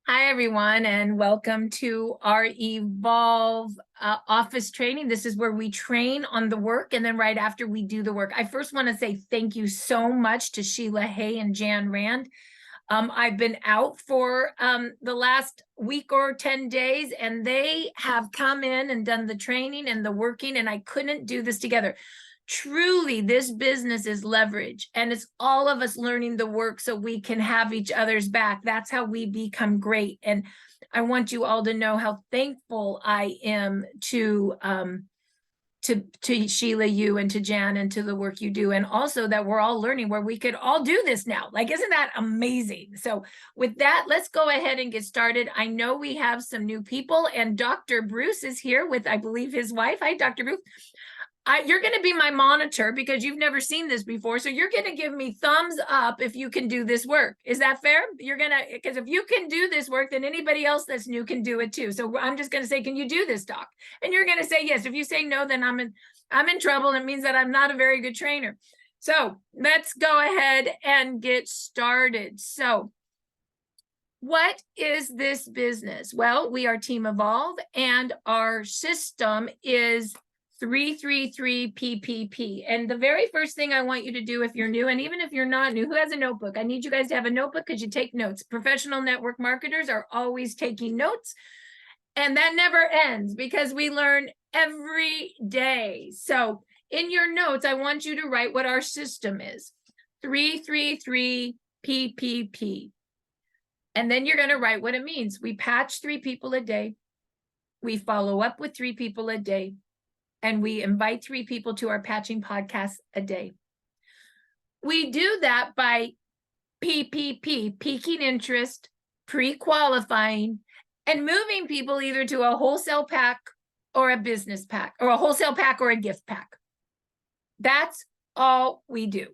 Hi, everyone, and welcome to our Evolve office training. This is where we train on the work, and then right after we do the work. I first want to say thank you so much to Sheila Hay and Jan Rand. I've been out for the last week or 10 days, and they have come in and done the training and the working, and I couldn't do this together. Truly, this business is leverage, and it's all of us learning the work so we can have each other's back. That's how we become great. And I want you all to know how thankful I am to Sheila, you, and to Jan, and to the work you do, and also that we're all learning where we could all do this now. Like, isn't that amazing? So with that, let's go ahead and get started. I know we have some new people, and Dr. Bruce is here with, I believe, his wife. Hi, Dr. Bruce. You're going to be my monitor because you've never seen this before. So you're going to give me thumbs up if you can do this work. Is that fair? You're going to, because if you can do this work, then anybody else that's new can do it too. So I'm just going to say, can you do this, Doc? And you're going to say yes. If you say no, then I'm in trouble. It means that I'm not a very good trainer. So let's go ahead and get started. So what is this business? Well, we are Team Evolve, and our system is 333 PPP. And the very first thing I want you to do, if you're new, and even if you're not new, who has a notebook? I need you guys to have a notebook because you take notes. Professional network marketers are always taking notes, and that never ends because we learn every day. So in your notes, I want you to write what our system is: 333 PPP. And then you're going to write what it means. We patch 3 people a day. We follow up with 3 people a day. And we invite 3 people to our patching podcast a day. We do that by PPP, piquing interest, pre-qualifying, and moving people either to a wholesale pack or a business pack, or a wholesale pack or a gift pack. That's all we do.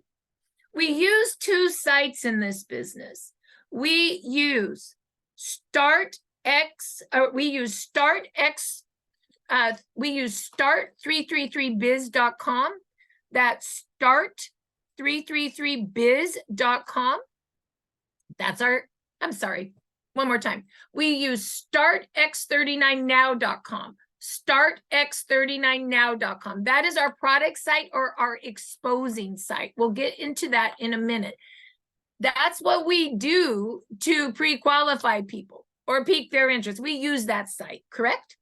We use 2 sites in this business. We use start333biz.com. That's start333biz.com. That's I'm sorry, one more time. We use startx39now.com. startx39now.com. That is our product site, or our exposing site. We'll get into that in a minute. That's what we do to pre-qualify people or pique their interest. We use that site, correct?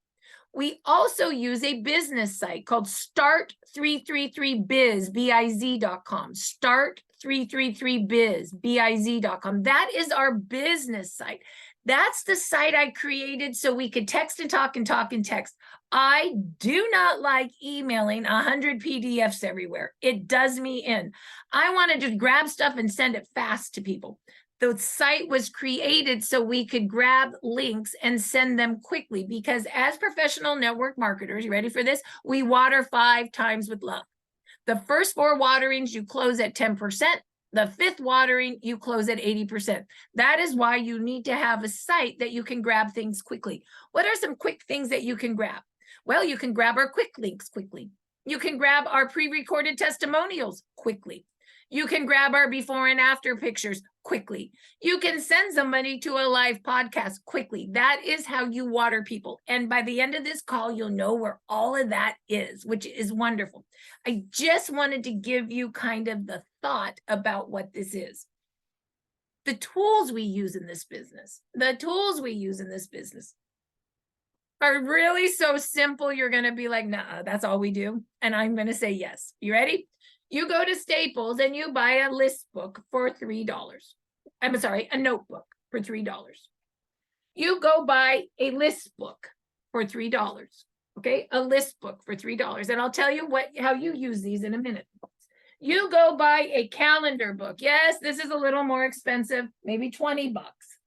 We also use a business site called start333biz.com. start333biz.com. That is our business site. That's the site I created so we could text and talk and talk and text. I do not like emailing 100 PDFs everywhere. It does me in. I want to just grab stuff and send it fast to people. The site was created so we could grab links and send them quickly, because as professional network marketers, you ready for this? We water 5 times with love. The first 4 waterings, you close at 10%. The 5th watering, you close at 80%. That is why you need to have a site that you can grab things quickly. What are some quick things that you can grab? Well, you can grab our quick links quickly. You can grab our pre-recorded testimonials quickly. You can grab our before and after pictures quickly. You can send somebody to a live podcast quickly. That is how you water people. And by the end of this call, you'll know where all of that is, which is wonderful. I just wanted to give you kind of the thought about what this is. The tools we use in this business, are really so simple. You're going to be like, nah, that's all we do. And I'm going to say yes. You ready? You go to Staples and you buy a list book for $3. I'm sorry, a notebook for $3. You go buy a list book for $3. Okay, a list book for $3. And I'll tell you how you use these in a minute. You go buy a calendar book. Yes, this is a little more expensive, maybe 20 bucks.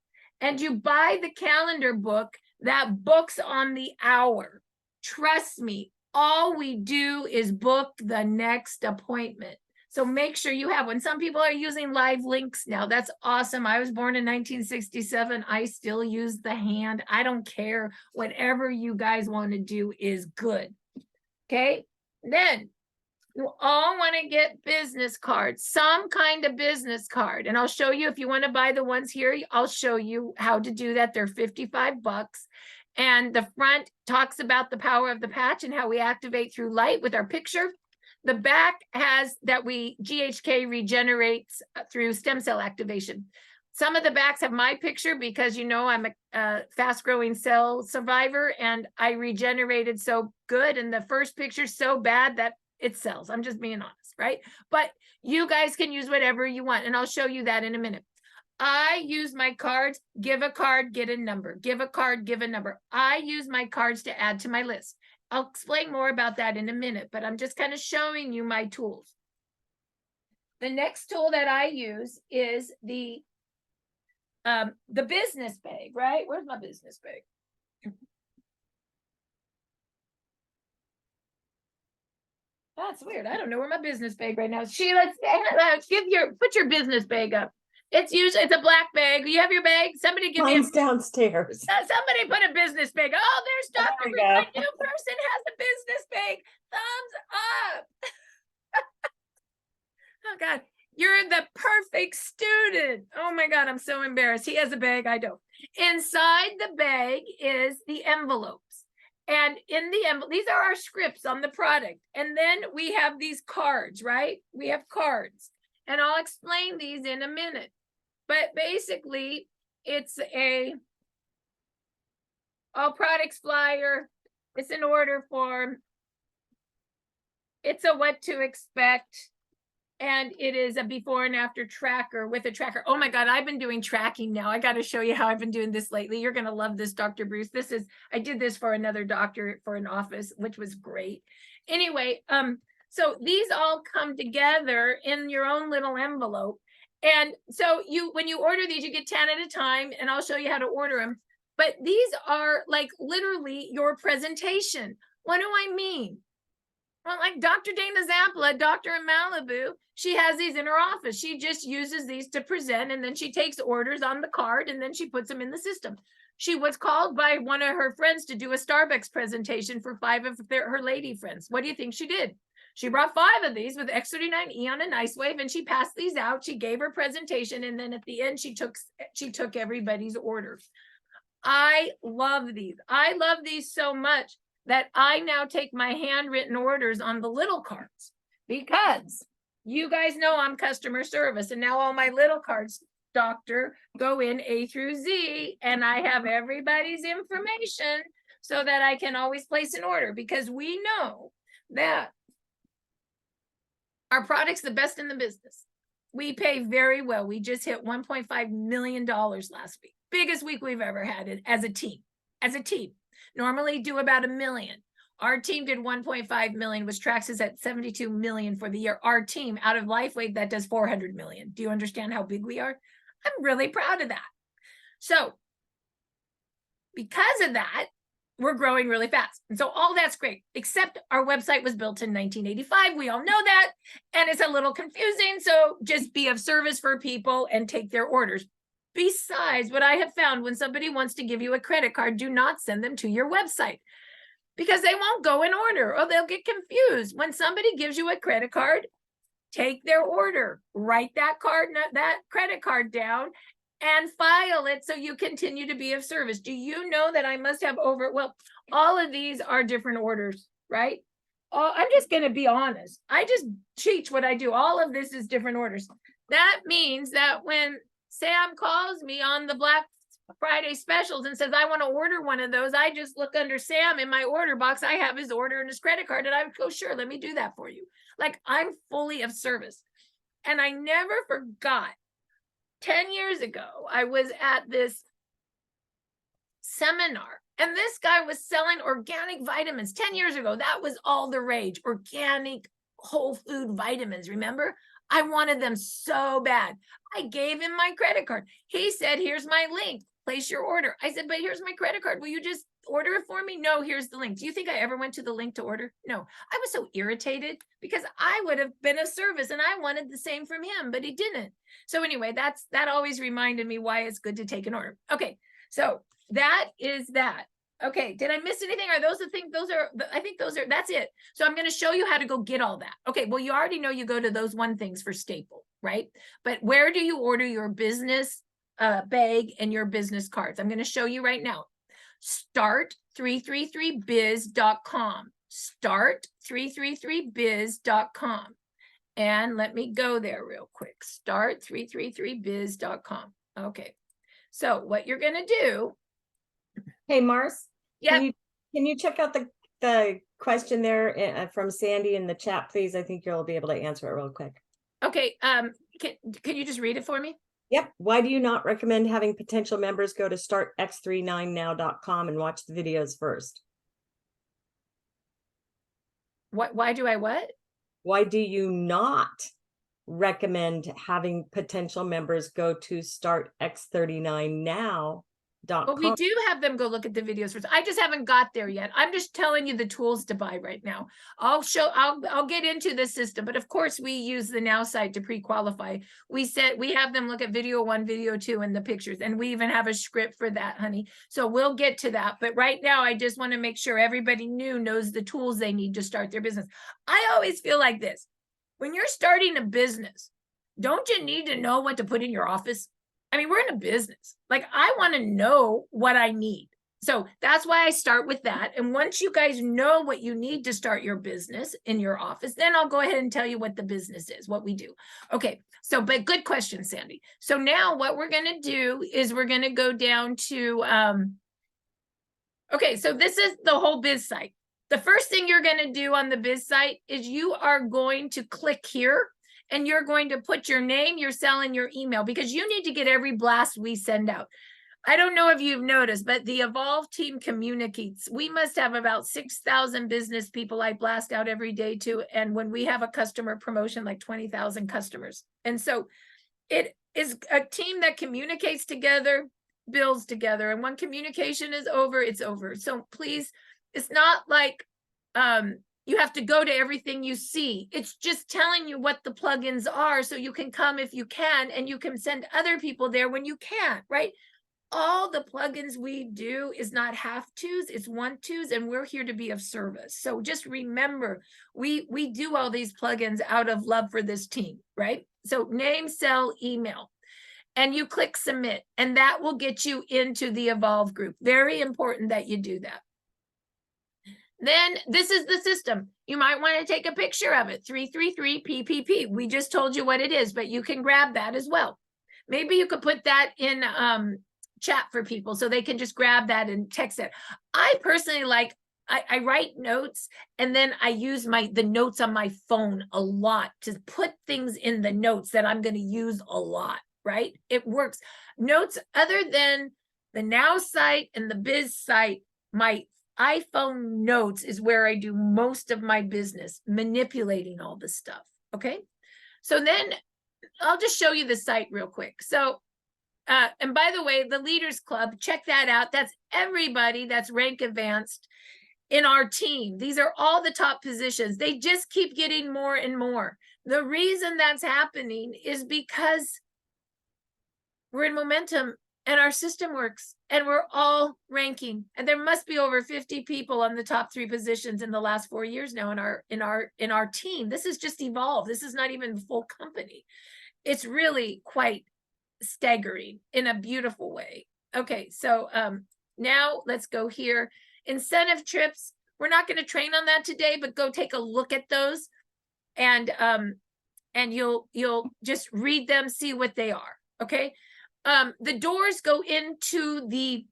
And you buy the calendar book that books on the hour. Trust me, all we do is book the next appointment. So make sure you have one. Some people are using live links now. That's awesome. I was born in 1967. I still use the hand. I don't care. Whatever you guys want to do is good. Okay. Then You all want to get business cards, some kind of business card. And I'll show you, if you want to buy the ones here, I'll show you how to do that. They're $55. And the front talks about the power of the patch and how we activate through light with our picture. The back has that GHK regenerates through stem cell activation. Some of the backs have my picture because, you know, I'm a fast growing cell survivor and I regenerated so good. And the first picture's so bad that it sells. I'm just being honest, right? But you guys can use whatever you want. And I'll show you that in a minute. I use my cards, give a card, get a number, give a card, give a number. I use my cards to add to my list. I'll explain more about that in a minute, but I'm just kind of showing you my tools. The next tool that I use is the business bag, right? Where's my business bag? That's weird. I don't know where my business bag right now is. Sheila, put your business bag up. It's a black bag. You have your bag? Somebody give Mine's downstairs. Somebody put a business bag. Oh, there's Dr. Bruce. My new person has a business bag. Thumbs up. Oh God, you're the perfect student. Oh my God, I'm so embarrassed. He has a bag, I don't. Inside the bag is the envelopes. And in the envelope, these are our scripts on the product. And then we have these cards, right? We have cards. And I'll explain these in a minute. But basically, it's all products flyer. It's an order form. It's a what to expect. And it is a before and after tracker with a tracker. Oh my God, I've been doing tracking now. I got to show you how I've been doing this lately. You're going to love this, Dr. Bruce. I did this for another doctor for an office, which was great. Anyway, so these all come together in your own little envelope. And so when you order these, you get 10 at a time, and I'll show you how to order them. But these are like literally your presentation. What do I mean? Well, like Dr. Dana Zampla, doctor in Malibu, she has these in her office. She just uses these to present, and then she takes orders on the card, and then she puts them in the system. She was called by one of her friends to do a Starbucks presentation for 5 of her lady friends. What do you think she did? She brought 5 of these with X39E on an ice wave, and she passed these out. She gave her presentation, and then at the end, she took everybody's orders. I love these. I love these so much that I now take my handwritten orders on the little cards, because you guys know I'm customer service, and now all my little cards, doctor, go in A through Z, and I have everybody's information so that I can always place an order, because we know that our product's the best in the business. We pay very well. We just hit $1.5 million last week. Biggest week we've ever had it as a team. Normally do about $1 million. Our team did 1.5 million, which tracks us at 72 million for the year. Our team out of LifeWave that does 400 million. Do you understand how big we are? I'm really proud of that. So because of that, we're growing really fast. And so all that's great, except our website was built in 1985. We all know that. And it's a little confusing. So just be of service for people and take their orders. Besides, what I have found, when somebody wants to give you a credit card, do not send them to your website, because they won't go in order or they'll get confused. When somebody gives you a credit card, take their order, write that credit card down, and file it so you continue to be of service. Do you know that I must have all of these are different orders, right? I'm just going to be honest. I just teach what I do. All of this is different orders. That means that when Sam calls me on the Black Friday specials and says, I want to order one of those, I just look under Sam in my order box. I have his order and his credit card, and I would go, sure, let me do that for you. Like, I'm fully of service. And I never forgot, 10 years ago, I was at this seminar, and this guy was selling organic vitamins. 10 years ago, that was all the rage. Organic whole food vitamins, remember? I wanted them so bad. I gave him my credit card. He said, here's my link. Place your order. I said, but here's my credit card. Will you just order it for me? No, here's the link. Do you think I ever went to the link to order? No. I was so irritated because I would have been of service and I wanted the same from him, but he didn't. So anyway, that always reminded me why it's good to take an order. Okay, so that is that. Okay, did I miss anything? Are those the things? I think that's it. So I'm going to show you how to go get all that. Okay, well, you already know you go to those one things for staple, right? But where do you order your business bag and your business cards? I'm going to show you right now. Start333biz.com. Start333biz.com. And let me go there real quick. Start333biz.com. Okay, so what you're going to do. Hey, Mars. Yeah. Can you check out the question there from Sandy in the chat, please? I think you'll be able to answer it real quick. Okay. Can you just read it for me? Yep. Why do you not recommend having potential members go to startx39now.com and watch the videos first? Why do I what? Why do you not recommend having potential members go to startx39now.com? Well, we do have them go look at the videos first. I just haven't got there yet. I'm just telling you the tools to buy right now. I'll get into the system, but of course we use the Now site to pre-qualify. We have them look at video 1, video 2 and the pictures, and we even have a script for that, honey. So we'll get to that. But right now, I just want to make sure everybody knows the tools they need to start their business. I always feel like this. When you're starting a business, don't you need to know what to put in your office? I mean, we're in a business. Like, I want to know what I need. So that's why I start with that. And once you guys know what you need to start your business in your office, then I'll go ahead and tell you what the business is, what we do. Okay. So, but good question, Sandy. So now what we're going to do is we're going to go down to, okay, so this is the whole biz site. The first thing you're going to do on the biz site is you are going to click here. And you're going to put your name, your cell, and your email, because you need to get every blast we send out. I don't know if you've noticed, but the Evolve team communicates. We must have about 6,000 business people I blast out every day too. And when we have a customer promotion, like 20,000 customers. And so it is a team that communicates together, builds together. And when communication is over, it's over. So please, it's not like, you have to go to everything you see. It's just telling you what the plugins are so you can come if you can, and you can send other people there when you can't, right? All the plugins we do is not have-tos, it's want-tos, and we're here to be of service. So just remember, we do all these plugins out of love for this team, right? So name, cell, email, and you click submit, and that will get you into the Evolve group. Very important that you do that. Then this is the system. You might want to take a picture of it. 333 PPP. We just told you what it is, but you can grab that as well. Maybe you could put that in chat for people so they can just grab that and text it. I personally like, I write notes, and then I use the notes on my phone a lot to put things in the notes that I'm going to use a lot, right? It works. Notes other than the Now site and the Biz site, my iPhone notes is where I do most of my business, manipulating all this stuff. Okay. So then I'll just show you the site real quick. So, and by the way, the Leaders Club, check that out. That's everybody that's rank advanced in our team. These are all the top positions. They just keep getting more and more. The reason that's happening is because we're in momentum and our system works, and we're all ranking, and there must be over 50 people on the top 3 positions in the last 4 years now in our team. This is just Evolve. This is not even the full company. It's really quite staggering in a beautiful way. Okay, so now let's go here. Incentive trips. We're not going to train on that today, but go take a look at those, and you'll just read them, see what they are. Okay. The doors go into the,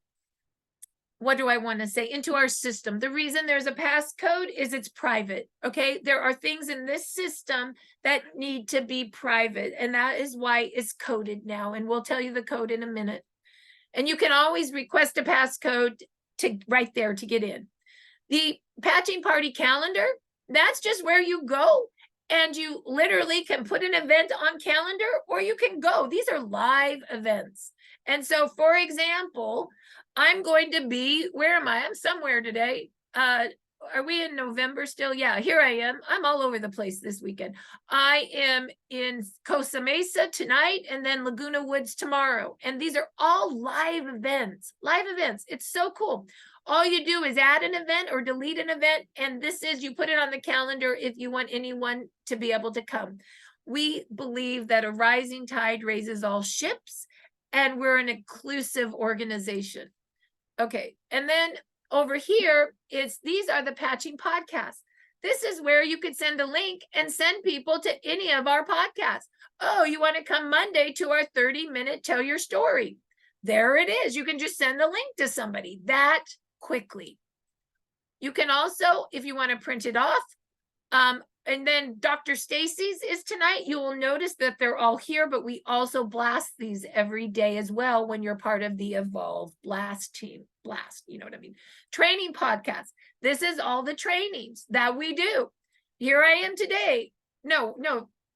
what do I want to say, into our system. The reason there's a passcode is it's private. Okay. There are things in this system that need to be private, and that is why it's coded now. And we'll tell you the code in a minute. And you can always request a passcode to right there to get in. The patching party calendar, that's just where you go. And you literally can put an event on calendar, or you can go. These are live events. And so, for example, I'm going to be, where am I? I'm somewhere today. are we in November still? Yeah, here I am. I'm all over the place this weekend. I am in Costa Mesa tonight and then Laguna Woods tomorrow. And these are all live events. Live events. It's so cool. All you do is add an event or delete an event. And this is, you put it on the calendar if you want anyone to be able to come. We believe that a rising tide raises all ships, and we're an inclusive organization. Okay, and then over here, these are the patching podcasts. This is where you could send a link and send people to any of our podcasts. Oh, you want to come Monday to our 30-minute Tell Your Story? There it is. You can just send the link to somebody that quickly. You can also, if you want to print it off, and then Dr. Stacy's is tonight. You will notice that they're all here, but we also blast these every day as well when you're part of the Evolve Blast team. Blast, you know what I mean? Training podcast. This is all the trainings that we do. Here I am today. No,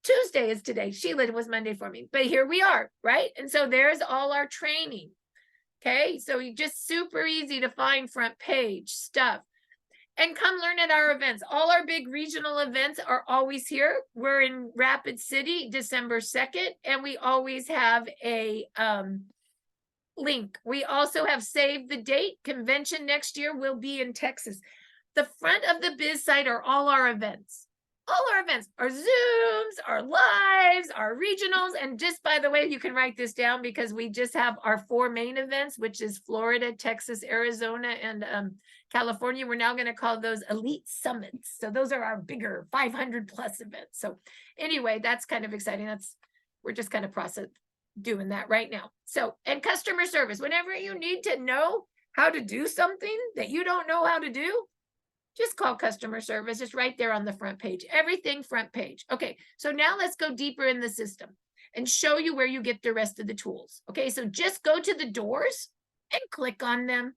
Tuesday is today. Sheila was Monday for me, but here we are, right? And so there's all our training. Okay, so you just super easy to find front page stuff. And come learn at our events. All our big regional events are always here. We're in Rapid City, December 2nd, and we always have a link. We also have saved the date. Convention next year will be in Texas. The front of the biz site are all our events. All our events, our Zooms, our lives, our regionals. And just by the way, you can write this down because we just have our 4 main events, which is Florida, Texas, Arizona, and California. We're now going to call those elite summits. So those are our bigger 500 plus events. So anyway, that's kind of exciting. We're just kind of doing that right now. So, and customer service, whenever you need to know how to do something that you don't know how to do, just call customer service. It's right there on the front page. Everything front page. Okay, so now let's go deeper in the system and show you where you get the rest of the tools. Okay, so just go to the doors and click on them.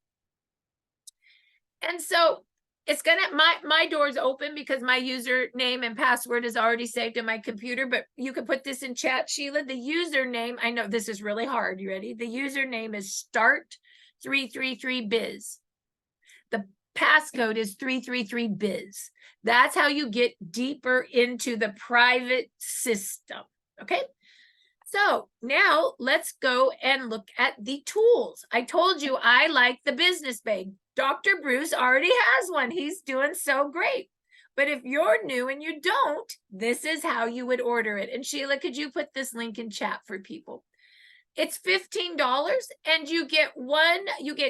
And so it's gonna, my door's open because my username and password is already saved in my computer, but you can put this in chat, Sheila. The username, I know this is really hard. You ready? The username is start333biz. The passcode is 333biz. That's how you get deeper into the private system. Okay. So now let's go and look at the tools. I told you I like the business bag. Dr. Bruce already has one. He's doing so great. But if you're new and you don't, this is how you would order it. And Sheila, could you put this link in chat for people? It's $15 and you get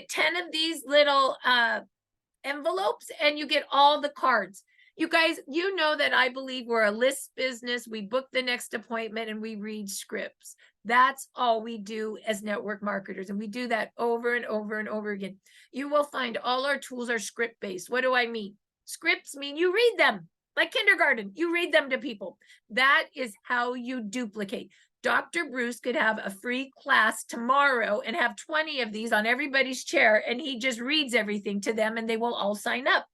10 of these little envelopes and you get all the cards. You guys, you know that I believe we're a list business. We book the next appointment and we read scripts. That's all we do as network marketers. And we do that over and over and over again. You will find all our tools are script based. What do I mean? Scripts mean you read them like kindergarten. You read them to people. That is how you duplicate. Dr. Bruce could have a free class tomorrow and have 20 of these on everybody's chair, and he just reads everything to them and they will all sign up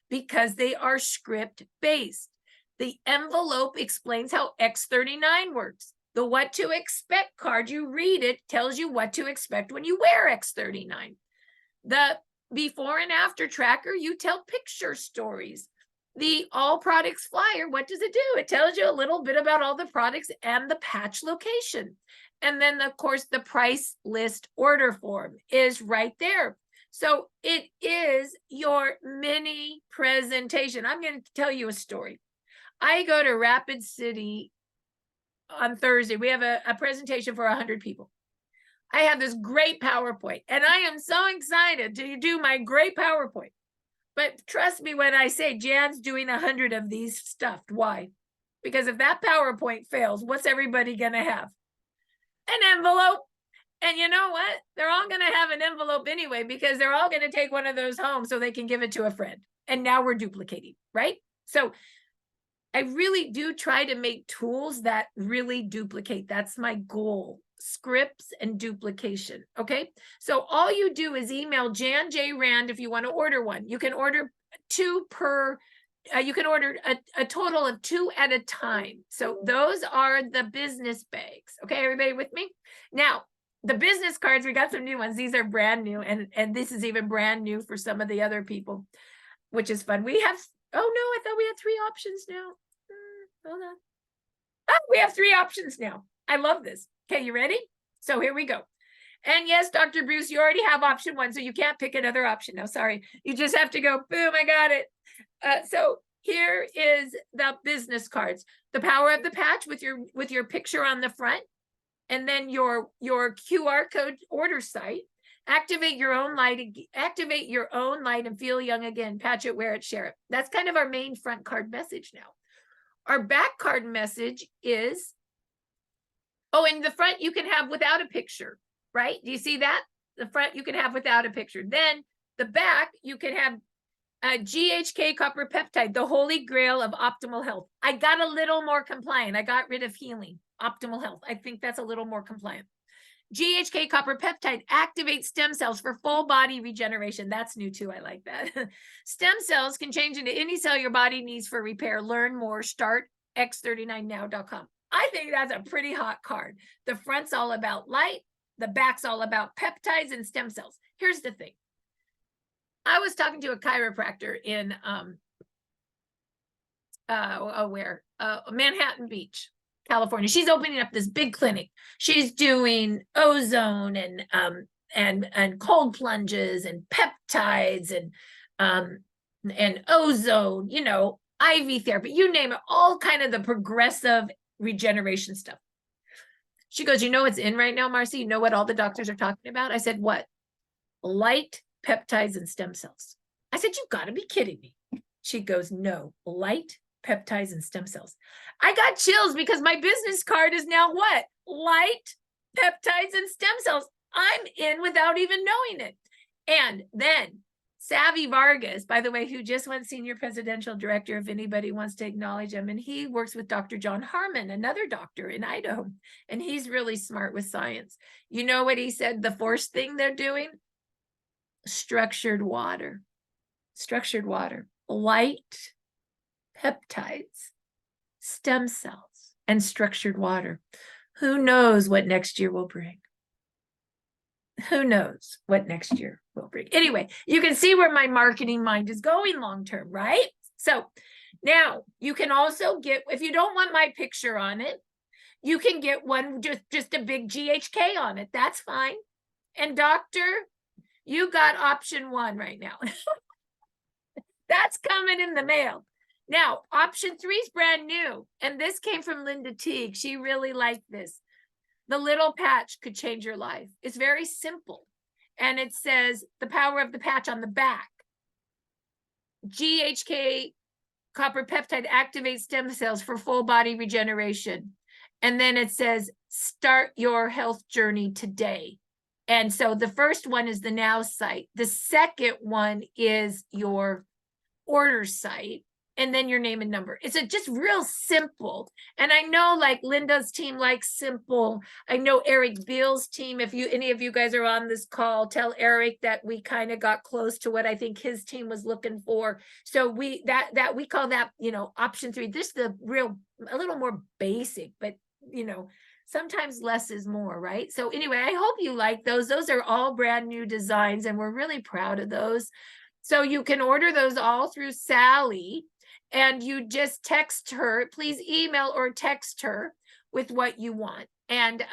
because they are script based. The envelope explains how X39 works. The what to expect card, you read it, tells you what to expect when you wear X39. The before and after tracker, you tell picture stories. The all products flyer, what does it do? It tells you a little bit about all the products and the patch location. And then, of course, the price list order form is right there. So it is your mini presentation. I'm going to tell you a story. I go to Rapid City on Thursday. We have a presentation for 100 people. I have this great PowerPoint, and I am so excited to do my great PowerPoint. But trust me when I say Jan's doing 100 of these stuffed. Why? Because if that PowerPoint fails, what's everybody going to have? An envelope. And you know what? They're all going to have an envelope anyway, because they're all going to take one of those home so they can give it to a friend. And now we're duplicating, right? So I really do try to make tools that really duplicate. That's my goal. Scripts and duplication. Okay. So all you do is email Jan J. Rand if you want to order one. You can order 2 per, you can order a total of 2 at a time. So those are the business bags. Okay. Everybody with me? Now, the business cards, we got some new ones. These are brand new. And this is even brand new for some of the other people. which is fun. We have, oh no, I thought we had 3 options now. Hold on. Oh, we have 3 options now. I love this. Okay, you ready? So here we go. And yes, Dr. Bruce, you already have option 1, so you can't pick another option. No, sorry. You just have to go, boom, I got it. So here is the business cards. The power of the patch with your picture on the front, and then your QR code order site. Activate your own light and feel young again. Patch it, wear it, share it. That's kind of our main front card message now. Our back card message is, oh, in the front you can have without a picture, right? Do you see that? The front you can have without a picture. Then the back you can have a GHK copper peptide, the holy grail of optimal health. I got a little more compliant. I got rid of healing, optimal health. I think that's a little more compliant. GHK copper peptide activates stem cells for full body regeneration. That's new too. I like that. Stem cells can change into any cell your body needs for repair. Learn more. Start x39now.com. I think that's a pretty hot card. The front's all about light. The back's all about peptides and stem cells. Here's the thing. I was talking to a chiropractor in Manhattan Beach, California. She's opening up this big clinic. She's doing ozone and cold plunges and peptides and ozone, you know, IV therapy, you name it, all kind of the progressive regeneration stuff. She goes, you know what's in right now, Marci? You know what all the doctors are talking about? I said, what? Light, peptides, and stem cells. I said, you've got to be kidding me. She goes, no, light, peptides, and stem cells. I got chills because my business card is now what? Light, peptides, and stem cells. I'm in without even knowing it. And then Savvy Vargas, by the way, who just went senior presidential director, if anybody wants to acknowledge him, and he works with Dr. John Harmon, another doctor in Idaho, and he's really smart with science. You know what he said, the 4th thing they're doing? Structured water, light, peptides, stem cells, and structured water. Who knows what next year will bring? Who knows what next year will bring? Anyway, you can see where my marketing mind is going long term, right? So now you can also get, if you don't want my picture on it, you can get one just a big GHK on it. That's fine. And doctor, you got option 1 right now. That's coming in the mail. Now, option 3 is brand new. And this came from Linda Teague. She really liked this. The little patch could change your life. It's very simple. And it says the power of the patch on the back. GHK copper peptide activates stem cells for full body regeneration. And then it says, start your health journey today. And so the first one is the now site. The second one is your order site, and then your name and number. It's just real simple. And I know like Linda's team likes simple. I know Eric Beal's team, if any of you guys are on this call, tell Eric that we kind of got close to what I think his team was looking for. So we call that, you know, option 3. This is the real, a little more basic, but you know, sometimes less is more, right? So anyway, I hope you like those. Those are all brand new designs and we're really proud of those. So you can order those all through Sally, and you just text her, please email or text her with what you want. And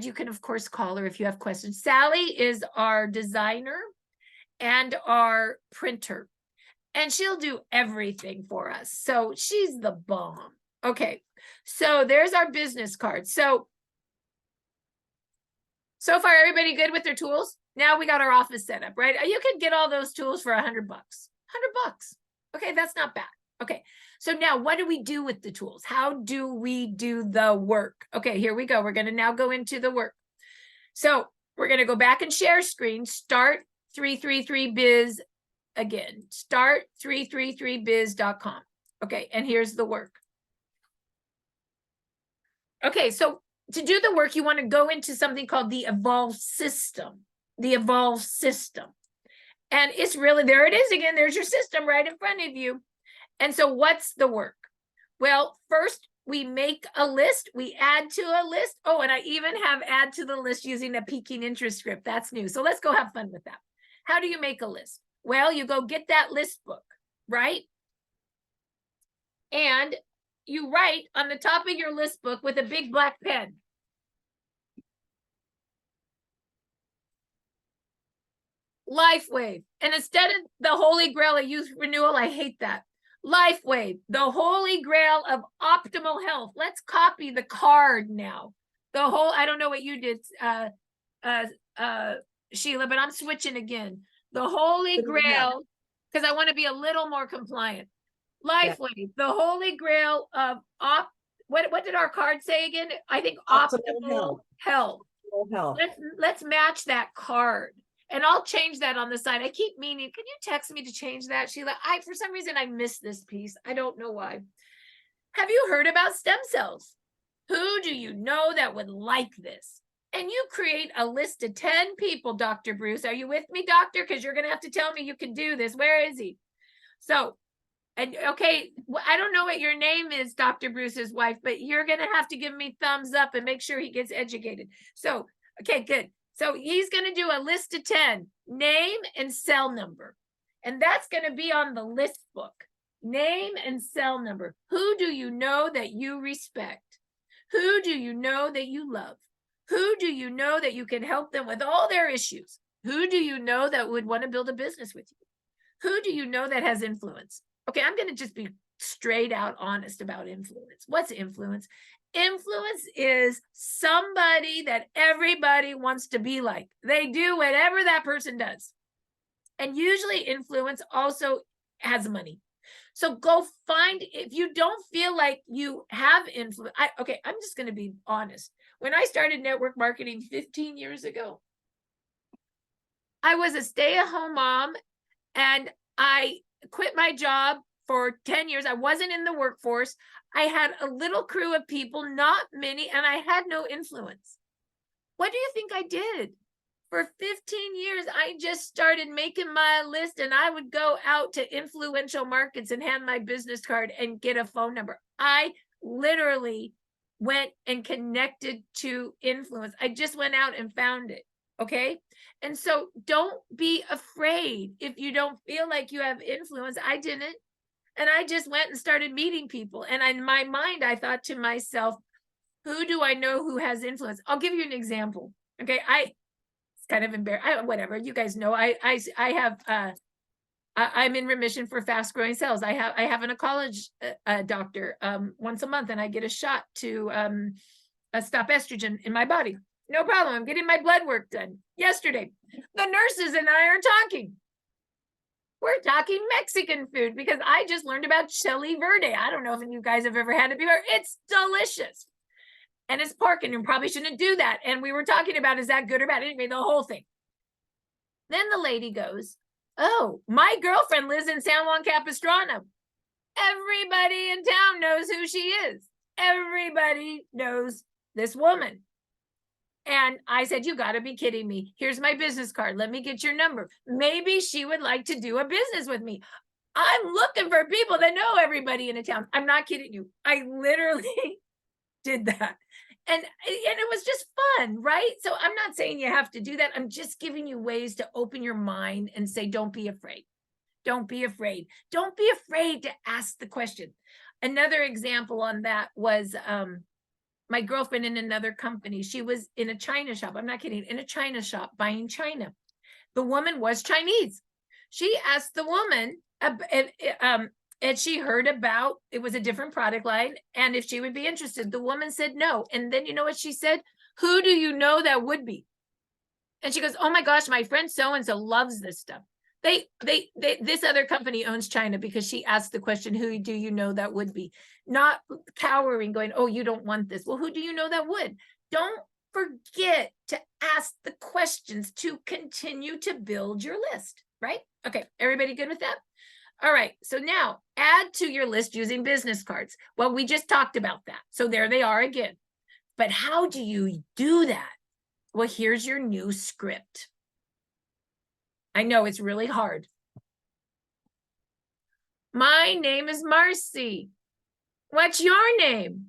you can of course call her if you have questions. Sally is our designer and our printer, and she'll do everything for us. So she's the bomb. Okay, so there's our business card. So far, everybody good with their tools? Now we got our office set up, right? You could get all those tools for $100. $100. Okay, that's not bad. Okay, so now what do we do with the tools? How do we do the work? Okay, here we go. We're going to now go into the work. So we're going to go back and share screen, start 333biz again, start 333biz.com. Okay, and here's the work. Okay, so to do the work, you want to go into something called the Evolve system. The Evolve system. And it's really, there it is again. There's your system right in front of you. And so what's the work? Well, first we make a list. We add to a list. Oh, and I even have add to the list using a peaking interest script. That's new. So let's go have fun with that. How do you make a list? Well, you go get that list book. right? And you write on the top of your list book with a big black pen. LifeWave. And instead of the Holy Grail of youth renewal, I hate that. LifeWave, the Holy Grail of optimal health. Let's copy the card now. The whole, I don't know what you did, Sheila, but I'm switching again. The Holy Grail, because I want to be a little more compliant. LifeWave, the Holy Grail of what did our card say again? I think optimal health. Let's match that card. And I'll change that on the side. I keep meaning, can you text me to change that, Sheila? For some reason, I missed this piece. I don't know why. Have you heard about stem cells? Who do you know that would like this? And you create a list of 10 people, Dr. Bruce. Are you with me, doctor? Because you're going to have to tell me you can do this. Where is he? So, and okay, I don't know what your name is, Dr. Bruce's wife, but you're going to have to give me thumbs up and make sure he gets educated. So, okay, good. So he's going to do a list of 10, name and cell number. And that's going to be on the list book. Name and cell number. Who do you know that you respect? Who do you know that you love? Who do you know that you can help them with all their issues? Who do you know that would want to build a business with you? Who do you know that has influence? Okay, I'm going to just be straight out honest about influence. What's influence? Influence is somebody that everybody wants to be like. They do whatever that person does. And usually influence also has money. So go find, if you don't feel like you have influence, okay, I'm just going to be honest. When I started network marketing 15 years ago, I was a stay-at-home mom and I quit my job for 10 years. I wasn't in the workforce. I had a little crew of people, not many, and I had no influence. What do you think I did? For 15 years, I just started making my list and I would go out to influential markets and hand my business card and get a phone number. I literally went and connected to influence. I just went out and found it. Okay. And so don't be afraid if you don't feel like you have influence. I didn't. And I just went and started meeting people. And in my mind, I thought to myself, who do I know who has influence? I'll give you an example. Okay. It's kind of embarrassing. Whatever. You guys know, I'm in remission for fast growing cells. I have an oncology doctor once a month, and I get a shot to stop estrogen in my body. No problem. I'm getting my blood work done yesterday. The nurses and I are talking. We're talking Mexican food because I just learned about chili verde. I don't know if you guys have ever had it before. It's delicious. And it's pork, and you probably shouldn't do that. And we were talking about, is that good or bad? Anyway, the whole thing. Then the lady goes, oh, my girlfriend lives in San Juan Capistrano. Everybody in town knows who she is. Everybody knows this woman. And I said, you got to be kidding me. Here's my business card. Let me get your number. Maybe she would like to do a business with me. I'm looking for people that know everybody in a town. I'm not kidding you. I literally did that. And it was just fun, right? So I'm not saying you have to do that. I'm just giving you ways to open your mind and say, don't be afraid. Don't be afraid. Don't be afraid to ask the question. Another example on that was my girlfriend in another company. She was in a China shop. I'm not kidding. In a China shop buying China. The woman was Chinese. She asked the woman, and she heard about, it was a different product line, and if she would be interested. The woman said no. And then you know what she said? Who do you know that would be? And she goes, oh my gosh, my friend so-and-so loves this stuff. This other company owns China, because she asked the question, who do you know that would be? Not cowering, going, oh, you don't want this. Well, who do you know that would? Don't forget to ask the questions to continue to build your list, right? Okay, everybody good with that? All right, so now add to your list using business cards. Well, we just talked about that. So there they are again. But how do you do that? Well, here's your new script. I know it's really hard. My name is Marci. What's your name?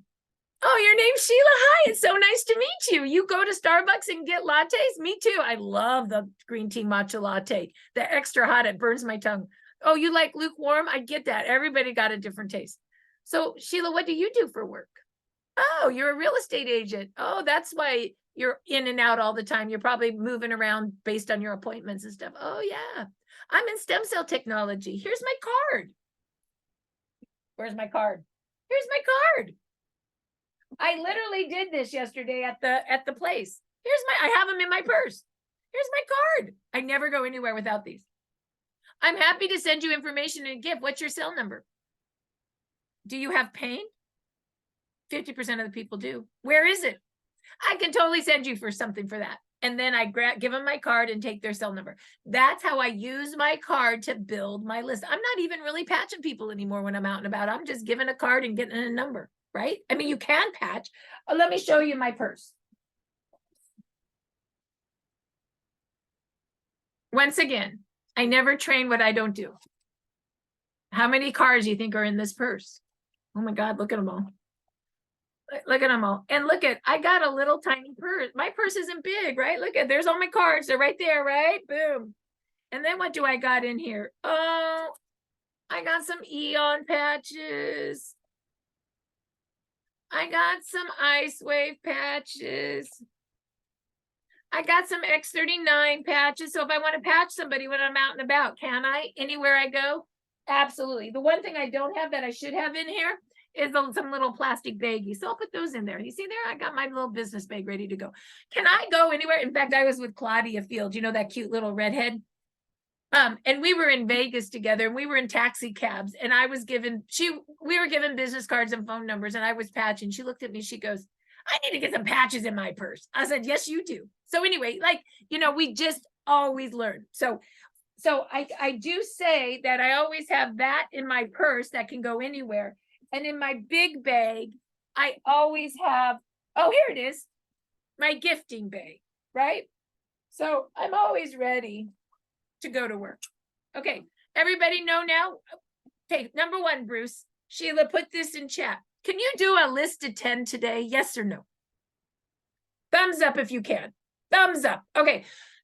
Oh, your name's Sheila. Hi, it's so nice to meet you. You go to Starbucks and get lattes? Me too. I love the green tea matcha latte. The extra hot, it burns my tongue. Oh, you like lukewarm? I get that. Everybody got a different taste. So Sheila, what do you do for work? Oh, you're a real estate agent. Oh, that's why you're in and out all the time. You're probably moving around based on your appointments and stuff. Oh yeah, I'm in stem cell technology. Here's my card. Where's my card? Here's my card. I literally did this yesterday at the place. I have them in my purse. Here's my card. I never go anywhere without these. I'm happy to send you information and a gift. What's your cell number? Do you have pain? 50% of the people do. Where is it? I can totally send you for something for that. And then I give them my card and take their cell number. That's how I use my card to build my list. I'm not even really patching people anymore when I'm out and about. I'm just giving a card and getting a number, right? I mean, you can patch. Let me show you my purse. Once again, I never train what I don't do. How many cards do you think are in this purse? Oh my God, look at them all. Look at them all. And look at, I got a little tiny purse. My purse isn't big, right? Look at, there's all my cards. They're right there, right? Boom. And then what do I got in here? Oh, I got some Eon patches. I got some Ice Wave patches. I got some X39 patches. So if I want to patch somebody when I'm out and about, can I? Anywhere I go? Absolutely. The one thing I don't have that I should have in here is some little plastic baggies. So I'll put those in there. You see there, I got my little business bag ready to go. Can I go anywhere? In fact, I was with Claudia Field, you know, that cute little redhead. And we were in Vegas together and we were in taxi cabs and I was we were given business cards and phone numbers and I was patching. She looked at me, she goes, I need to get some patches in my purse. I said, yes, you do. So anyway, like, you know, we just always learn. So I do say that I always have that in my purse that can go anywhere. And in my big bag, I always have, oh, here it is, my gifting bag, right? So I'm always ready to go to work. Okay, everybody know now? Okay, number one, Bruce, Sheila, put this in chat. Can you do a list of 10 today? Yes or no? Thumbs up if you can. Thumbs up. Okay.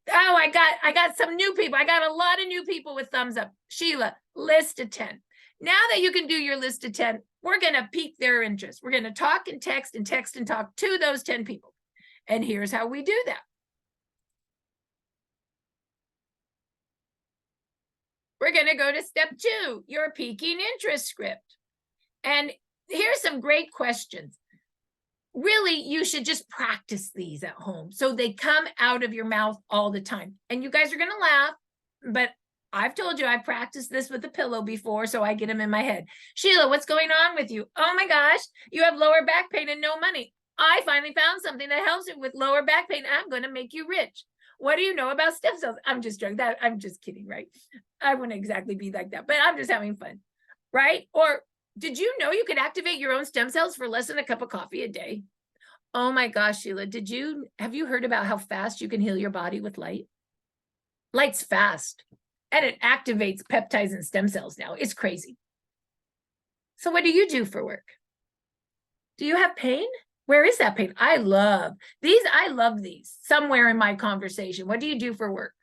Oh, I got some new people. I got a lot of new people with thumbs up. Sheila, list of 10. Now that you can do your list of 10, we're going to pique their interest. We're going to talk and text and talk to those 10 people. And here's how we do that. We're going to go to step 2, your piquing interest script. And here's some great questions. Really, you should just practice these at home so they come out of your mouth all the time. And you guys are going to laugh, but I've told you I've practiced this with a pillow before, so I get them in my head. Sheila, what's going on with you? Oh my gosh, you have lower back pain and no money. I finally found something that helps you with lower back pain. I'm going to make you rich. What do you know about stem cells? I'm just joking. I'm just kidding, right? I wouldn't exactly be like that, but I'm just having fun, right? Or did you know you could activate your own stem cells for less than a cup of coffee a day? Oh my gosh, Sheila, have you heard about how fast you can heal your body with light? Light's fast. And it activates peptides and stem cells now. It's crazy. So what do you do for work? Do you have pain? Where is that pain? I love these somewhere in my conversation. What do you do for work?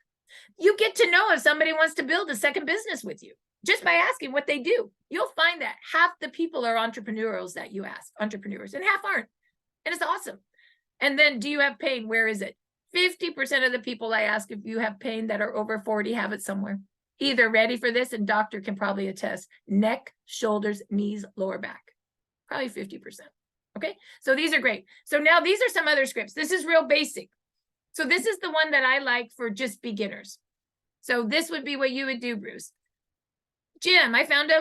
You get to know if somebody wants to build a second business with you just by asking what they do. You'll find that half the people are entrepreneurs that you ask, entrepreneurs, and half aren't. And it's awesome. And then do you have pain? Where is it? 50% of the people I ask if you have pain that are over 40 have it somewhere. Either ready for this, and doctor can probably attest, neck, shoulders, knees, lower back. Probably 50%. Okay, so these are great. So now these are some other scripts. This is real basic. So this is the one that I like for just beginners. So this would be what you would do, Bruce. Jim, I found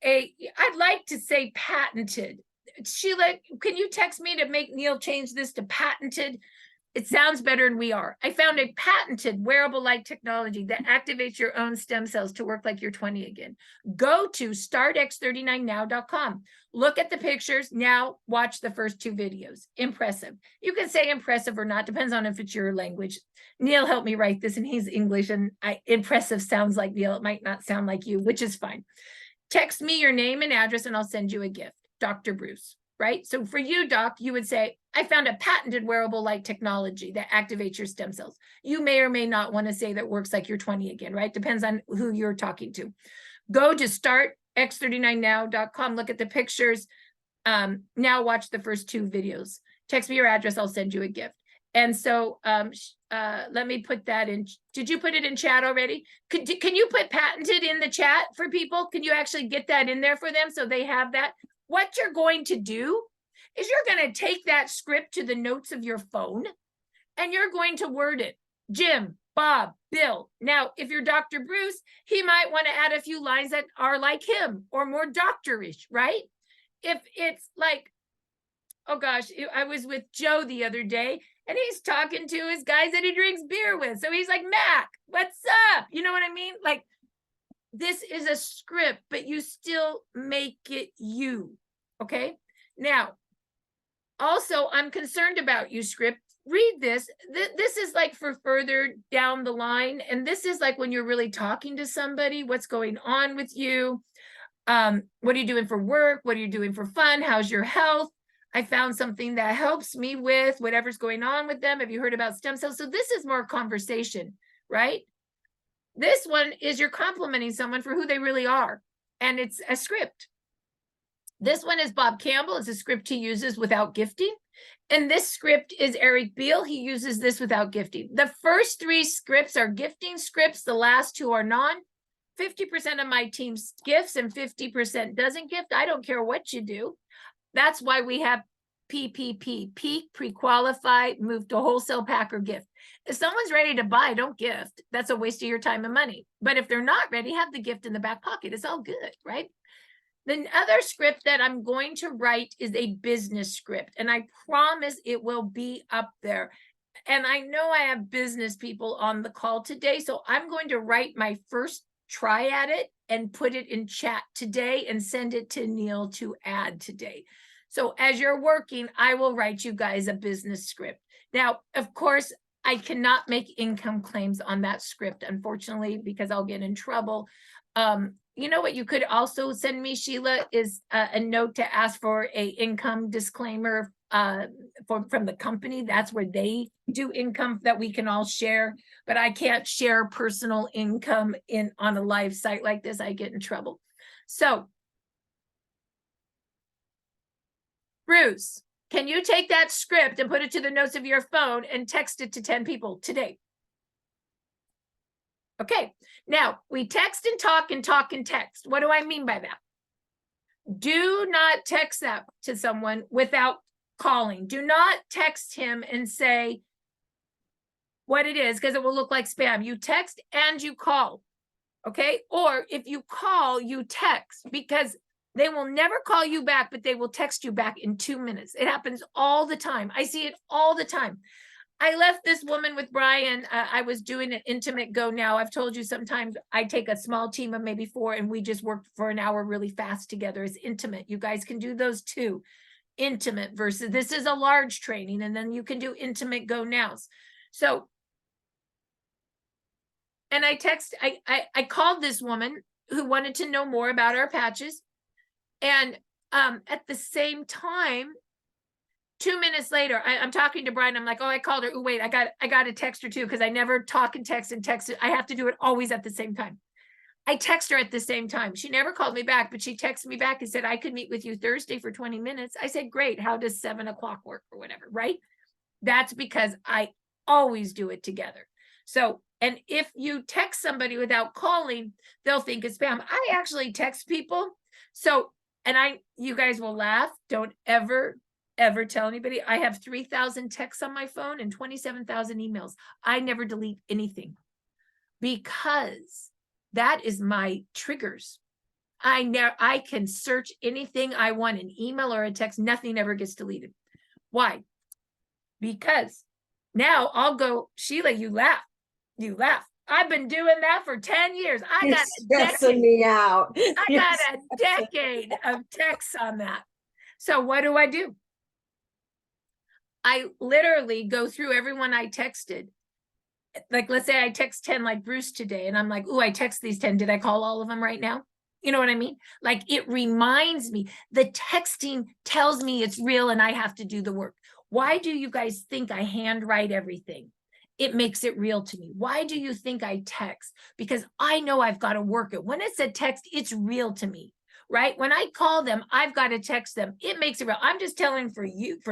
I'd like to say patented. Sheila, can you text me to make Neil change this to patented? It sounds better than we are. I found a patented wearable light technology that activates your own stem cells to work like you're 20 again. Go to startx39now.com. Look at the pictures. Now watch the first 2 videos. Impressive. You can say impressive or not, depends on if it's your language. Neil helped me write this and he's English, and impressive sounds like Neil. It might not sound like you, which is fine. Text me your name and address and I'll send you a gift. Dr. Bruce, right? So for you, Doc, you would say, I found a patented wearable light technology that activates your stem cells. You may or may not want to say that works like you're 20 again, right? Depends on who you're talking to. Go to startx39now.com, look at the pictures. Now watch the first 2 videos. Text me your address, I'll send you a gift. And so let me put that in. Did you put it in chat already? Can you put patented in the chat for people? Can you actually get that in there for them so they have that? What you're going to do is you're going to take that script to the notes of your phone and you're going to word it. Jim, Bob, Bill. Now, if you're Dr. Bruce, he might want to add a few lines that are like him or more doctorish, right? If it's like, oh gosh, I was with Joe the other day and he's talking to his guys that he drinks beer with. So he's like, Mac, what's up? You know what I mean? Like, this is a script, but you still make it you. Okay. Now, also, I'm concerned about you script. Read this. This is like for further down the line. And this is like when you're really talking to somebody, what's going on with you? What are you doing for work? What are you doing for fun? How's your health? I found something that helps me with whatever's going on with them. Have you heard about stem cells? So this is more conversation, right? This one is you're complimenting someone for who they really are. And it's a script. This one is Bob Campbell. It's a script he uses without gifting. And this script is Eric Beale. He uses this without gifting. The first 3 scripts are gifting scripts. The last 2 are non. 50% of my team's gifts and 50% doesn't gift. I don't care what you do. That's why we have PPP, Pique, pre-qualify, move to wholesale, pack, or gift. If someone's ready to buy, don't gift. That's a waste of your time and money. But if they're not ready, have the gift in the back pocket. It's all good, right? The other script that I'm going to write is a business script, and I promise it will be up there. And I know I have business people on the call today, so I'm going to write my first try at it and put it in chat today and send it to Neil to add today. So as you're working, I will write you guys a business script. Now, of course, I cannot make income claims on that script, unfortunately, because I'll get in trouble. You know what you could also send me, Sheila, is a note to ask for a income disclaimer from the company. That's where they do income that we can all share, but I can't share personal income on a live site like this. I get in trouble. So, Bruce, can you take that script and put it to the notes of your phone and text it to 10 people today? Okay, now we text and talk and talk and text. What do I mean by that? Do not text that to someone without calling. Do not text him and say what it is, because it will look like spam. You text and you call, okay? Or if you call, you text, because they will never call you back, but they will text you back in 2 minutes. It happens all the time. I see it all the time. I left this woman with Brian. I was doing an intimate go now. I've told you sometimes I take a small team of maybe 4 and we just work for an hour really fast together. It's intimate. You guys can do those too. Intimate versus this is a large training, and then you can do intimate go nows. So, and I called this woman who wanted to know more about our patches. And at the same time, 2 minutes later, I'm talking to Brian. I'm like, oh, I called her. Oh, wait, I got to text her too, because I never talk and text and text. I have to do it always at the same time. I text her at the same time. She never called me back, but she texted me back and said, I could meet with you Thursday for 20 minutes. I said, great. How does 7 o'clock work or whatever, right? That's because I always do it together. So, and if you text somebody without calling, they'll think it's spam. I actually text people. So, and you guys will laugh. Don't ever tell anybody. I have 3,000 texts on my phone and 27,000 emails. I never delete anything because that is my triggers. I can search anything I want, an email or a text. Nothing ever gets deleted. Why? Because now I'll go, Sheila, you laugh. I've been doing that for 10 years. You're stressing me out. I got a decade of texts on that. So what do? I literally go through everyone I texted. Like, let's say I text 10 like Bruce today, and I'm like, oh, I text these 10. Did I call all of them right now? You know what I mean? Like, it reminds me. The texting tells me it's real and I have to do the work. Why do you guys think I handwrite everything? it makes it real to me. Why do you think I text? Because I know I've got to work it. When it's a text, it's real to me, right? When I call them, I've got to text them. It makes it real. I'm just telling for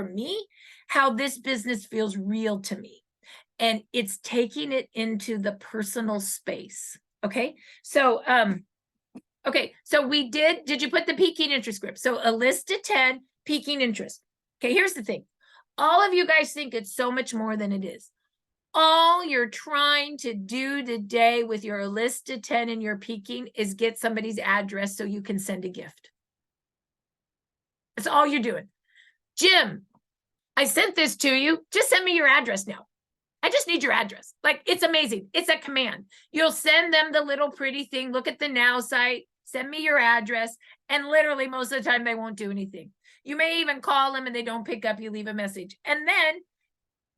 me, how this business feels real to me. And it's taking it into the personal space. Okay. So, okay. So did you put the peaking interest script? So a list of 10 peaking interest. Okay. Here's the thing. All of you guys think it's so much more than it is. All you're trying to do today with your list of 10 and your peaking is get somebody's address so you can send a gift. That's all you're doing. Jim, I sent this to you. Just send me your address now. I just need your address. Like, it's amazing. It's a command. You'll send them the little pretty thing. Look at the Now site. Send me your address. And literally most of the time they won't do anything. You may even call them and they don't pick up. You leave a message. And then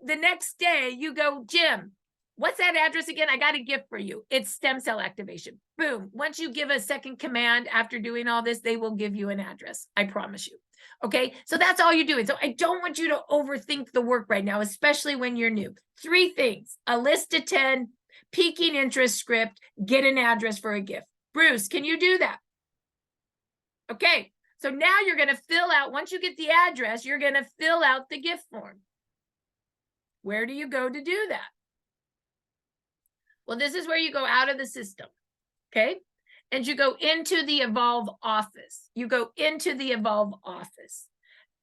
the next day you go, Jim, what's that address again? I got a gift for you. It's stem cell activation. Boom. Once you give a second command after doing all this, they will give you an address. I promise you. Okay. So that's all you're doing. So I don't want you to overthink the work right now, especially when you're new. 3 things: a list of 10, peaking interest script, get an address for a gift. Bruce, can you do that? Okay. So now you're going to fill out, once you get the address, you're going to fill out the gift form. Where do you go to do that? Well, this is where you go out of the system, okay? And you go into the Evolve office. You go into the Evolve office.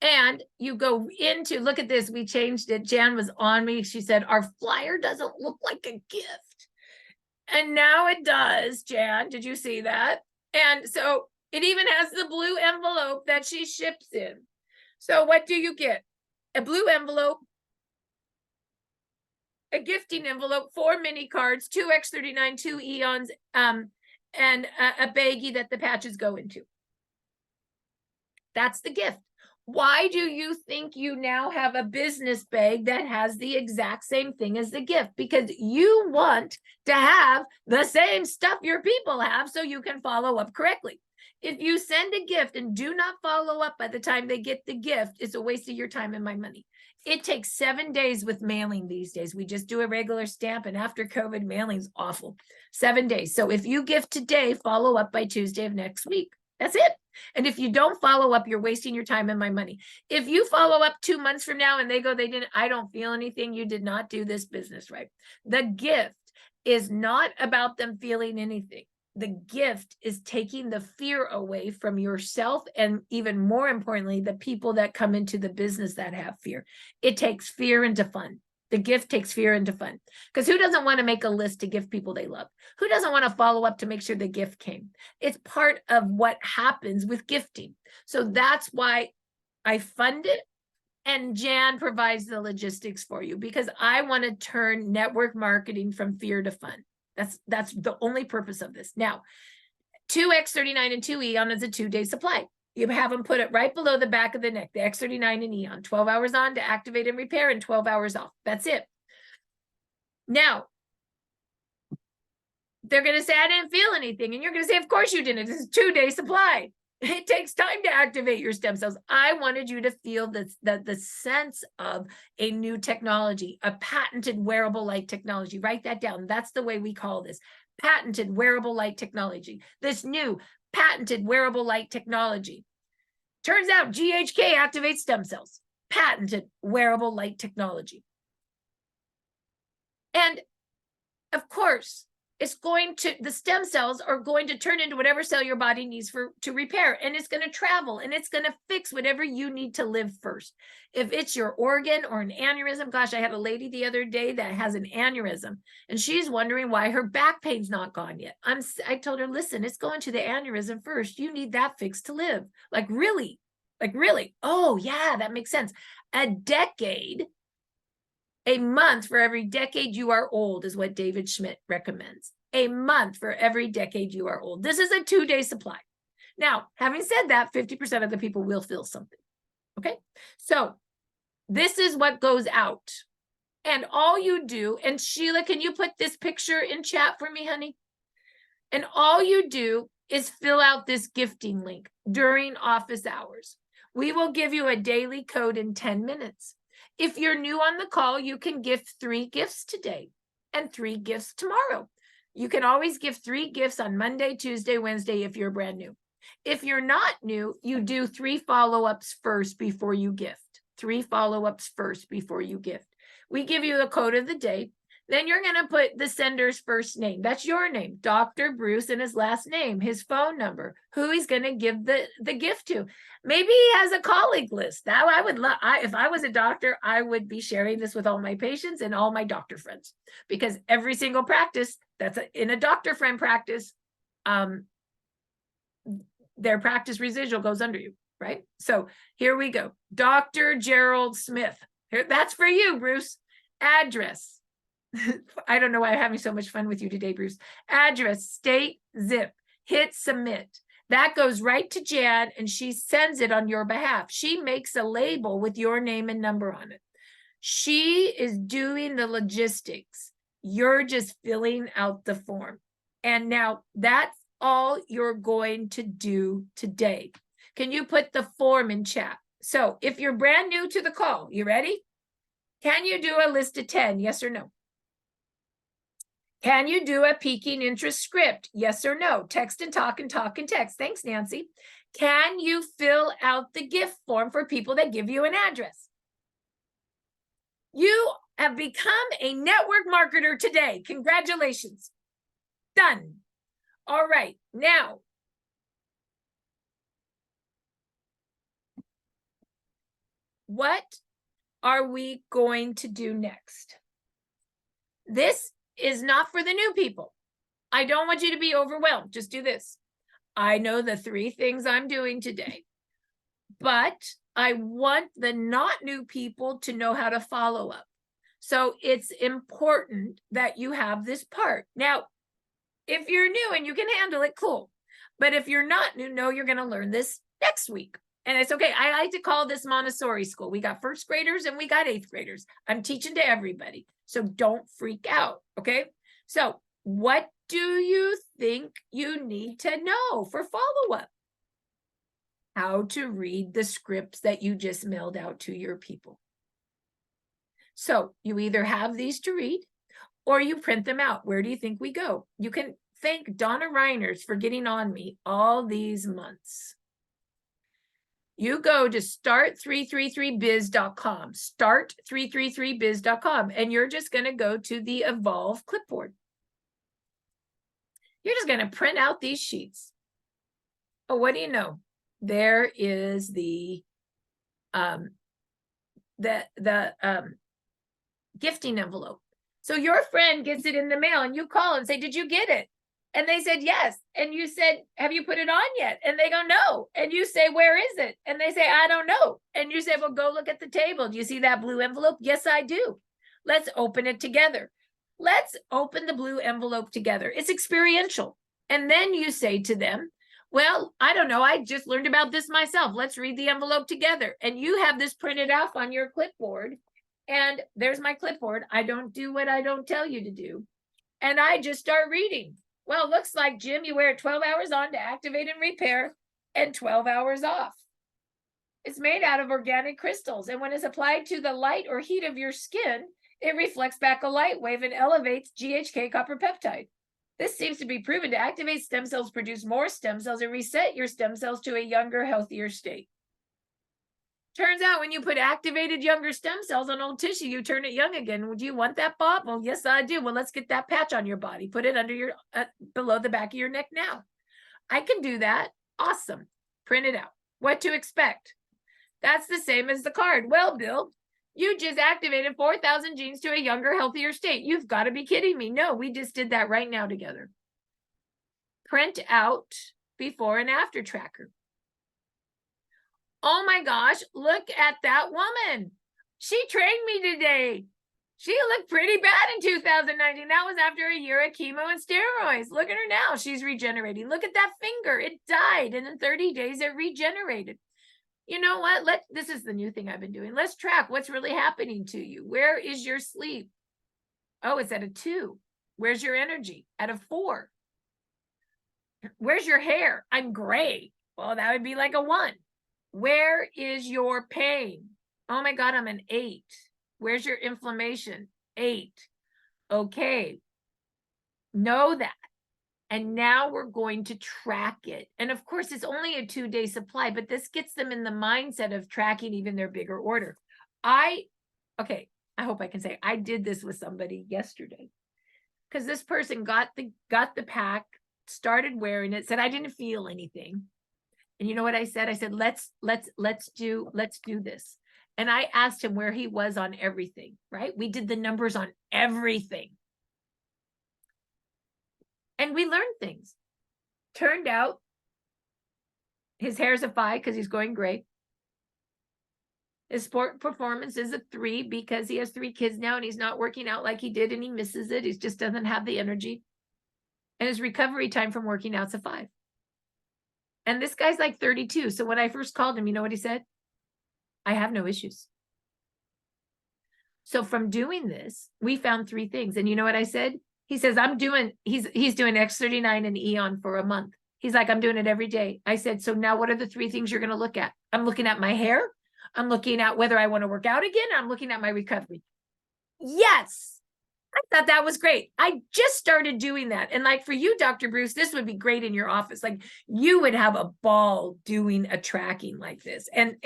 And you go into, look at this, we changed it. Jan was on me. She said, our flyer doesn't look like a gift. And now it does, Jan. Did you see that? And so it even has the blue envelope that she ships in. So what do you get? A blue envelope, a gifting envelope, 4 mini cards, 2 X39, 2 Eons, and a baggie that the patches go into. That's the gift. Why do you think you now have a business bag that has the exact same thing as the gift? Because you want to have the same stuff your people have so you can follow up correctly. If you send a gift and do not follow up by the time they get the gift, it's a waste of your time and my money. It takes 7 days with mailing these days. We just do a regular stamp, and after COVID, mailing's awful. 7 days. So if you gift today, follow up by Tuesday of next week. That's it. And if you don't follow up, you're wasting your time and my money. If you follow up 2 months from now and they go, I don't feel anything, you did not do this business right. The gift is not about them feeling anything. The gift is taking the fear away from yourself, and even more importantly, the people that come into the business that have fear. It takes fear into fun. The gift takes fear into fun. Because who doesn't want to make a list to gift people they love? Who doesn't want to follow up to make sure the gift came? It's part of what happens with gifting. So that's why I fund it, and Jan provides the logistics for you, because I want to turn network marketing from fear to fun. That's the only purpose of this. Now, 2 X39 and 2 Eon is a 2-day supply. You have them put it right below the back of the neck, the X39 and Eon, 12 hours on to activate and repair and 12 hours off. That's it. Now, they're going to say, I didn't feel anything. And you're going to say, of course you didn't. This is a 2-day supply. It takes time to activate your stem cells. I wanted you to feel the sense of a new technology, a patented wearable light technology. Write that down. That's the way we call this. Patented wearable light technology. This new patented wearable light technology. Turns out GHK activates stem cells. Patented wearable light technology. And of course, the stem cells are going to turn into whatever cell your body needs to repair, and it's going to travel and it's going to fix whatever you need to live first. If it's your organ or an aneurysm, gosh, I had a lady the other day that has an aneurysm and she's wondering why her back pain's not gone yet. I told her, listen, it's going to the aneurysm first. You need that fixed to live. Like really? Oh yeah, that makes sense. A month for every decade you are old is what David Schmidt recommends. A month for every decade you are old. This is a 2-day supply. Now, having said that, 50% of the people will feel something. Okay, so this is what goes out. And all you do, and Sheila, can you put this picture in chat for me, honey? And all you do is fill out this gifting link during office hours. We will give you a daily code in 10 minutes. If you're new on the call, you can gift 3 gifts today and 3 gifts tomorrow. You can always give 3 gifts on Monday, Tuesday, Wednesday if you're brand new. If you're not new, you do 3 follow-ups first before you gift. 3 follow-ups first before you gift. We give you the code of the day. Then you're going to put the sender's first name. That's your name, Dr. Bruce, and his last name, his phone number, who he's going to give the gift to. Maybe he has a colleague list. That I would love. If I was a doctor, I would be sharing this with all my patients and all my doctor friends, because every single practice that's in a doctor friend practice, their practice residual goes under you, right? So here we go. Dr. Gerald Smith. Here, that's for you, Bruce. Address. I don't know why I'm having so much fun with you today, Bruce. Address, state, zip, hit submit. That goes right to Jan, and she sends it on your behalf. She makes a label with your name and number on it. She is doing the logistics. You're just filling out the form. And now that's all you're going to do today. Can you put the form in chat? So if you're brand new to the call, you ready? Can you do a list of 10? Yes or no? Can you do a piquing interest script? Yes or no? Text and talk and talk and text. Thanks, Nancy. Can you fill out the gift form for people that give you an address? You have become a network marketer today. Congratulations. Done. All right. Now, what are we going to do next? This is not for the new people. I don't want you to be overwhelmed. Just do this. I know the 3 things I'm doing today, but I want the not new people to know how to follow up. So it's important that you have this part. Now, if you're new and you can handle it, cool. But if you're not new, no, you're going to learn this next week. And it's okay. I like to call this Montessori school. We got 1st graders and we got 8th graders. I'm teaching to everybody. So don't freak out. Okay. So what do you think you need to know for follow-up? How to read the scripts that you just mailed out to your people. So you either have these to read or you print them out. Where do you think we go? You can thank Donna Reiners for getting on me all these months. You go to start333biz.com, start333biz.com, and you're just going to go to the Evolve clipboard. You're just going to print out these sheets. Oh, what do you know? There is the gifting envelope. So your friend gets it in the mail and you call and say, did you get it? And they said, yes. And you said, have you put it on yet? And they go, no. And you say, where is it? And they say, I don't know. And you say, well, go look at the table. Do you see that blue envelope? Yes, I do. Let's open it together. Let's open the blue envelope together. It's experiential. And then you say to them, well, I don't know. I just learned about this myself. Let's read the envelope together. And you have this printed out on your clipboard. And there's my clipboard. I don't do what I don't tell you to do. And I just start reading. Well, it looks like, Jim, you wear it 12 hours on to activate and repair and 12 hours off. It's made out of organic crystals. And when it's applied to the light or heat of your skin, it reflects back a light wave and elevates GHK copper peptide. This seems to be proven to activate stem cells, produce more stem cells, and reset your stem cells to a younger, healthier state. Turns out when you put activated younger stem cells on old tissue, you turn it young again. Do you want that, Bob? Well, yes, I do. Well, let's get that patch on your body. Put it under your, below the back of your neck now. I can do that. Awesome. Print it out. What to expect? That's the same as the card. Well, Bill, you just activated 4,000 genes to a younger, healthier state. You've got to be kidding me. No, we just did that right now together. Print out before and after tracker. Oh my gosh, look at that woman. She trained me today. She looked pretty bad in 2019. That was after a year of chemo and steroids. Look at her now. She's regenerating. Look at that finger. It died. And in 30 days, it regenerated. You know what? This is the new thing I've been doing. Let's track what's really happening to you. Where is your sleep? Oh, it's at a 2. Where's your energy? At a 4. Where's your hair? I'm gray. Well, that would be like a 1. Where is your pain? Oh my God, I'm an 8. Where's your inflammation? 8. Okay. Know that. And now we're going to track it. And of course, it's only a 2-day supply, but this gets them in the mindset of tracking even their bigger order. Okay, I hope I can say I did this with somebody yesterday, because this person got the pack, started wearing it, said I didn't feel anything. And you know what I said? I said, let's do this. And I asked him where he was on everything, right? We did the numbers on everything. And we learned things. Turned out his hair's a 5 because he's going great. His sport performance is a 3 because he has 3 kids now and he's not working out like he did and he misses it. He just doesn't have the energy. And his recovery time from working out's a 5. And this guy's like 32. So when I first called him, you know what he said? I have no issues. So from doing this, we found 3 things. And you know what I said? He says, he's doing X39 and Eon for a month. He's like, I'm doing it every day. I said, so now what are the 3 things you're going to look at? I'm looking at my hair. I'm looking at whether I want to work out again. I'm looking at my recovery. Yes. I thought that was great. I just started doing that. And like for you, Dr. Bruce, this would be great in your office. Like you would have a ball doing a tracking like this. And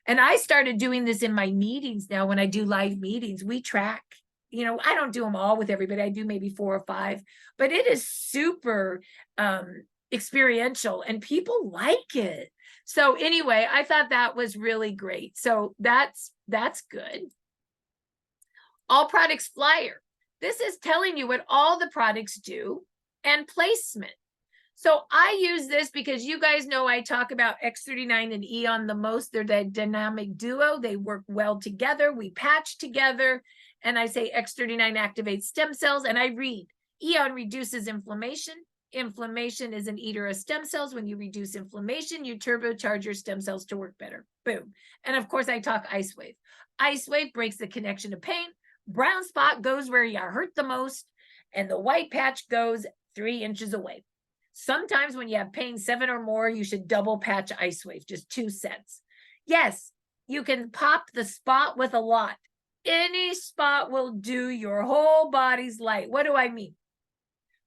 I started doing this in my meetings now. When I do live meetings, we track. You know, I don't do them all with everybody. I do maybe 4 or 5, but it is super experiential and people like it. So anyway, I thought that was really great. So that's good. All products flyer. This is telling you what all the products do and placement. So I use this because you guys know I talk about X39 and Eon the most. They're the dynamic duo. They work well together. We patch together. And I say X39 activates stem cells. And I read, Eon reduces inflammation. Inflammation is an eater of stem cells. When you reduce inflammation, you turbocharge your stem cells to work better. Boom. And of course, I talk Ice Wave. Ice Wave breaks the connection to pain. Brown spot goes where you hurt the most. And the white patch goes 3 inches away. Sometimes when you have pain 7 or more, you should double patch Ice Wave, just 2 sets. Yes, you can pop the spot with a lot. Any spot will do. Your whole body's light. What do I mean?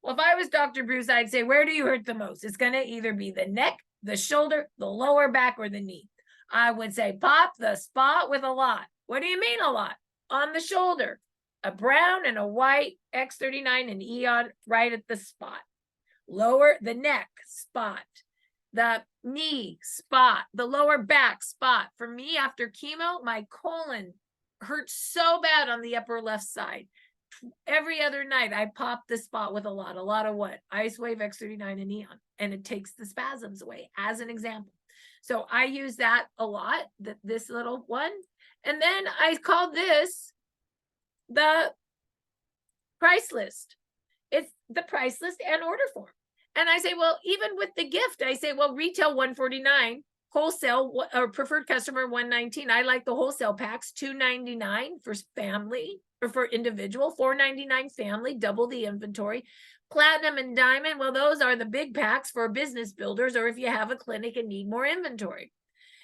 Well, if I was Dr. Bruce, I'd say, where do you hurt the most? It's going to either be the neck, the shoulder, the lower back, or the knee. I would say pop the spot with a lot. What do you mean a lot? On the shoulder, a brown and a white X39 and Eon right at the spot. Lower the neck spot, the knee spot, the lower back spot. For me, after chemo, my colon hurt so bad on the upper left side. Every other night, I pop the spot with a lot of what? Ice Wave, X39, and Eon. And it takes the spasms away, as an example. So I use that a lot, this little one. And then I call this the price list. It's the price list and order form. And I say, well, even with the gift, I say, well, retail $149, wholesale or preferred customer $119. I like the wholesale packs, $299 for family or for individual, $499 family, double the inventory. Platinum and diamond, well, those are the big packs for business builders or if you have a clinic and need more inventory.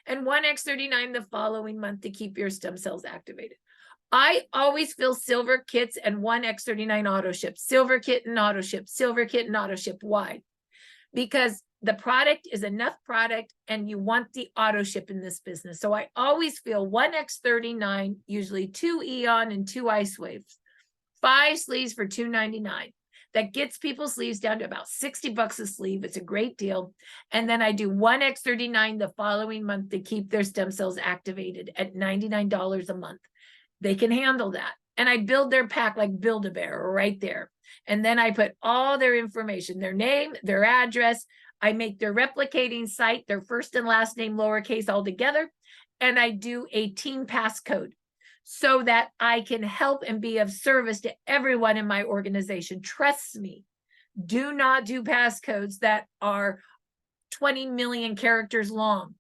And 1X39 the following month to keep your stem cells activated. I always fill silver kits and 1X39 auto ship, silver kit and auto ship, silver kit and auto ship. Why? Because the product is enough product and you want the auto ship in this business. So I always fill 1X39, usually 2 Eon and 2 Ice Waves, 5 sleeves for $299. That gets people's sleeves down to about $60 a sleeve. It's a great deal. And then I do 1X39 the following month to keep their stem cells activated at $99 a month. They can handle that. And I build their pack like Build-A-Bear right there. And then I put all their information, their name, their address. I make their replicating site, their first and last name, lowercase all together. And I do a team passcode so that I can help and be of service to everyone in my organization. Trust me, do not do passcodes that are 20 million characters long.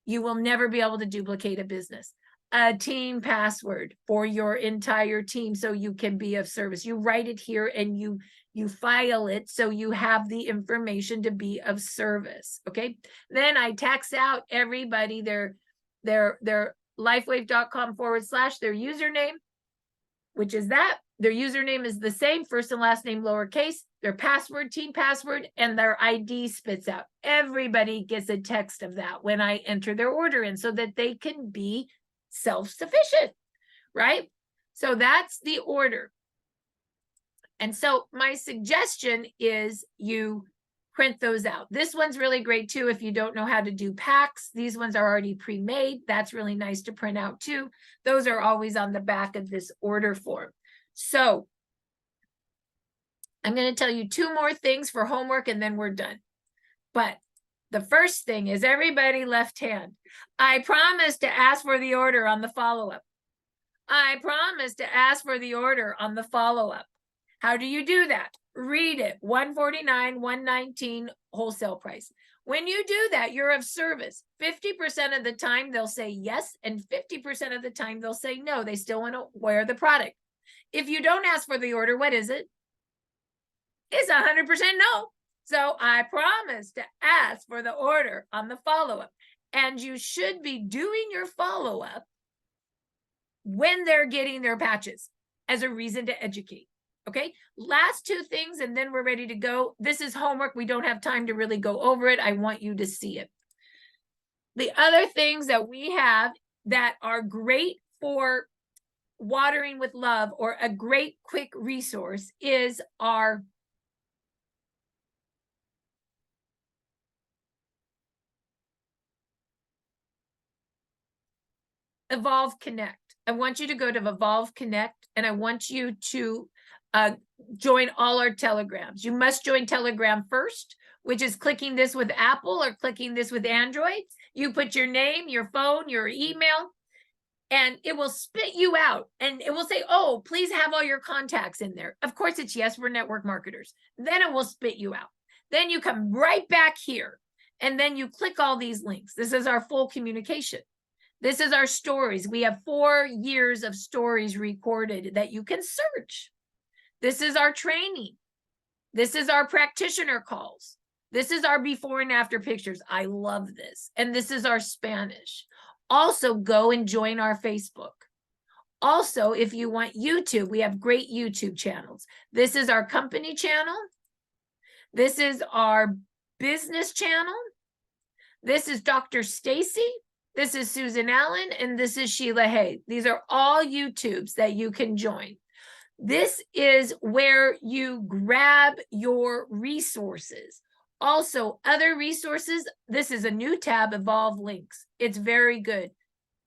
You will never be able to duplicate a business. A team password for your entire team so you can be of service. You write it here and you file it so you have the information to be of service. Okay. Then I tax out everybody their lifewave.com/, their username, which is that. Their username is the same, first and last name, lowercase, their password, team password, and their ID spits out. Everybody gets a text of that when I enter their order in so that they can be self-sufficient, right? So that's the order. And so my suggestion is you print those out. This one's really great too if you don't know how to do packs. These ones are already pre-made. That's really nice to print out too. Those are always on the back of this order form. So I'm going to tell you 2 more things for homework and then we're done. But the first thing is everybody left hand. I promise to ask for the order on the follow-up. I promise to ask for the order on the follow-up. How do you do that? Read it. $149, $119 wholesale price. When you do that, you're of service. 50% of the time they'll say yes, and 50% of the time they'll say no. They still want to wear the product. If you don't ask for the order, what is it? It's 100% no. So I promise to ask for the order on the follow-up. And you should be doing your follow-up when they're getting their patches as a reason to educate. Okay, last 2 things, and then we're ready to go. This is homework. We don't have time to really go over it. I want you to see it. The other things that we have that are great for watering with love or a great quick resource is our Evolve Connect. I want you to go to Evolve Connect and I want you to join all our telegrams. You must join Telegram first, which is clicking this with Apple or clicking this with Android. You put your name, your phone, your email, and it will spit you out and it will say, oh, please have all your contacts in there. Of course it's yes, we're network marketers. Then it will spit you out. Then you come right back here and then you click all these links. This is our full communication. This is our stories. We have 4 years of stories recorded that you can search. This is our training. This is our practitioner calls. This is our before and after pictures. I love this. And this is our Spanish. Also, go and join our Facebook. Also, if you want YouTube, we have great YouTube channels. This is our company channel. This is our business channel. This is Dr. Stacy. This is Susan Allen. And this is Sheila Hay. These are all YouTubes that you can join. This is where you grab your resources. Also, other resources, this is a new tab, Evolve Links. It's very good.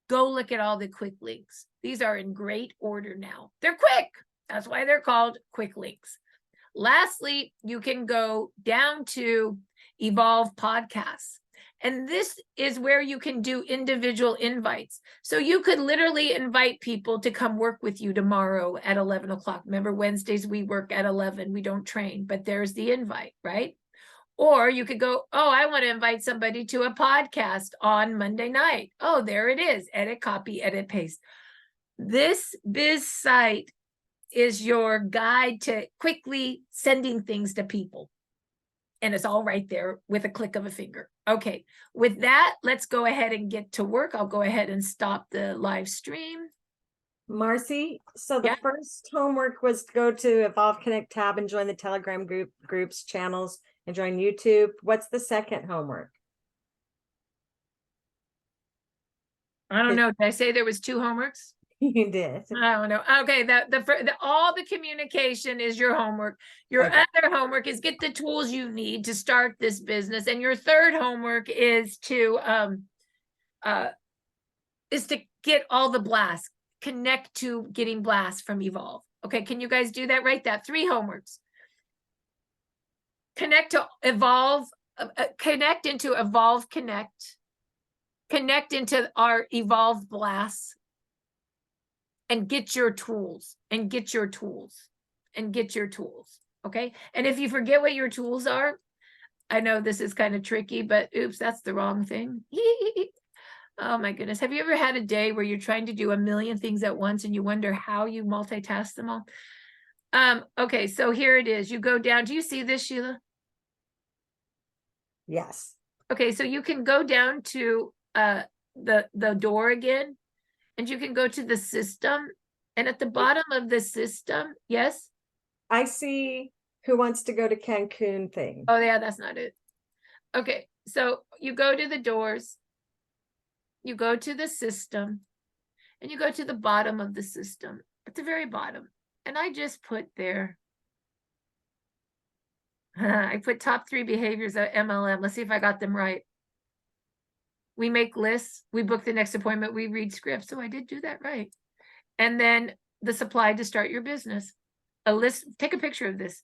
Go look at all the quick links. These are in great order now. They're quick. That's why they're called quick links. Lastly, you can go down to Evolve Podcasts. And this is where you can do individual invites. So you could literally invite people to come work with you tomorrow at 11 o'clock. Remember, Wednesdays we work at 11. We don't train, but there's the invite, right? Or you could go, oh, I want to invite somebody to a podcast on Monday night. Oh, there it is. Edit, copy, edit, paste. This biz site is your guide to quickly sending things to people. And it's all right there with a click of a finger. Okay, with that, let's go ahead and get to work. I'll go ahead and stop the live stream. Marci, so the first homework was to go to Evolve Connect tab and join the Telegram groups, channels, and join YouTube. What's the second homework? I don't know. Did I say there was 2 homeworks? You did. I don't know. Okay, all the communication is your homework. Your other homework is get the tools you need to start this business, and your third homework is to get all the blasts, connect to getting blasts from Evolve. Okay, can you guys do that? Write that. 3 homeworks. Connect to Evolve. Connect into Evolve Connect. Connect into our Evolve blasts. And get your tools, and get your tools, and get your tools, okay? And if you forget what your tools are, I know this is kind of tricky, but oops, that's the wrong thing. Oh my goodness. Have you ever had a day where you're trying to do a million things at once and you wonder how you multitask them all? Okay, so here it is. You go down. Do you see this, Sheila? Yes. Okay, so you can go down to the door again. and you can go to the system, and at the bottom of the system, yes? I see who wants to go to Cancun thing. Oh yeah, that's not it. Okay, so you go to the doors, you go to the system, and you go to the bottom of the system, at the very bottom. And I just put there, I put top 3 behaviors of MLM. Let's see if I got them right. We make lists, we book the next appointment, we read scripts. So I did do that right. And then the supply to start your business. A list, take a picture of this.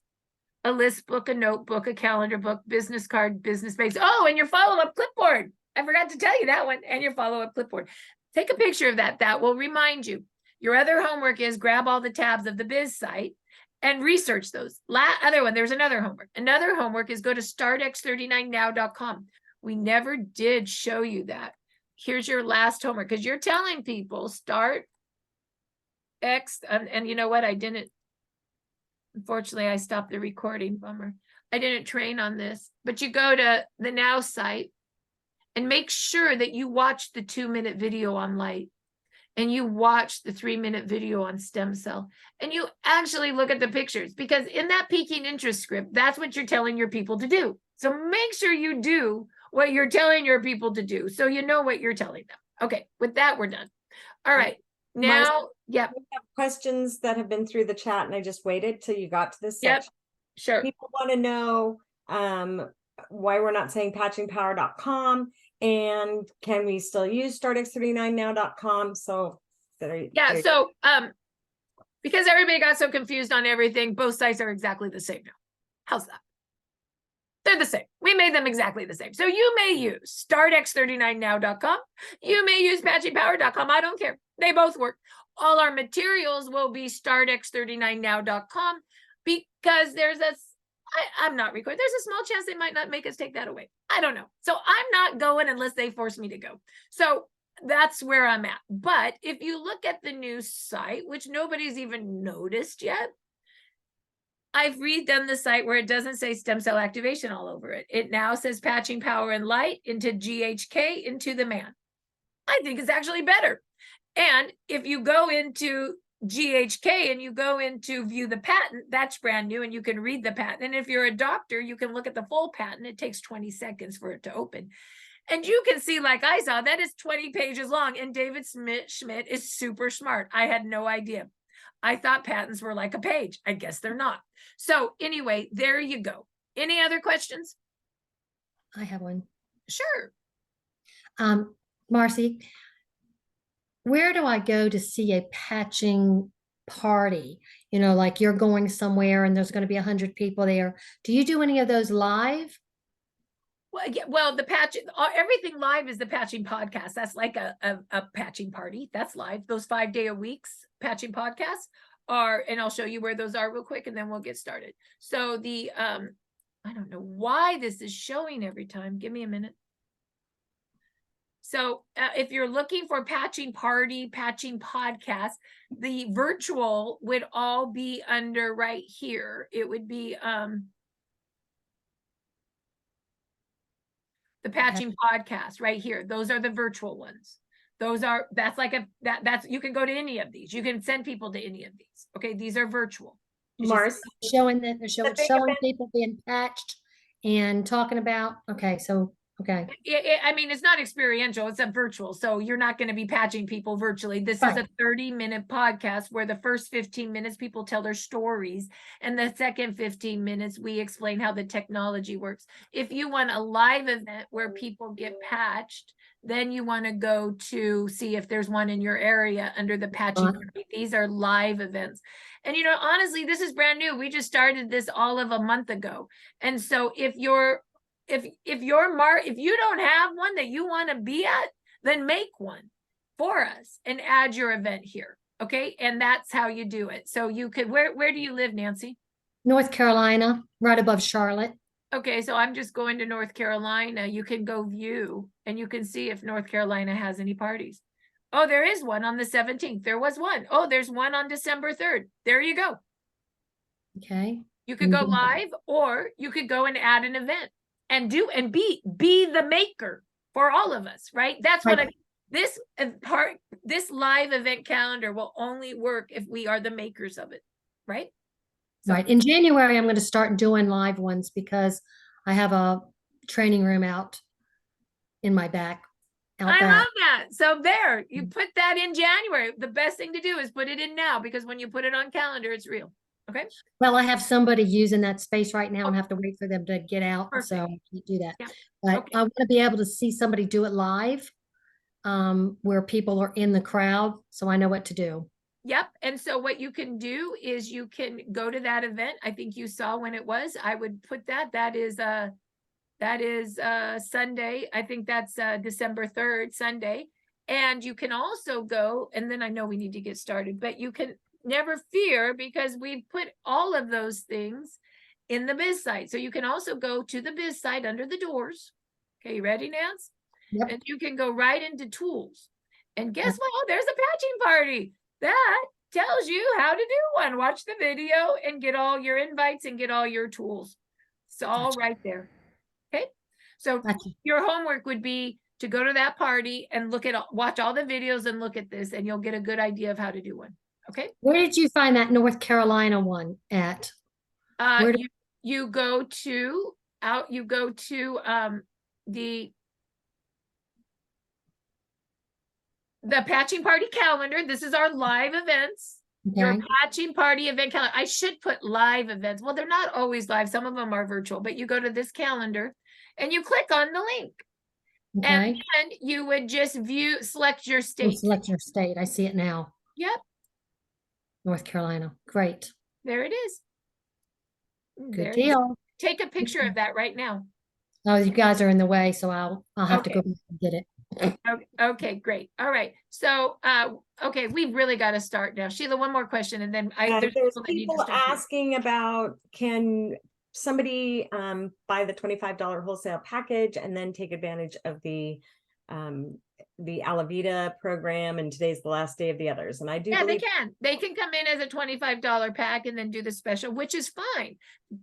A list book, a notebook, a calendar book, business card, business base. Oh, and your follow-up clipboard. I forgot to tell you that one. And your follow-up clipboard. Take a picture of that. That will remind you. Your other homework is grab all the tabs of the biz site and research those. Other one, there's another homework. Another homework is go to startx39now.com. We never did show you that. Here's your last homework, because you're telling people start X, and you know what? I didn't, unfortunately, I stopped the recording, bummer. I didn't train on this, but you go to the Now site and make sure that you watch the 2-minute video on light, and you watch the 3-minute video on stem cell, and you actually look at the pictures, because in that piquing interest script, that's what you're telling your people to do. So make sure you do what you're telling your people to do, so you know what you're telling them. Okay, with that, we're done. All right, now, yep. We have questions that have been through the chat, and I just waited till you got to this Yep, section. sure. People want to know why we're not saying patchingpower.com, and can we still use startx39now.com? So yeah, so because everybody got so confused on everything, both sites are exactly the same now. How's that? They're the same. We made them exactly the same. So you may use startx39now.com. You may use patchingpower.com. I don't care. They both work. All our materials will be startx39now.com, because I'm not recording. There's a small chance they might not make us take that away. I don't know. So I'm not going unless they force me to go. So that's where I'm at. But if you look at the new site, which nobody's even noticed yet, I've redone the site where it doesn't say stem cell activation all over it. It now says patching power and light into GHK into the man. I think it's actually better. And if you go into GHK and you go into view the patent, that's brand new, and you can read the patent. And if you're a doctor, you can look at the full patent. It takes 20 seconds for it to open. And you can see, like I saw, that is 20 pages long. And David Schmidt is super smart. I had no idea. I thought patents were like a page. I guess they're not. So anyway, there you go. Any other questions? I have one. Sure. Marci, where do I go to see a patching party? You know, like you're going somewhere and there's going to be 100 people there. Do you do any of those live? Well, yeah, well, the patch, everything live is the patching podcast. That's like a patching party. That's live. Those 5-day a weeks patching podcasts are, and I'll show you where those are real quick, and then we'll get started. So the, I don't know why this is showing every time. Give me a minute. So if you're looking for patching party, patching podcast, the virtual would all be under right here. It would be, the patching podcast right here. Those are the virtual ones. That's like that's, you can go to any of these. You can send people to any of these. Okay, these are virtual. Mars showing that they're showing people being patched and talking about. Okay, so okay. I mean, it's not experiential, it's a virtual. So you're not going to be patching people virtually. This is a 30-minute podcast where the first 15 minutes people tell their stories, and the second 15 minutes we explain how the technology works. If you want a live event where people get patched, then you want to go to see if there's one in your area under the patching. These are live events. And, you know, honestly, this is brand new. We just started this all of a month ago. And so if you don't have one that you want to be at, then make one for us and add your event here. Okay. And that's how you do it. So you could, where do you live, Nancy? North Carolina, right above Charlotte. Okay. So I'm just going to North Carolina. You can go view and you can see if North Carolina has any parties. Oh, there is one on the 17th. There was one. Oh, there's one on December 3rd. There you go. Okay. You could go live, or you could go and add an event and be the maker for all of us, right? That's what this this live event calendar will only work if we are the makers of it, right? So- Right. In January, I'm going to start doing live ones because I have a training room out in my back, out I back. love that. So there, you put that in January. The best thing to do is put it in now, because when you put it on calendar, it's real. Okay. Well, I have somebody using that space right now Oh. and have to wait for them to get out, so Perfect. I can't do that. Yeah. But Okay. I want to be able to see somebody do it live, where people are in the crowd, so I know what to do. Yep. And so what you can do is you can go to that event. I think you saw when it was. I would put that. That is Sunday. I think that's December 3rd, Sunday. And you can also go, and then I know we need to get started, but you can never fear, because we've put all of those things in the biz site. So you can also go to the biz site under the doors. Okay, you ready, Nance? Yep. And you can go right into tools. And guess Yep. what? Oh, there's a patching party. That tells you how to do one. Watch the video and get all your invites and get all your tools. It's all Gotcha. right there. Okay. So Gotcha. your homework would be to go to that party and watch all the videos and look at this, and you'll get a good idea of how to do one. Okay. Where did you find that North Carolina one at? Where did- You go to the patching party calendar. This is our live events. Your Okay. patching party event calendar. I should put live events. Well, they're not always live. Some of them are virtual, but you go to this calendar and you click on the link. And Okay. then you would just select your And state. select your state. I see it now. Yep, North Carolina. Great. there it is. Good There it is. deal. Take a picture of that right now. Oh, you guys are in the way, so I'll have to Okay. go back and get it. Okay, great. All right. So, okay, we've really got to start now. Sheila, one more question, and then there's There's people that need to people start. asking about, can somebody buy the $25 wholesale package and then take advantage of the Alavita program, and today's the last day of the others. And I do Yeah, believe they can come in as a $25 pack and then do the special, which is fine.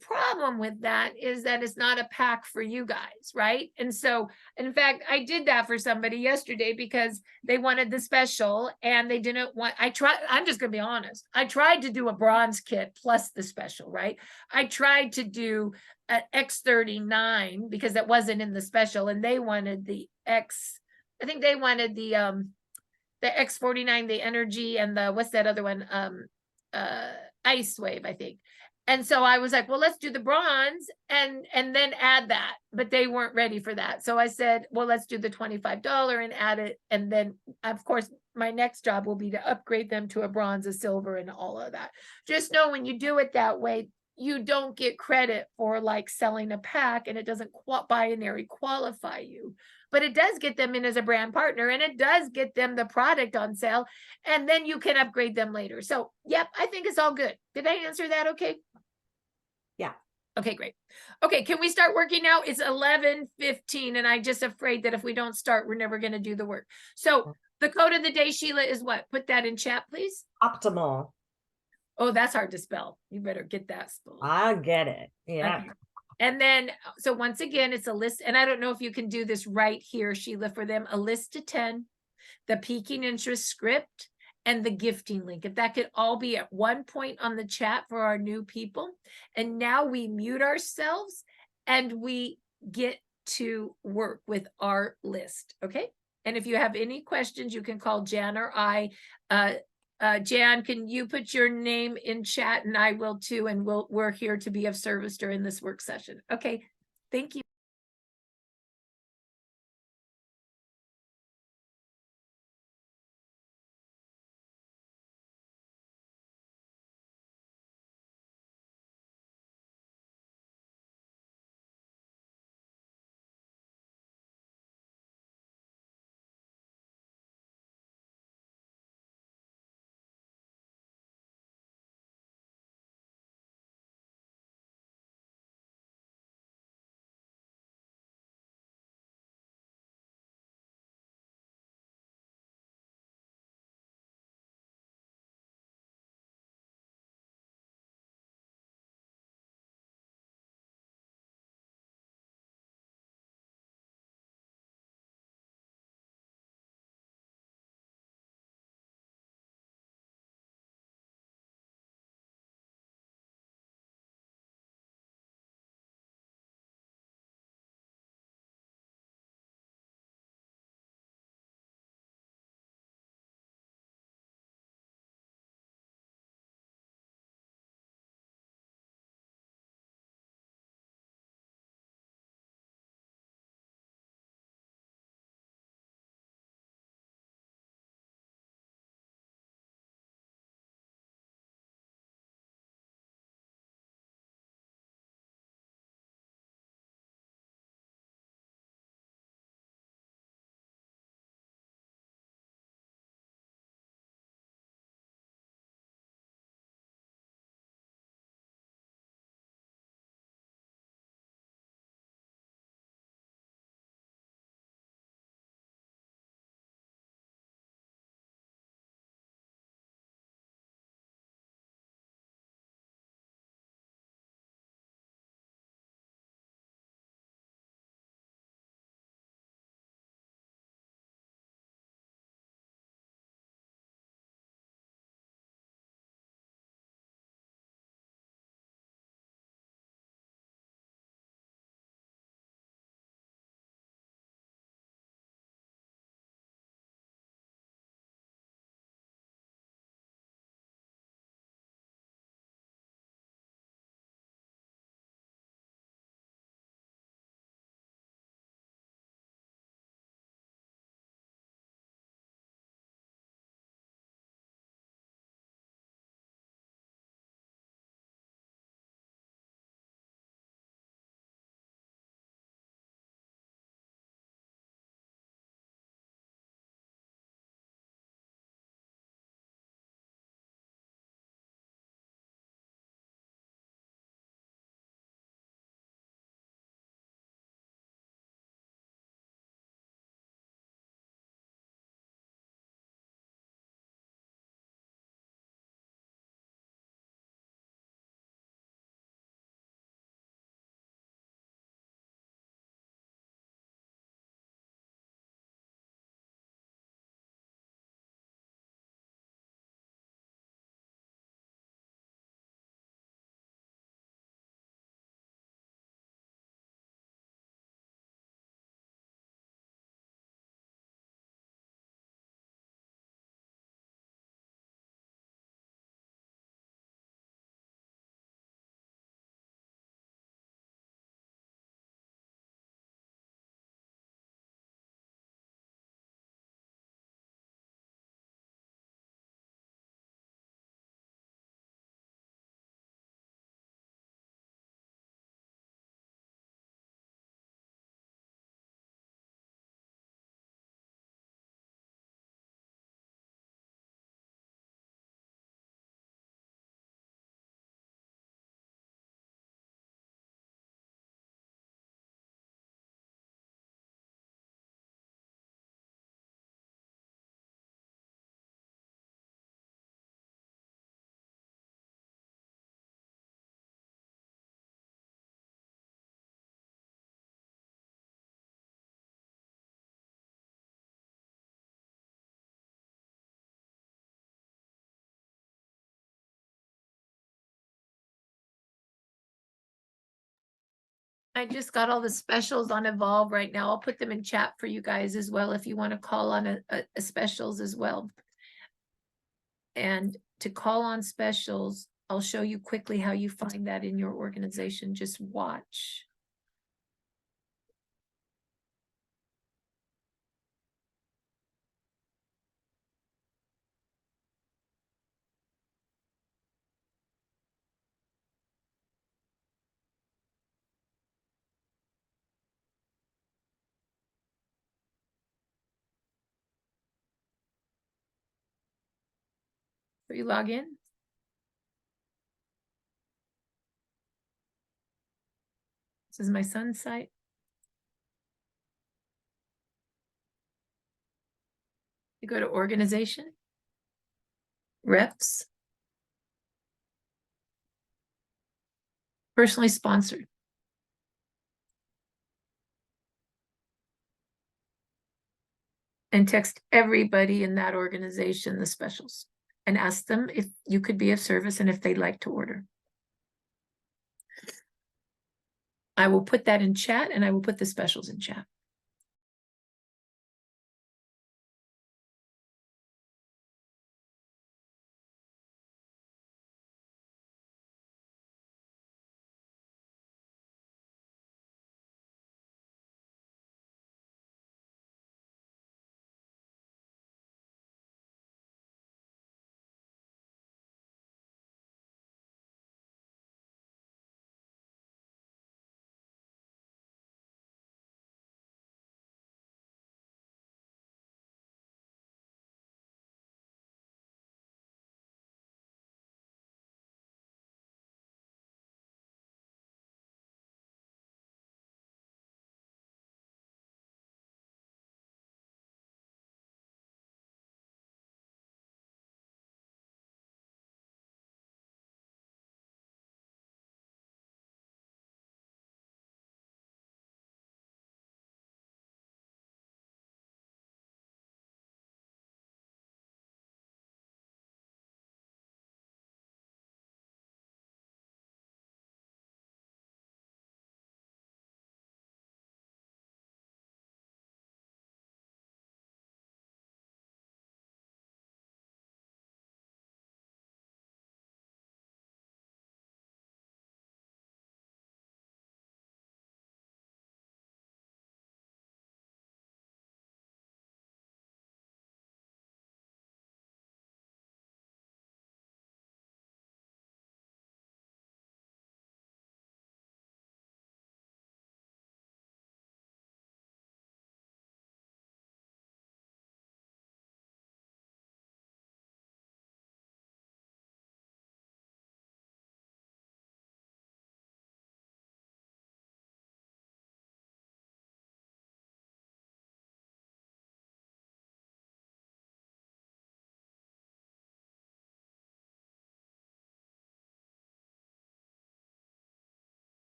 Problem with that is that it's not a pack for you guys, right? And so, in fact, I did that for somebody yesterday because they wanted the special and they didn't want, I'm just gonna be honest. I tried to do a bronze kit plus the special, right? I tried to do an X39 because that wasn't in the special, and they wanted I think they wanted the X49, the energy, and the, what's that other one? Ice Wave, I think. And so I was like, well, let's do the bronze and then add that, but they weren't ready for that. So I said, well, let's do the $25 and add it. And then of course, my next job will be to upgrade them to a bronze, a silver, and all of that. Just know when you do it that way, you don't get credit for like selling a pack, and it doesn't binary qualify you, but it does get them in as a brand partner, and it does get them the product on sale, and then you can upgrade them later. So, yep, I think it's all good. Did I answer that okay? Yeah. Okay, great. Okay, can we start working now? It's 11:15, and I'm just afraid that if we don't start, we're never going to do the work. So the code of the day, Sheila, is what? Put that in chat, please. optimal. Oh, that's hard to spell. You better get that spelled. I'll get it. Yeah. Okay. And then, so once again, it's a list, and I don't know if you can do this right here, Sheila, for them, a list of 10, the peaking interest script, and the gifting link. If that could all be at one point on the chat for our new people. And now we mute ourselves and we get to work with our list, okay? And if you have any questions, you can call Jan or I. Jan, can you put your name in chat, and I will too, and we're here to be of service during this work session. Okay, thank you. I just got all the specials on Evolve right now. I'll put them in chat for you guys as well if you want to call on a specials as well. And to call on specials, I'll show you quickly how you find that in your organization. Just watch. So you log in. This is my son's site. You go to organization, reps, personally sponsored. And text everybody in that organization the specials and ask them if you could be of service and if they'd like to order. I will put that in chat and I will put the specials in chat.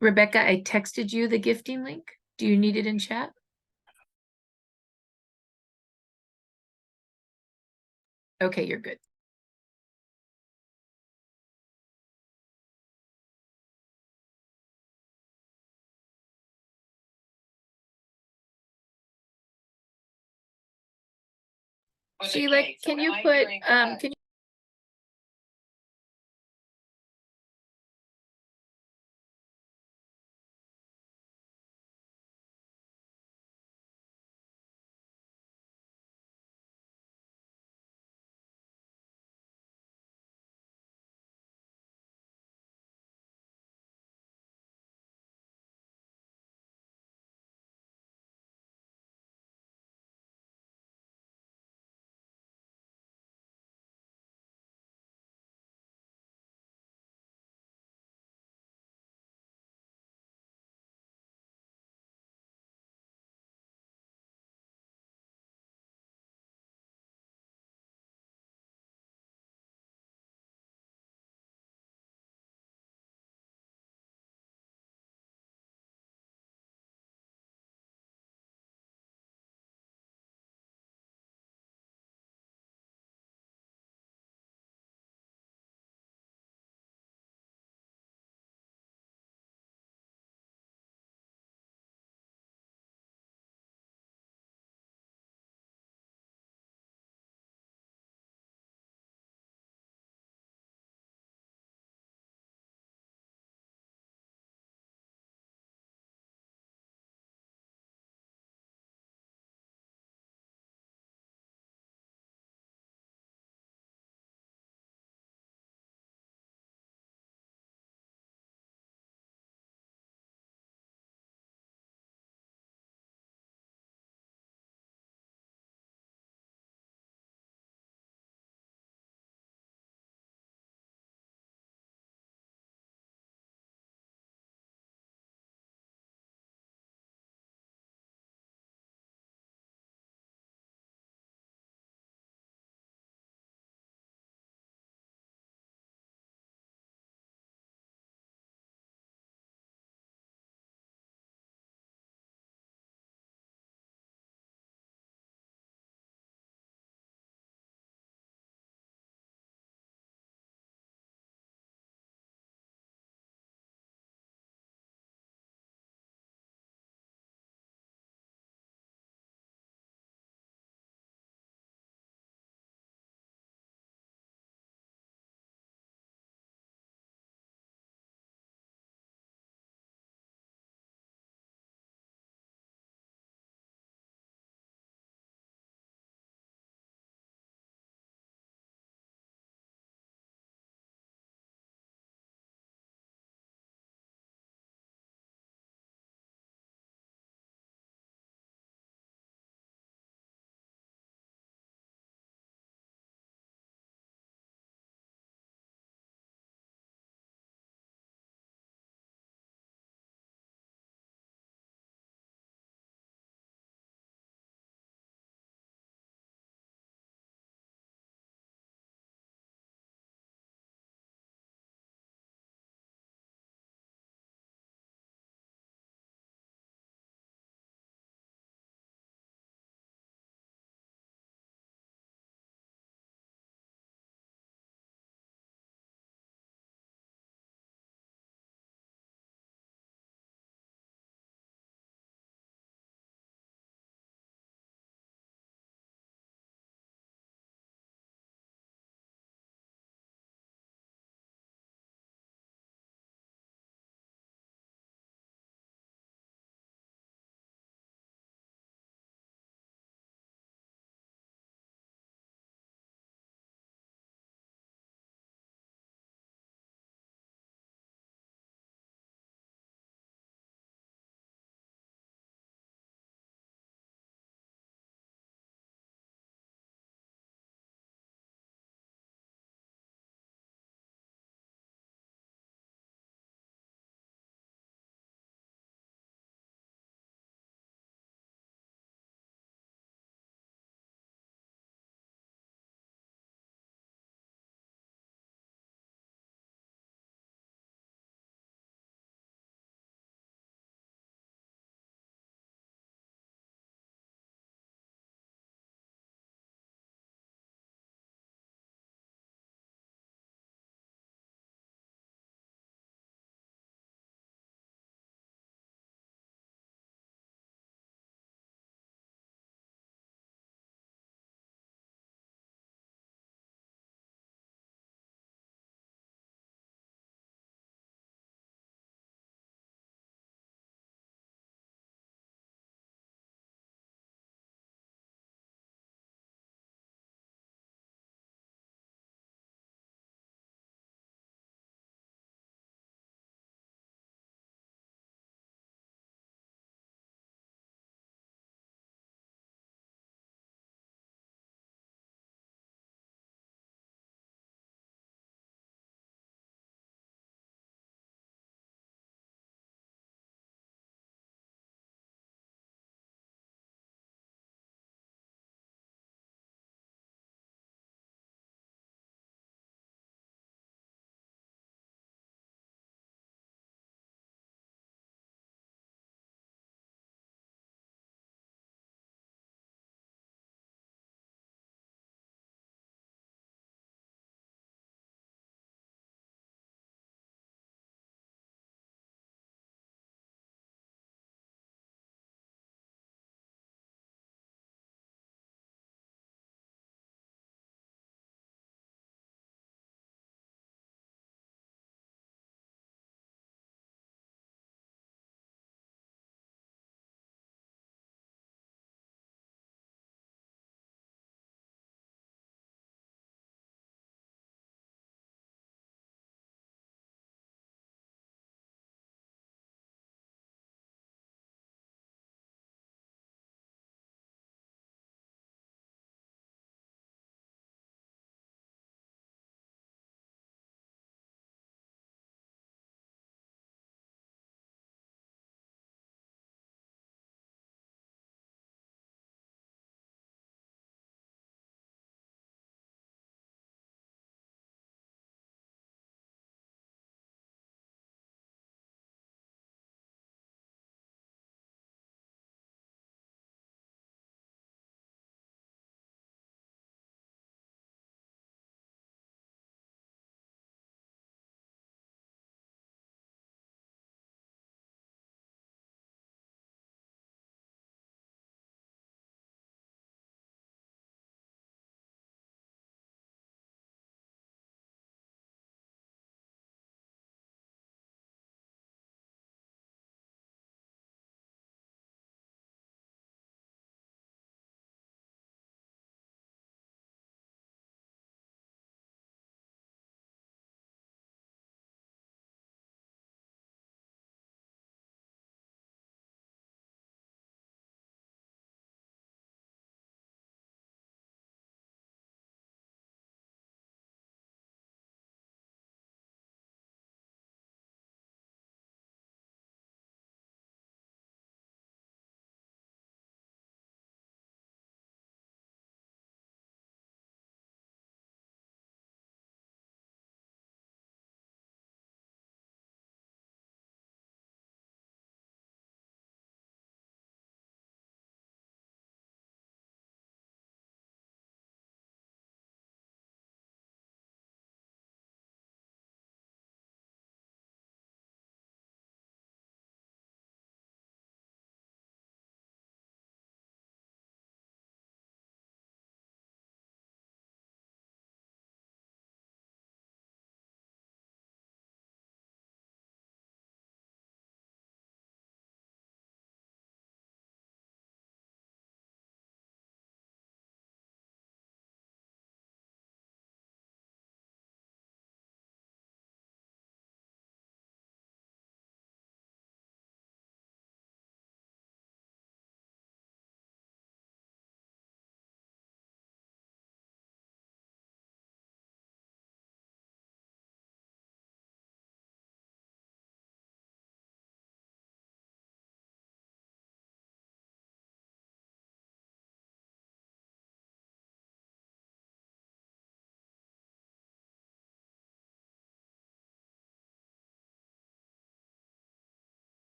Rebecca, I texted you the gifting link. Do you need it in chat? Okay, you're good. Sheila, can you put, can you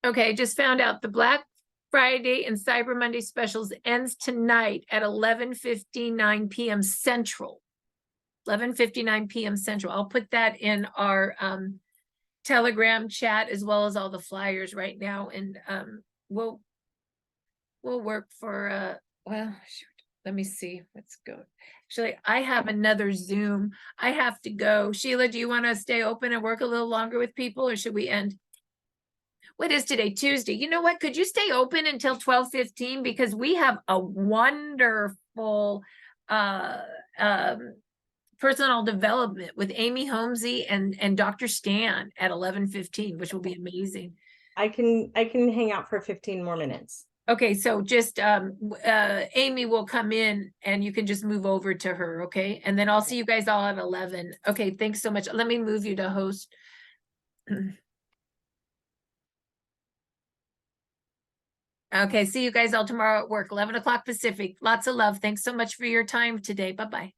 Okay, just found out the Black Friday and Cyber Monday specials ends tonight at 11:59 p.m. Central. 11:59 p.m. Central. I'll put that in our Telegram chat as well as all the flyers right now, and we'll work for well, shoot, let me see. Let's go. Actually, I have another Zoom. I have to go. Sheila, do you want to stay open and work a little longer with people, or should we end? What is today? Tuesday. You know what? Could you stay open until 12:15? Because we have a wonderful uh personal development with Amy Holmesy and Dr. Stan at 11:15, which will be amazing. I can hang out for 15 more minutes. Okay, so just Amy will come in and you can just move over to her, okay? And then I'll see you guys all at 11. Okay, thanks so much. Let me move you to host. Okay, see you guys all tomorrow at work, 11 o'clock Pacific. Lots of love. Thanks so much for your time today. Bye-bye.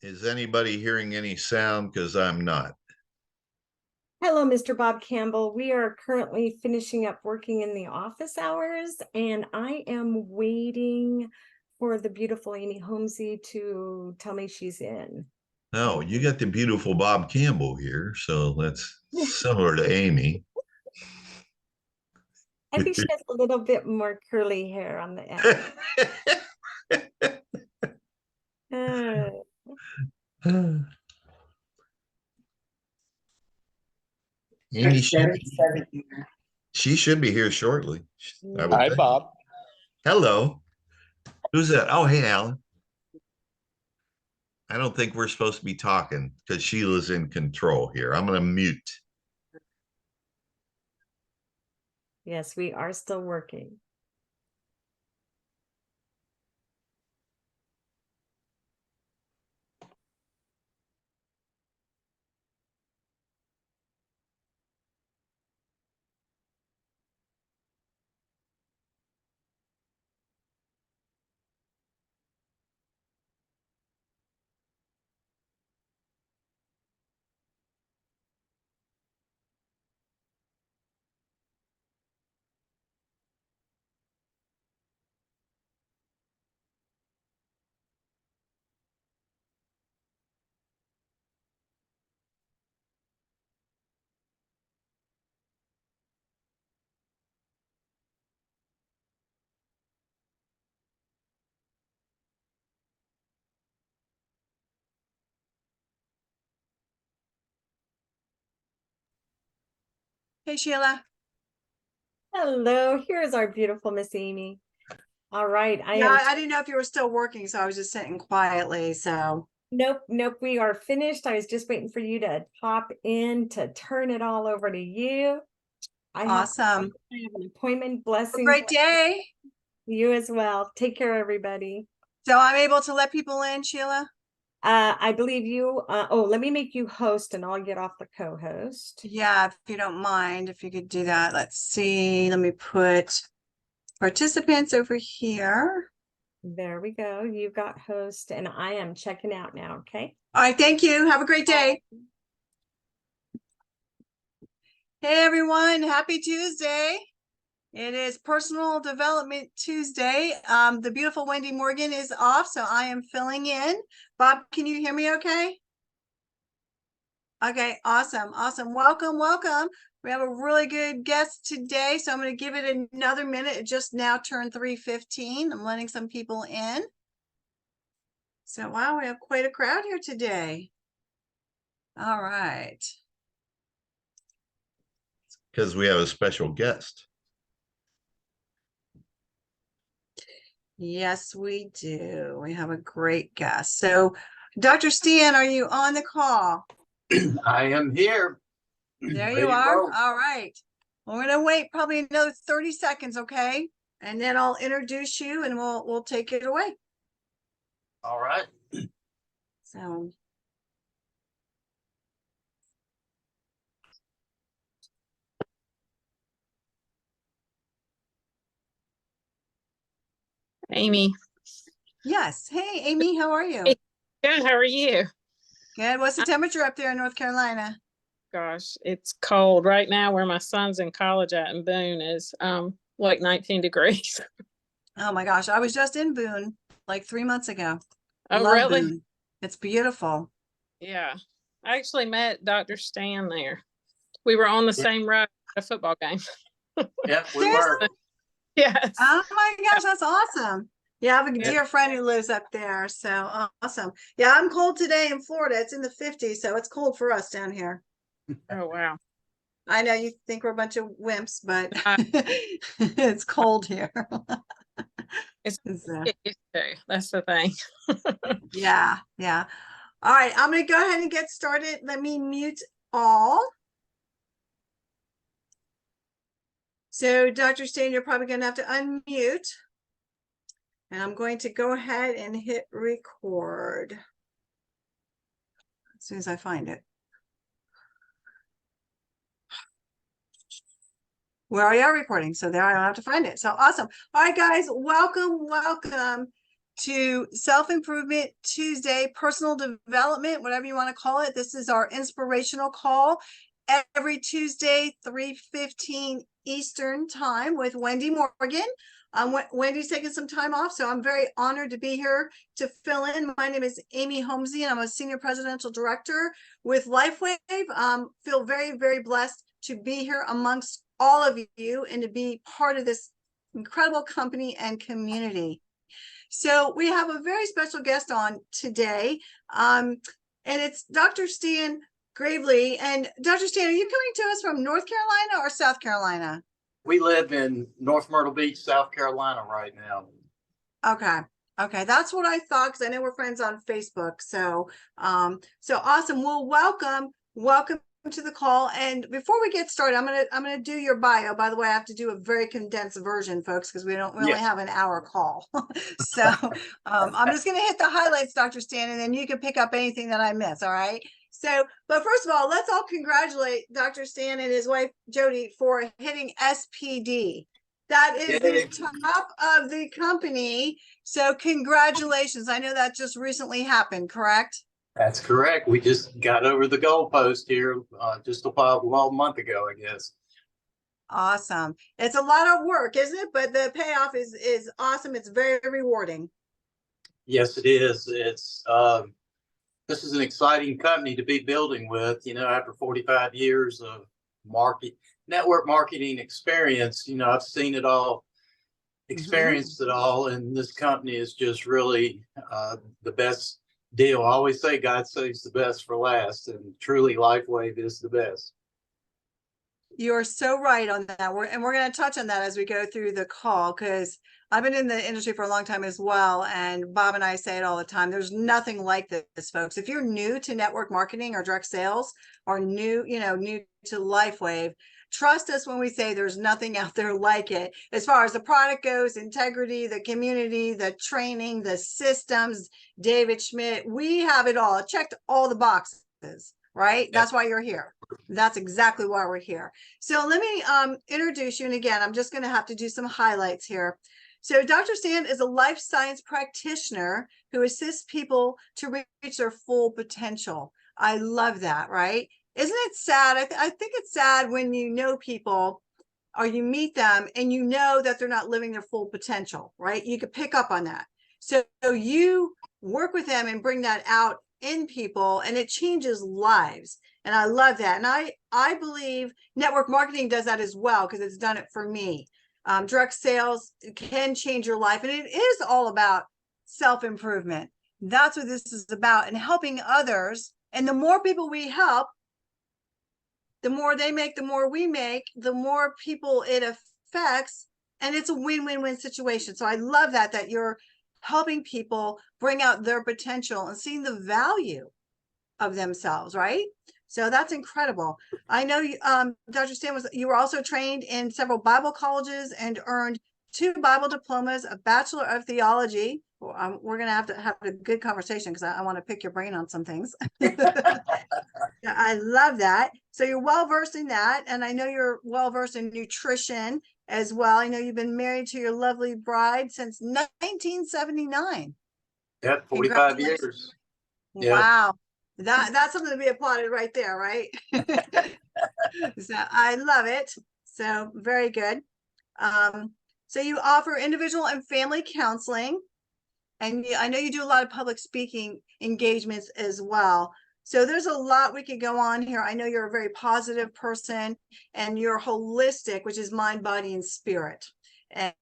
Is anybody hearing any sound? Because I'm not. Hello, Mr. Bob Campbell. We are currently finishing up working in the office hours, and I am waiting for the beautiful Amy Holmesy to tell me she's in. No, you got the beautiful Bob Campbell here, so that's similar to Amy. I think she has a little bit more curly hair on the end. Amy she should be here shortly. I would Hi, think. Bob. Hello. Who's that? Oh, hey, Alan. I don't think we're supposed to be talking because Sheila's in control here. I'm going to mute. Yes, we are still working. Hey, Sheila. Hello, here's our beautiful Miss Amy. All right, Yeah, I didn't know if you were still working, so I was just sitting quietly. So, Nope, we are finished. I was just waiting for you to pop in to turn it all over to you. awesome. I have an appointment. Have a Blessings. great day. You as well. Take care, everybody. So I'm able to let people in, Sheila? I believe you. Let me make you host and I'll get off the co-host. Yeah, if you don't mind, if you could do that. Let's see. Let me put participants over here. There we go. You've got host and I am checking out now. Okay. All right, thank you. Have a great day. Hey, everyone. Happy Tuesday. It is Personal Development Tuesday. The beautiful Wendy Morgan is off, so I am filling in. Bob, can you hear me okay? Okay, awesome. Welcome. We have a really good guest today, so I'm going to give it another minute. It just now turned 3:15. I'm letting some people in. So, wow, we have quite a crowd here today. All right. Because we have a special guest. Yes, we do. We have a great guest. So, Dr. Stan, are you on the call? I am here. There Ready you to are. roll. All right. We're gonna wait probably another 30 seconds, okay? And then I'll introduce you and we'll take it away. All right. So Amy. yes. Hey, Amy, how are you? Hey. Good. How are you? Good. What's the temperature up there in North Carolina? Gosh, it's cold right now. Where my son's in college at in Boone is like 19 degrees. Oh my gosh, I was just in Boone like 3 months ago. Oh, Love really? Boone. It's beautiful. Yeah. I actually met Dr. Stan there. We were on the Yeah. same road at a football game. Yep, we Seriously? were. Yes. Oh my gosh, that's awesome. Yeah, I have a Yeah. dear friend who lives up there. So awesome. Yeah, I'm cold today in Florida. It's in the 50s, so it's cold for us down here. Oh, wow. I know you think we're a bunch of wimps, but Uh, it's cold here. It's So, get used to. That's the thing. yeah, yeah. All right, I'm going to go ahead and get started. Let me mute all. So, Dr. Stan, you're probably going to have to unmute. And I'm going to go ahead and hit record as soon as I find it. We already are recording, so there I don't have to find it. So awesome. All right, guys, welcome to Self-Improvement Tuesday, personal development, whatever you want to call it. This is our inspirational call every Tuesday, 3:15 Eastern time with Wendy Morgan. Wendy's taking some time off, so I'm very honored to be here to fill in. My name is Amy Holmesy, and I'm a Senior Presidential Director with LifeWave. Feel very, very blessed to be here amongst all of you and to be part of this incredible company and community. So we have a very special guest on today, and it's Dr. Stan Gravely. And Dr. Stan, are you coming to us from North Carolina or South Carolina? We live in North Myrtle Beach, South Carolina right now. Okay, that's what I thought, because I know we're friends on Facebook. So so awesome. Well, welcome to the call. And before we get started, I'm gonna do your bio. By the way, I have to do a very condensed version, folks, because we only have an hour call. So I'm just gonna hit the highlights, Dr. Stan, and then you can pick up anything that I miss. All right. So, but first of all, let's all congratulate Dr. Stan and his wife Jody for hitting SPD. That is the top of the company. So congratulations. I know that just recently happened, correct? That's correct. We just got over the goalpost here just a month ago, I guess. Awesome. It's a lot of work, isn't it? But the payoff is awesome. It's very rewarding. Yes, it is. It's this is an exciting company to be building with, you know, after 45 years of network marketing experience. You know, I've seen it all, experienced it all, and this company is just really the best deal. I always say God saves the best for last, and truly LifeWave is the best. You're so right on that. We're going to touch on that as we go through the call, because I've been in the industry for a long time as well. And Bob and I say it all the time. There's nothing like this, folks. If you're new to network marketing or direct sales, or new to LifeWave, trust us when we say there's nothing out there like it. As far as the product goes, integrity, the community, the training, the systems, David Schmidt, we have it all. Checked all the boxes, right? That's why you're here. That's exactly why we're here. So let me introduce you. And again, I'm just going to have to do some highlights here. So Dr. Stan is a life science practitioner who assists people to reach their full potential. I love that, right? Isn't it sad? I think it's sad when you know people or you meet them and you know that they're not living their full potential, right? You could pick up on that. So you work with them and bring that out in people, and it changes lives. And I love that. And I believe network marketing does that as well, because it's done it for me. Direct sales can change your life, and it is all about self-improvement. That's what this is about, and helping others. And the more people we help, the more they make, the more we make, the more people it affects, and it's a win-win-win situation. So I love that you're helping people bring out their potential and seeing the value of themselves, right? So that's incredible. I know you, Dr. Stan, you were also trained in several Bible colleges and earned 2 Bible diplomas, a Bachelor of Theology. Well, we're going to have a good conversation because I want to pick your brain on some things. I love that. So you're well versed in that. And I know you're well versed in nutrition as well. I know you've been married to your lovely bride since 1979. Yeah, 45 years. Yeah. Wow. That's something to be applauded right there, right? So I love it. So very good. So you offer individual and family counseling, and I know you do a lot of public speaking engagements as well. So there's a lot we could go on here. I know you're a very positive person, and you're holistic, which is mind, body, and spirit.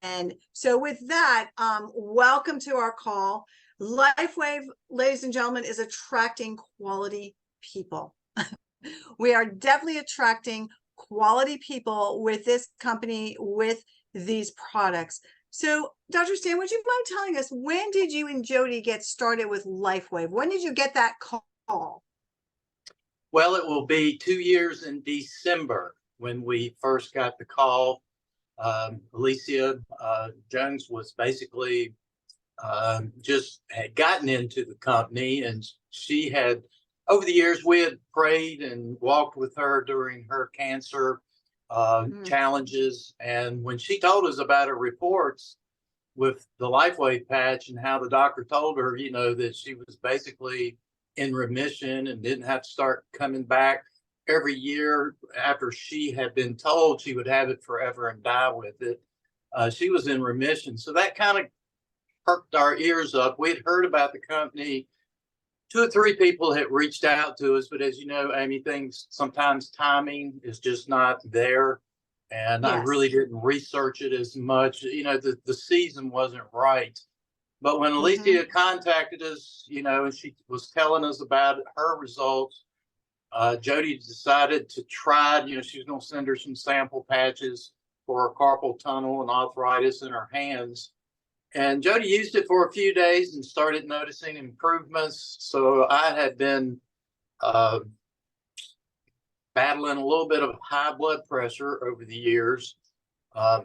And so with that, welcome to our call. LifeWave, ladies and gentlemen, is attracting quality people. We are definitely attracting quality people with this company, with these products. So, Dr. Stan, would you mind telling us, when did you and Jody get started with LifeWave? When did you get that call? Well, it will be 2 years in December when we first got the call. Alicia Jones was basically just had gotten into the company, and she had, over the years, we had prayed and walked with her during her cancer challenges. And when she told us about her reports with the LifeWave patch and how the doctor told her, you know, that she was basically in remission and didn't have to start coming back every year after she had been told she would have it forever and die with it, she was in remission. So that kind of perked our ears up. We had heard about the company. 2 or 3 people had reached out to us, but as you know, Amy, things sometimes timing is just not there. And Yes. I really didn't research it as much. You know, the season wasn't right. But when Alicia contacted us, you know, and she was telling us about her results, Jody decided to try, you know, she was going to send her some sample patches for carpal tunnel and arthritis in her hands. And Jody used it for a few days and started noticing improvements. So I had been battling a little bit of high blood pressure over the years. I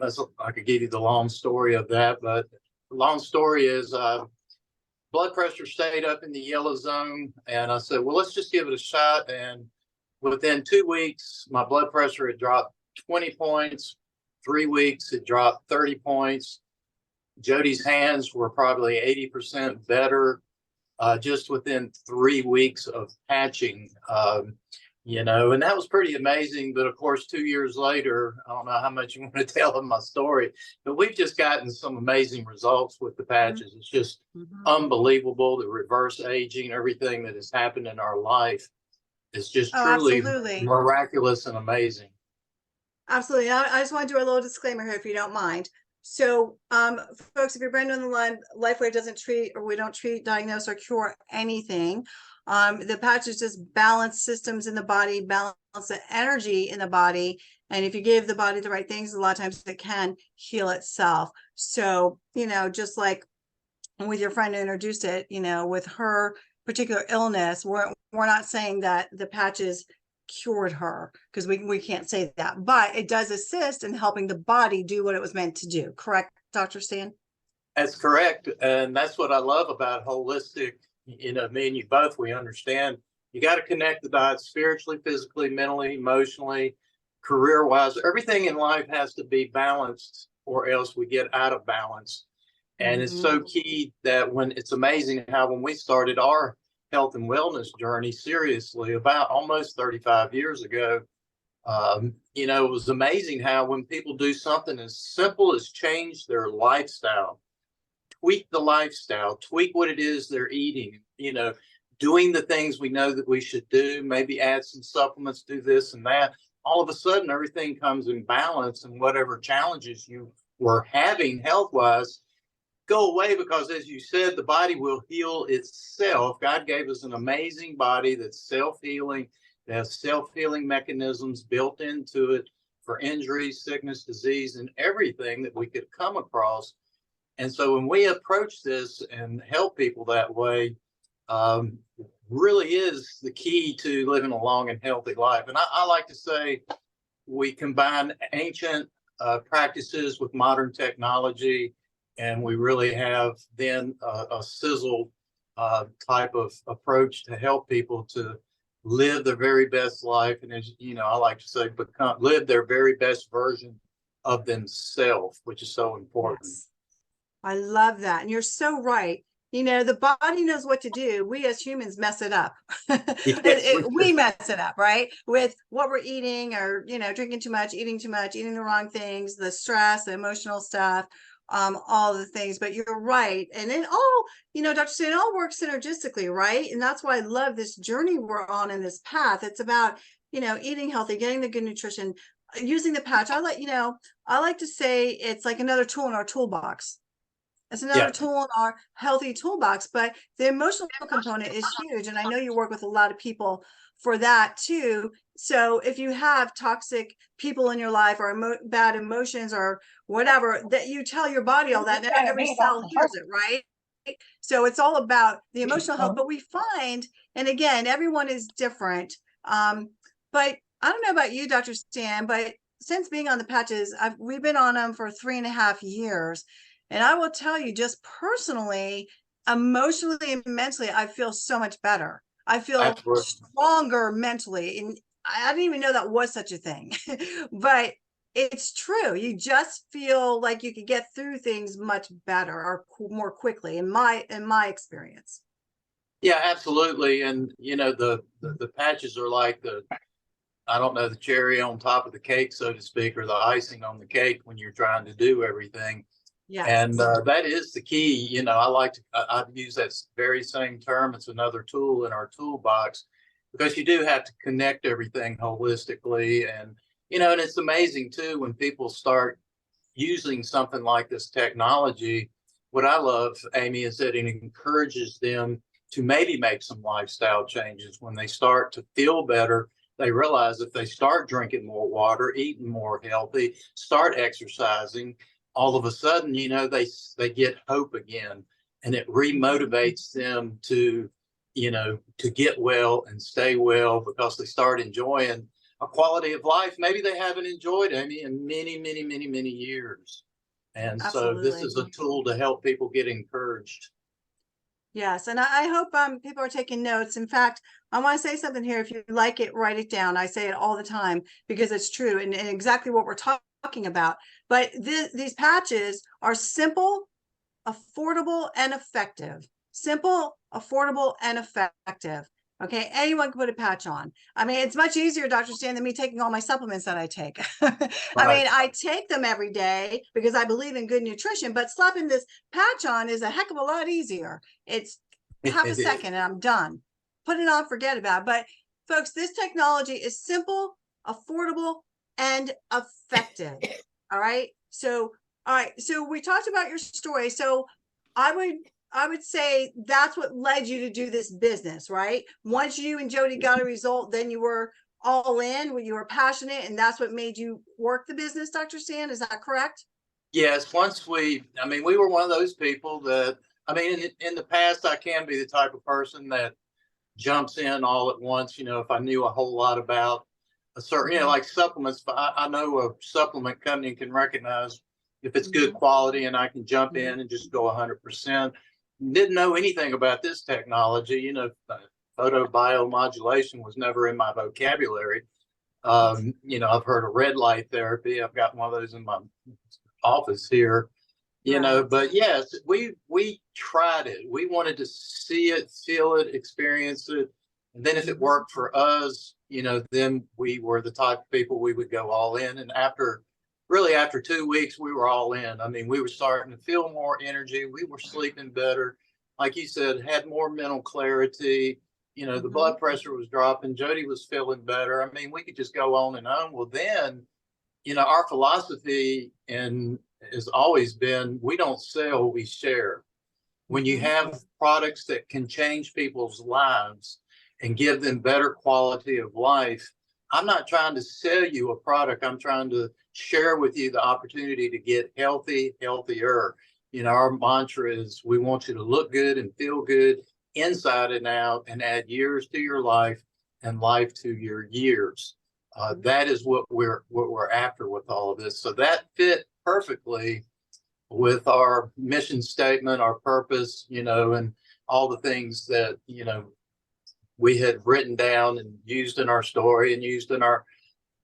could give you the long story of that, but the long story is blood pressure stayed up in the yellow zone. And I said, well, let's just give it a shot. And within 2 weeks, my blood pressure had dropped 20 points. 3 weeks, it dropped 30 points. Jody's hands were probably 80% better just within 3 weeks of patching, you know, and that was pretty amazing. But of course, 2 years later, I don't know how much you want to tell them my story, but we've just gotten some amazing results with the patches. It's just unbelievable. The reverse aging, everything that has happened in our life is just truly miraculous and amazing. Absolutely. I just want to do a little disclaimer here, if you don't mind. So, folks, if you're brand new on the line, LifeWave doesn't treat, or we don't treat, diagnose, or cure anything. The patches just balance systems in the body, balance the energy in the body. And if you give the body the right things, a lot of times it can heal itself. So, you know, just like with your friend who introduced it, you know, with her particular illness, we're not saying that the patches cured her, because we can't say that, but it does assist in helping the body do what it was meant to do. Correct, Dr. Stan? That's correct. And that's what I love about holistic. You know, me and you both, we understand you got to connect the dots spiritually, physically, mentally, emotionally, career-wise. Everything in life has to be balanced, or else we get out of balance. And it's so key that it's amazing how when we started our health and wellness journey seriously about almost 35 years ago, you know, it was amazing how when people do something as simple as change their lifestyle, tweak the lifestyle, tweak what it is they're eating, you know, doing the things we know that we should do, maybe add some supplements, do this and that, all of a sudden everything comes in balance, and whatever challenges you were having health-wise go away, because as you said, the body will heal itself. God gave us an amazing body that's self-healing, that has self-healing mechanisms built into it. for injury, sickness, disease, and everything that we could come across. And so when we approach this and help people that way, really is the key to living a long and healthy life. And I like to say we combine ancient practices with modern technology, and we really have then a sizzle type of approach to help people to live their very best life. And as you know, I like to say, live their very best version of themselves, which is so important. Yes. I love that. And you're so right. You know, the body knows what to do. We as humans mess it up. Yes, we mess it up, right? With what we're eating, or, you know, drinking too much, eating the wrong things, the stress, the emotional stuff, all the things. But you're right. And it all, you know, Dr. Stan, it all works synergistically, right? And that's why I love this journey we're on in this path. It's about, you know, eating healthy, getting the good nutrition, using the patch. I like to say it's like another tool in our toolbox. It's another tool in our healthy toolbox, but the emotional component is huge. And I know you work with a lot of people for that too. So if you have toxic people in your life, or bad emotions or whatever, that you tell your body all that, and every cell hears it, right? So it's all about the emotional health. But we find, and again, everyone is different. But I don't know about you, Dr. Stan, but since being on the patches, we've been on them for 3.5 years. And I will tell you, just personally, emotionally and mentally, I feel so much better. I feel stronger mentally. And I didn't even know that was such a thing, but it's true. You just feel like you could get through things much better, or more quickly, in my experience. Yeah, absolutely. And you know, the patches are like I don't know, the cherry on top of the cake, so to speak, or the icing on the cake when you're trying to do everything. Yes. And that is the key. You know, I've used that very same term. It's another tool in our toolbox, because you do have to connect everything holistically. And, you know, and it's amazing too, when people start using something like this technology. What I love, Amy, is that it encourages them to maybe make some lifestyle changes. When they start to feel better, they realize if they start drinking more water, eating more healthy, start exercising, all of a sudden, you know, they get hope again, and it remotivates them to, you know, to get well and stay well, because they start enjoying a quality of life maybe they haven't enjoyed any in many, many, many, many years. And so this is a tool to help people get encouraged. Yes, and I hope people are taking notes. In fact, I want to say something here. If you like it, write it down. I say it all the time because it's true, and exactly what we're talking about. But these patches are simple, affordable, and effective. Simple, affordable, and effective. Okay, anyone can put a patch on. I mean, it's much easier, Dr. Stan, than me taking all my supplements that I take. I mean, I take them every day because I believe in good nutrition, but slapping this patch on is a heck of a lot easier. It's half a second and I'm done. Put it on, forget about it. But folks, this technology is simple, affordable, and effective. All right. So we talked about your story. So I would say that's what led you to do this business, right? Once you and Jody got a result, then you were all in, when you were passionate, and that's what made you work the business, Dr. Stan. Is that correct? Yes. We were one of those people that, in the past, I can be the type of person that jumps in all at once. You know, if I knew a whole lot about a certain, you know, like supplements, I know a supplement company can recognize if it's good quality, and I can jump in and just go 100%. Didn't know anything about this technology. You know, photobiomodulation was never in my vocabulary. You know, I've heard of red light therapy. I've got one of those in my office here. You know, but yes, we tried it. We wanted to see it, feel it, experience it. And then if it worked for us, you know, then we were the type of people we would go all in. And after 2 weeks, we were all in. I mean, we were starting to feel more energy. We were sleeping better. Like you said, had more mental clarity. You know, the blood pressure was dropping. Jody was feeling better. I mean, we could just go on and on. Well, then, you know, our philosophy has always been, we don't sell, we share. When you have products that can change people's lives and give them better quality of life, I'm not trying to sell you a product. I'm trying to share with you the opportunity to get healthy, healthier. You know, our mantra is we want you to look good and feel good inside and out, and add years to your life and life to your years. That is what we're after with all of this. So that fit perfectly with our mission statement, our purpose, you know, and all the things that, you know, we had written down and used in our story and used in our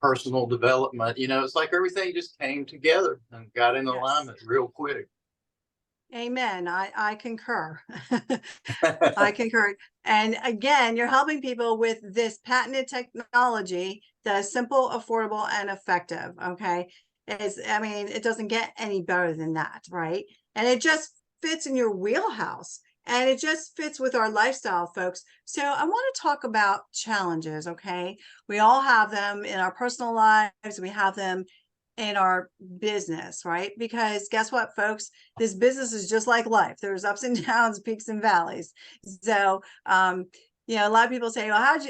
personal development. You know, it's like everything just came together and got in alignment real quick. Amen. I concur. I concur. And again, you're helping people with this patented technology that is simple, affordable, and effective. Okay. I mean, it doesn't get any better than that, right? And it just fits in your wheelhouse, and it just fits with our lifestyle, folks. So I want to talk about challenges. Okay. We all have them in our personal lives. We have them in our business, right? Because guess what, folks? This business is just like life. There's ups and downs, peaks and valleys. So, you know, a lot of people say, well, how'd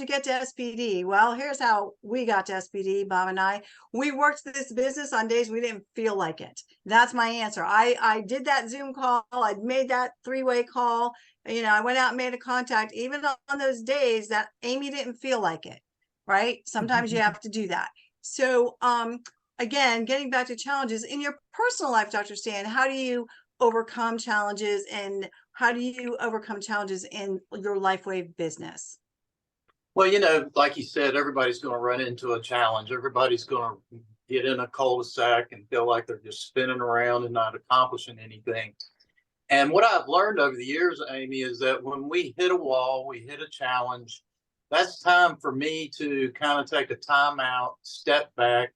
you get to SPD? Well, here's how we got to SPD, Bob and I. We worked this business on days we didn't feel like it. That's my answer. I did that Zoom call. I made that 3-way call. You know, I went out and made a contact, even on those days that Amy didn't feel like it, right? Sometimes you have to do that. So, again, getting back to challenges in your personal life, Dr. Stan, how do you overcome challenges, and how do you overcome challenges in your LifeWave business? Well, you know, like you said, everybody's going to run into a challenge. Everybody's going to get in a cul-de-sac and feel like they're just spinning around and not accomplishing anything. And what I've learned over the years, Amy, is that when we hit a wall, we hit a challenge, that's time for me to kind of take a time out, step back,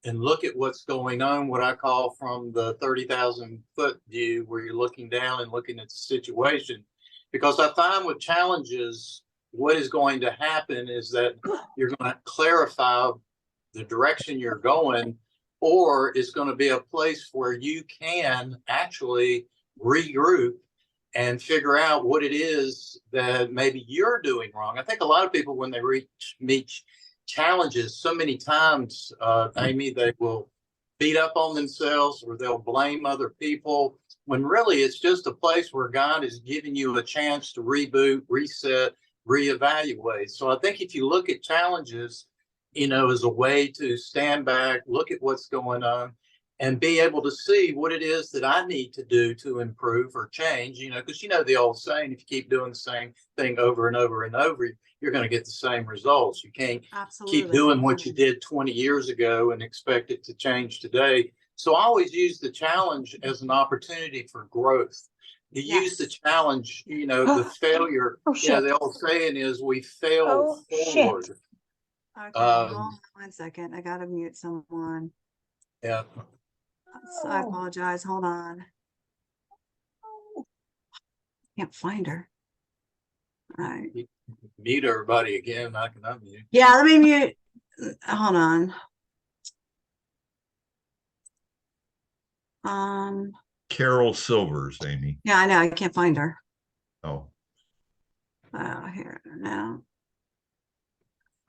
and look at what's going on, what I call from the 30,000 foot view, where you're looking down and looking at the situation. Because I find with challenges, what is going to happen is that you're going to clarify the direction you're going, or it's going to be a place where you can actually regroup and figure out what it is that maybe you're doing wrong. I think a lot of people, when they meet challenges, so many times, Amy, they will beat up on themselves, or they'll blame other people, when really it's just a place where God is giving you a chance to reboot, reset, reevaluate. So I think if you look at challenges, you know, as a way to stand back, look at what's going on, and be able to see what it is that I need to do to improve or change, you know, because you know the old saying, if you keep doing the same thing over and over and over, you're going to get the same results. You can't keep doing what you did 20 years ago and expect it to change today. So I always use the challenge as an opportunity for growth. You use the challenge, you know, the failure. Yeah, the old saying is we fail forward. Okay, hold on 1 second. I got to mute someone. Yeah. So I apologize. Hold on. Can't find her. All right. Mute everybody again. I can unmute. Yeah, let me mute. Hold on. Carol Silvers, Amy. Yeah, I know. I can't find her. Oh. Here now.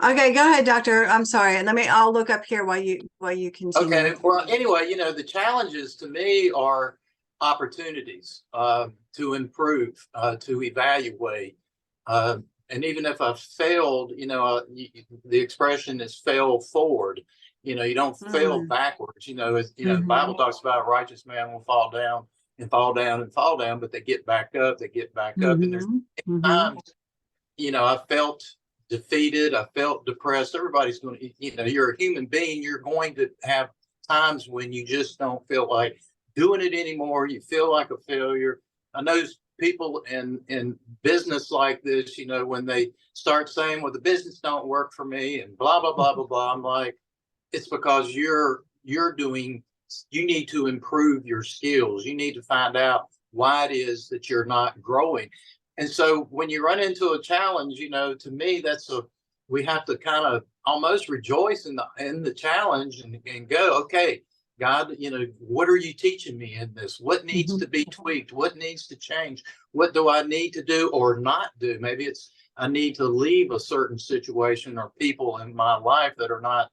Okay, go ahead, Doctor. I'm sorry. I'll look up here while you continue. Okay. Well, anyway, you know, the challenges to me are opportunities to improve, to evaluate. And even if I've failed, you know, the expression is fail forward. You know, you don't fail backwards. You know, the Bible talks about a righteous man will fall down and fall down and fall down, but they get back up, they get back up. And there's times, you know, I felt defeated, I felt depressed. Everybody's going to, you know, you're a human being. You're going to have times when you just don't feel like doing it anymore. You feel like a failure. I know people in business like this, you know, when they start saying, well, the business don't work for me and blah, blah, blah, blah, blah. I'm like, it's because you need to improve your skills. You need to find out why it is that you're not growing. And so when you run into a challenge, you know, to me, we have to kind of almost rejoice in the challenge and go, okay, God, you know, what are you teaching me in this? What needs to be tweaked? What needs to change? What do I need to do or not do? Maybe it's I need to leave a certain situation or people in my life that are not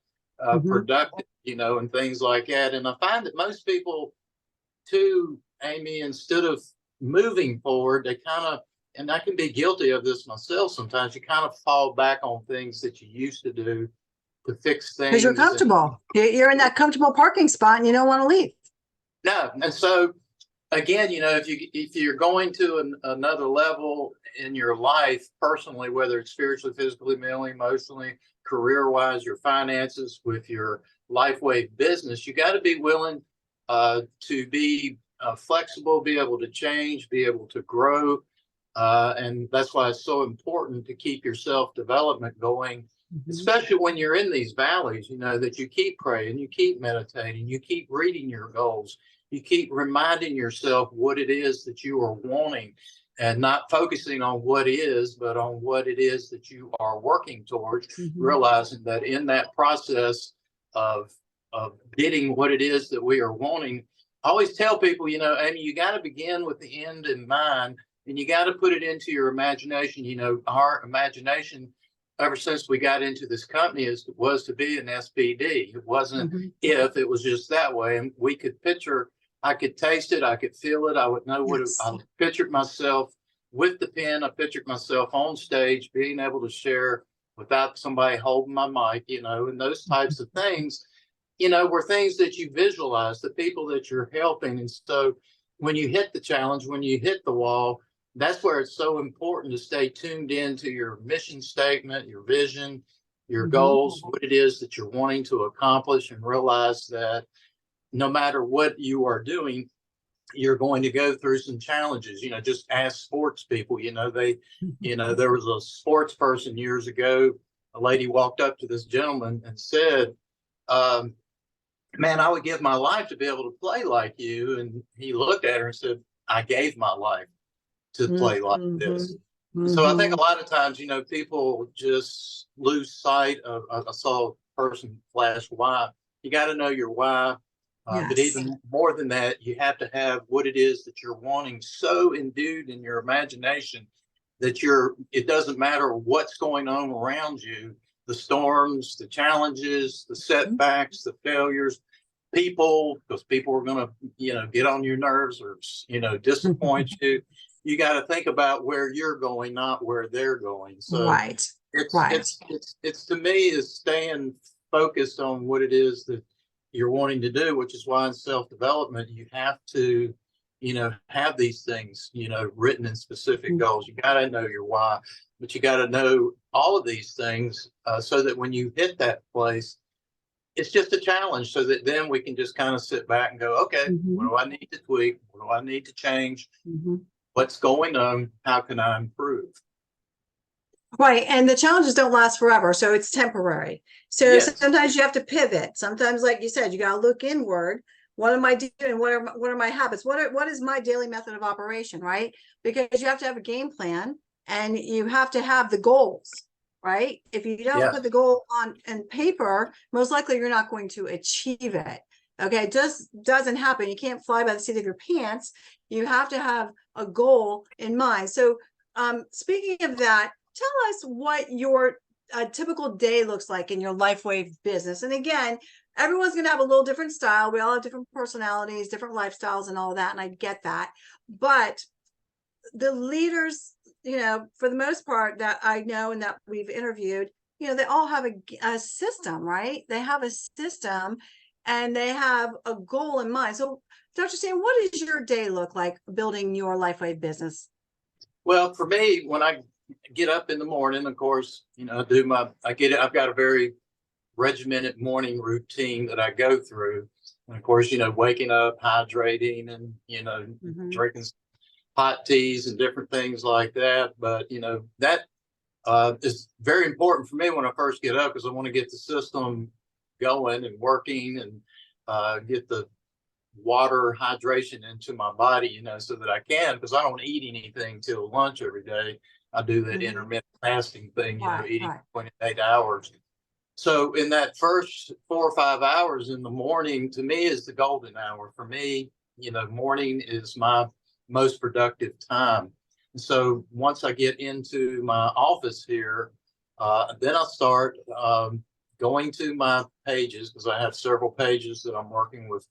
productive, you know, and things like that. And I find that most people too, Amy, instead of moving forward, they kind of, and I can be guilty of this myself sometimes, you kind of fall back on things that you used to do to fix things. Because you're comfortable. You're in that comfortable parking spot and you don't want to leave. No. And so again, you know, if you're going to another level in your life personally, whether it's spiritually, physically, mentally, emotionally, career-wise, your finances, with your LifeWave business, you got to be willing to be flexible, be able to change, be able to grow. And that's why it's so important to keep your self-development going, especially when you're in these valleys, you know, that you keep praying, you keep meditating, you keep reading your goals, you keep reminding yourself what it is that you are wanting, and not focusing on what is, but on what it is that you are working towards, realizing that in that process of getting what it is that we are wanting, I always tell people, you know, Amy, you got to begin with the end in mind, and you got to put it into your imagination. You know, our imagination, ever since we got into this company, was to be an SPD. It wasn't if, it was just that way. And we could picture, I could taste it, I could feel it, I would know what I pictured myself with the pen. I pictured myself on stage, being able to share without somebody holding my mic, you know, and those types of things, you know, were things that you visualize, the people that you're helping. And so when you hit the challenge, when you hit the wall, that's where it's so important to stay tuned into your mission statement, your vision, your goals, what it is that you're wanting to accomplish, and realize that no matter what you are doing, you're going to go through some challenges. You know, just ask sports people, you know, you know, there was a sports person years ago, a lady walked up to this gentleman and said, man, I would give my life to be able to play like you. And he looked at her and said, I gave my life to play like this. So I think a lot of times, you know, people just lose sight of, I saw a person flash why. You got to know your why. But even more than that, you have to have what it is that you're wanting so endued in your imagination that it doesn't matter what's going on around you, the storms, the challenges, the setbacks, the failures, people, because people are going to, you know, get on your nerves or, you know, disappoint you. You got to think about where you're going, not where they're going. So it's to me is staying focused on what it is that you're wanting to do, which is why in self-development, you have to, you know, have these things, you know, written in specific goals. You got to know your why, but you got to know all of these things so that when you hit that place, it's just a challenge, so that then we can just kind of sit back and go, okay, what do I need to tweak? What do I need to change? What's going on? How can I improve? Right. And the challenges don't last forever. So it's temporary. So sometimes you have to pivot. Sometimes, like you said, you got to look inward. What am I doing? What are my habits? What is my daily method of operation? Right. Because you have to have a game plan, and you have to have the goals. Right. If you don't put the goal on paper, most likely you're not going to achieve it. Okay. It just doesn't happen. You can't fly by the seat of your pants. You have to have a goal in mind. So speaking of that, tell us what your typical day looks like in your LifeWave business. And again, everyone's going to have a little different style. We all have different personalities, different lifestyles and all that. And I get that. But the leaders, you know, for the most part that I know and that we've interviewed, you know, they all have a system, right? They have a system and they have a goal in mind. So Dr. Sam, what does your day look like building your LifeWave business? Well, for me, when I get up in the morning, of course, you know, I've got a very regimented morning routine that I go through. And of course, you know, waking up, hydrating, and, you know, drinking hot teas and different things like that. But, you know, that is very important for me when I first get up, because I want to get the system going and working, and get the water hydration into my body, you know, so that I can, because I don't eat anything till lunch every day. I do that intermittent fasting thing, you know, eating 28 hours. So in that first 4 or 5 hours in the morning, to me, is the golden hour. For me, you know, morning is my most productive time. And so once I get into my office here, then I'll start going to my pages, because I have several pages that I'm working with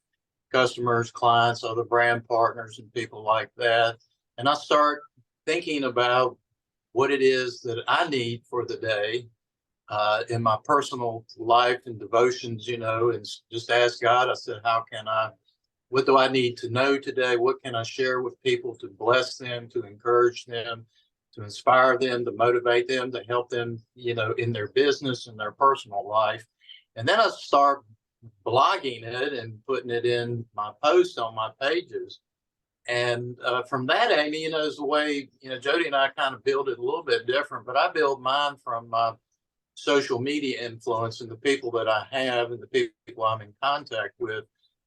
customers, clients, other brand partners, and people like that. And I start thinking about what it is that I need for the day in my personal life and devotions, you know, and just ask God. I said, what do I need to know today? What can I share with people to bless them, to encourage them, to inspire them, to motivate them, to help them, you know, in their business and their personal life? And then I start blogging it and putting it in my posts on my pages. And from that, Amy, you know, is the way, you know, Jody and I kind of build it a little bit different, but I build mine from my social media influence and the people that I have and the people I'm in contact with.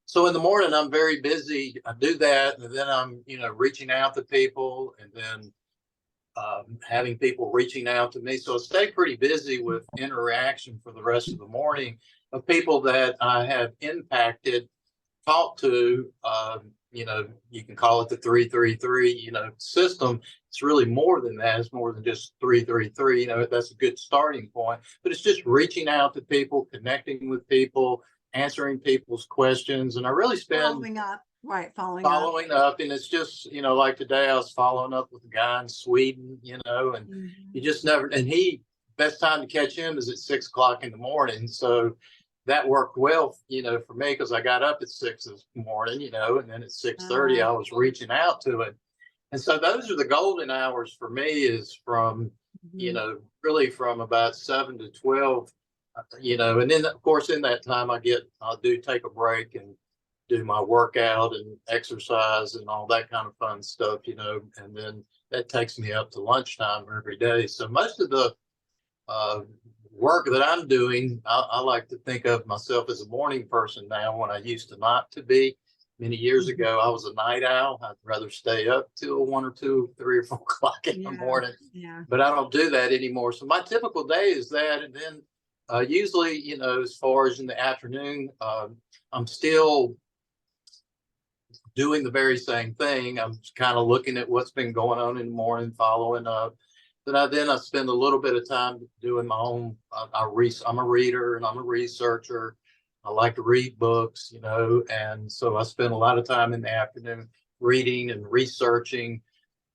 So in the morning, I'm very busy. I do that. And then I'm, you know, reaching out to people, and then having people reaching out to me. So I stay pretty busy with interaction for the rest of the morning of people that I have impacted, talked to. You know, you can call it the 333, you know, system. It's really more than that. It's more than just 333. You know, that's a good starting point, but it's just reaching out to people, connecting with people, answering people's questions. And I really spend Following up, right? Following up. And it's just, you know, like today I was following up with a guy in Sweden, you know, and you just never, and best time to catch him is at 6 o'clock in the morning. So that worked well, you know, for me, because I got up at 6 this morning, you know, and then at 6:30 I was reaching out to it. And so those are the golden hours for me, is from, you know, really from about 7 to 12, you know, and then of course in that time I do take a break and do my workout and exercise and all that kind of fun stuff, you know, and then that takes me up to lunchtime every day. So most of the work that I'm doing, I like to think of myself as a morning person now, when I used to not to be. Many years ago, I was a night owl. I'd rather stay up till 1 or 2, 3 or 4 o'clock in the morning. But I don't do that anymore. So my typical day is that. And then usually, you know, as far as in the afternoon, I'm still doing the very same thing. I'm kind of looking at what's been going on in the morning, following up. Then I spend a little bit of time doing my own. I'm a reader and I'm a researcher. I like to read books, you know, and so I spend a lot of time in the afternoon reading and researching.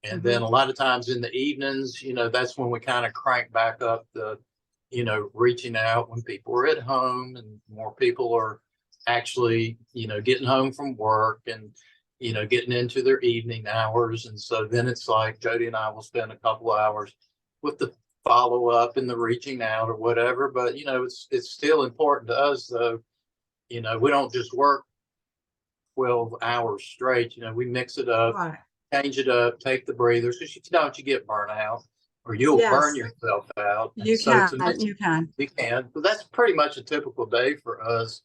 And then a lot of times in the evenings, you know, that's when we kind of crank back up the, you know, reaching out when people are at home and more people are actually, you know, getting home from work and, you know, getting into their evening hours. And so then it's like Jody and I will spend a couple hours with the follow up and the reaching out or whatever. But, you know, it's still important to us, though. You know, we don't just work 12 hours straight. You know, we mix it up, change it up, take the breathers, because you don't, you get burnt out or you'll burn yourself out. You can. But that's pretty much a typical day for us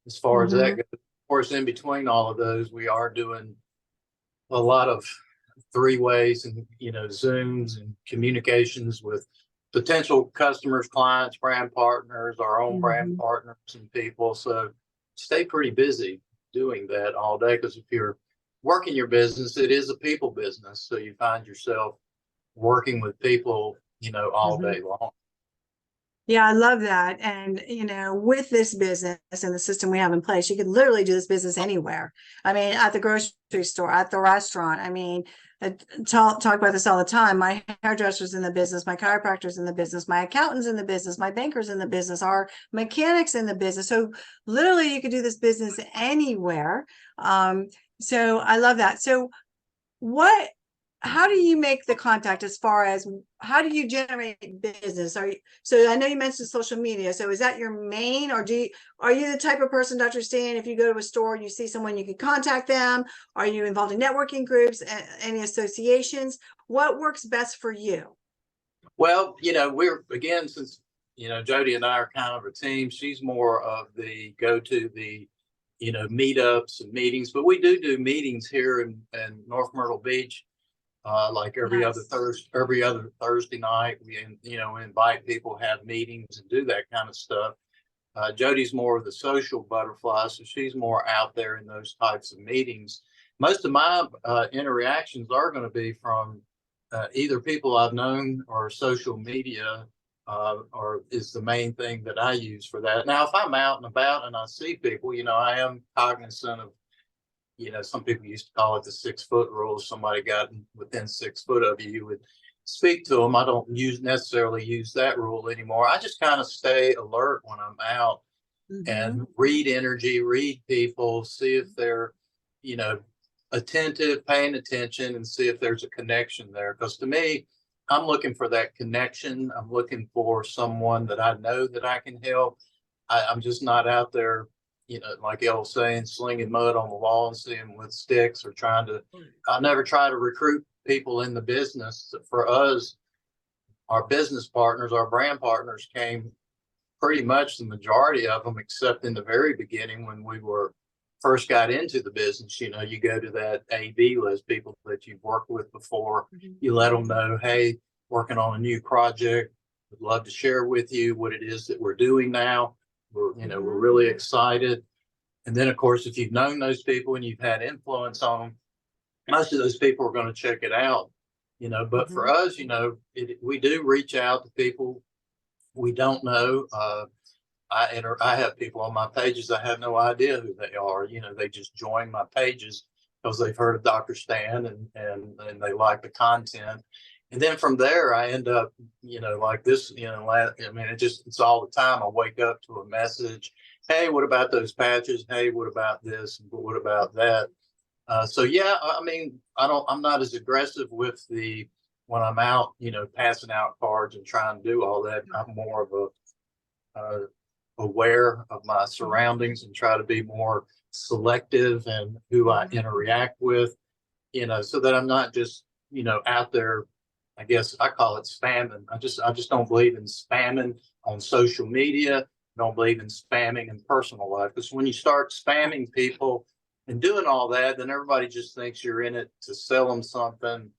as far as that goes. Of course, in between all of those, we are doing a lot of 3-ways and, you know, Zooms and communications with potential customers, clients, brand partners, our own brand partners and people. So stay pretty busy doing that all day, because if you're working your business, it is a people business. So you find yourself working with people, you know, all day long. Yeah, I love that. And, you know, with this business and the system we have in place, you could literally do this business anywhere. I mean, at the grocery store, at the restaurant. I mean, I talk about this all the time. My hairdresser's in the business, my chiropractor's in the business, my accountant's in the business, my banker's in the business, our mechanics in the business. So literally you could do this business anywhere. So I love that. So how do you make the contact, as far as how do you generate business? So I know you mentioned social media. So is that your main, or are you the type of person, Dr. Stan, if you go to a store and you see someone, you can contact them? Are you involved in networking groups, any associations? What works best for you? Well, you know, since, you know, Jody and I are kind of a team, she's more of the go to the, you know, meetups and meetings, but we do meetings here in North Myrtle Beach. Like every other Thursday night, we, you know, invite people, have meetings and do that kind of stuff. Jody's more of the social butterfly, so she's more out there in those types of meetings. Most of my interactions are going to be from either people I've known or social media or is the main thing that I use for that. Now, if I'm out and about and I see people, I am cognizant of, some people used to call it the 6 foot rule. If somebody got within 6 foot of you, you would speak to them. I don't necessarily use that rule anymore. I just kind of stay alert when I'm out and read energy, read people, see if they're, attentive, paying attention, and see if there's a connection there. Because to me, I'm looking for that connection. I'm looking for someone that I know that I can help. I'm just not out there, like the old saying, slinging mud on the wall and seeing with sticks or I never try to recruit people in the business. For us, our business partners, our brand partners came pretty much the majority of them, except in the very beginning when we first got into the business. You go to that A/B list, people that you've worked with before. You let them know, hey, working on a new project, would love to share with you what it is that we're doing now. We're really excited. And then, of course, if you've known those people and you've had influence on them, most of those people are going to check it out. But for us, we do reach out to people we don't know. I have people on my pages. I have no idea who they are. They just join my pages because they've heard of Dr. Stan and they like the content. And then from there, I end up, like this, it's all the time. I wake up to a message. Hey, what about those patches? Hey, what about this? What about that? So yeah, I'm not as aggressive with when I'm out, passing out cards and trying to do all that. I'm more of aware of my surroundings and try to be more selective and who I interact with, so that I'm not just, out there. I guess I call it spamming. I just don't believe in spamming on social media. Don't believe in spamming in personal life, because when you start spamming people and doing all that, then everybody just thinks you're in it to sell them something.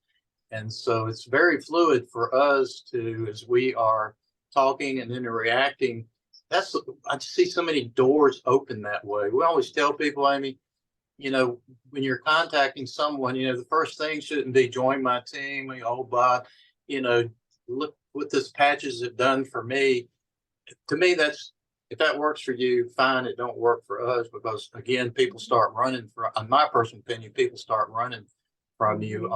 And so it's very fluid for us as we are talking and interacting. I just see so many doors open that way. We always tell people, Amy, when you're contacting someone, the first thing shouldn't be join my team, look what this patches have done for me. To me, if that works for you, fine. It don't work for us, because again, people start running in my personal opinion, people start running from you,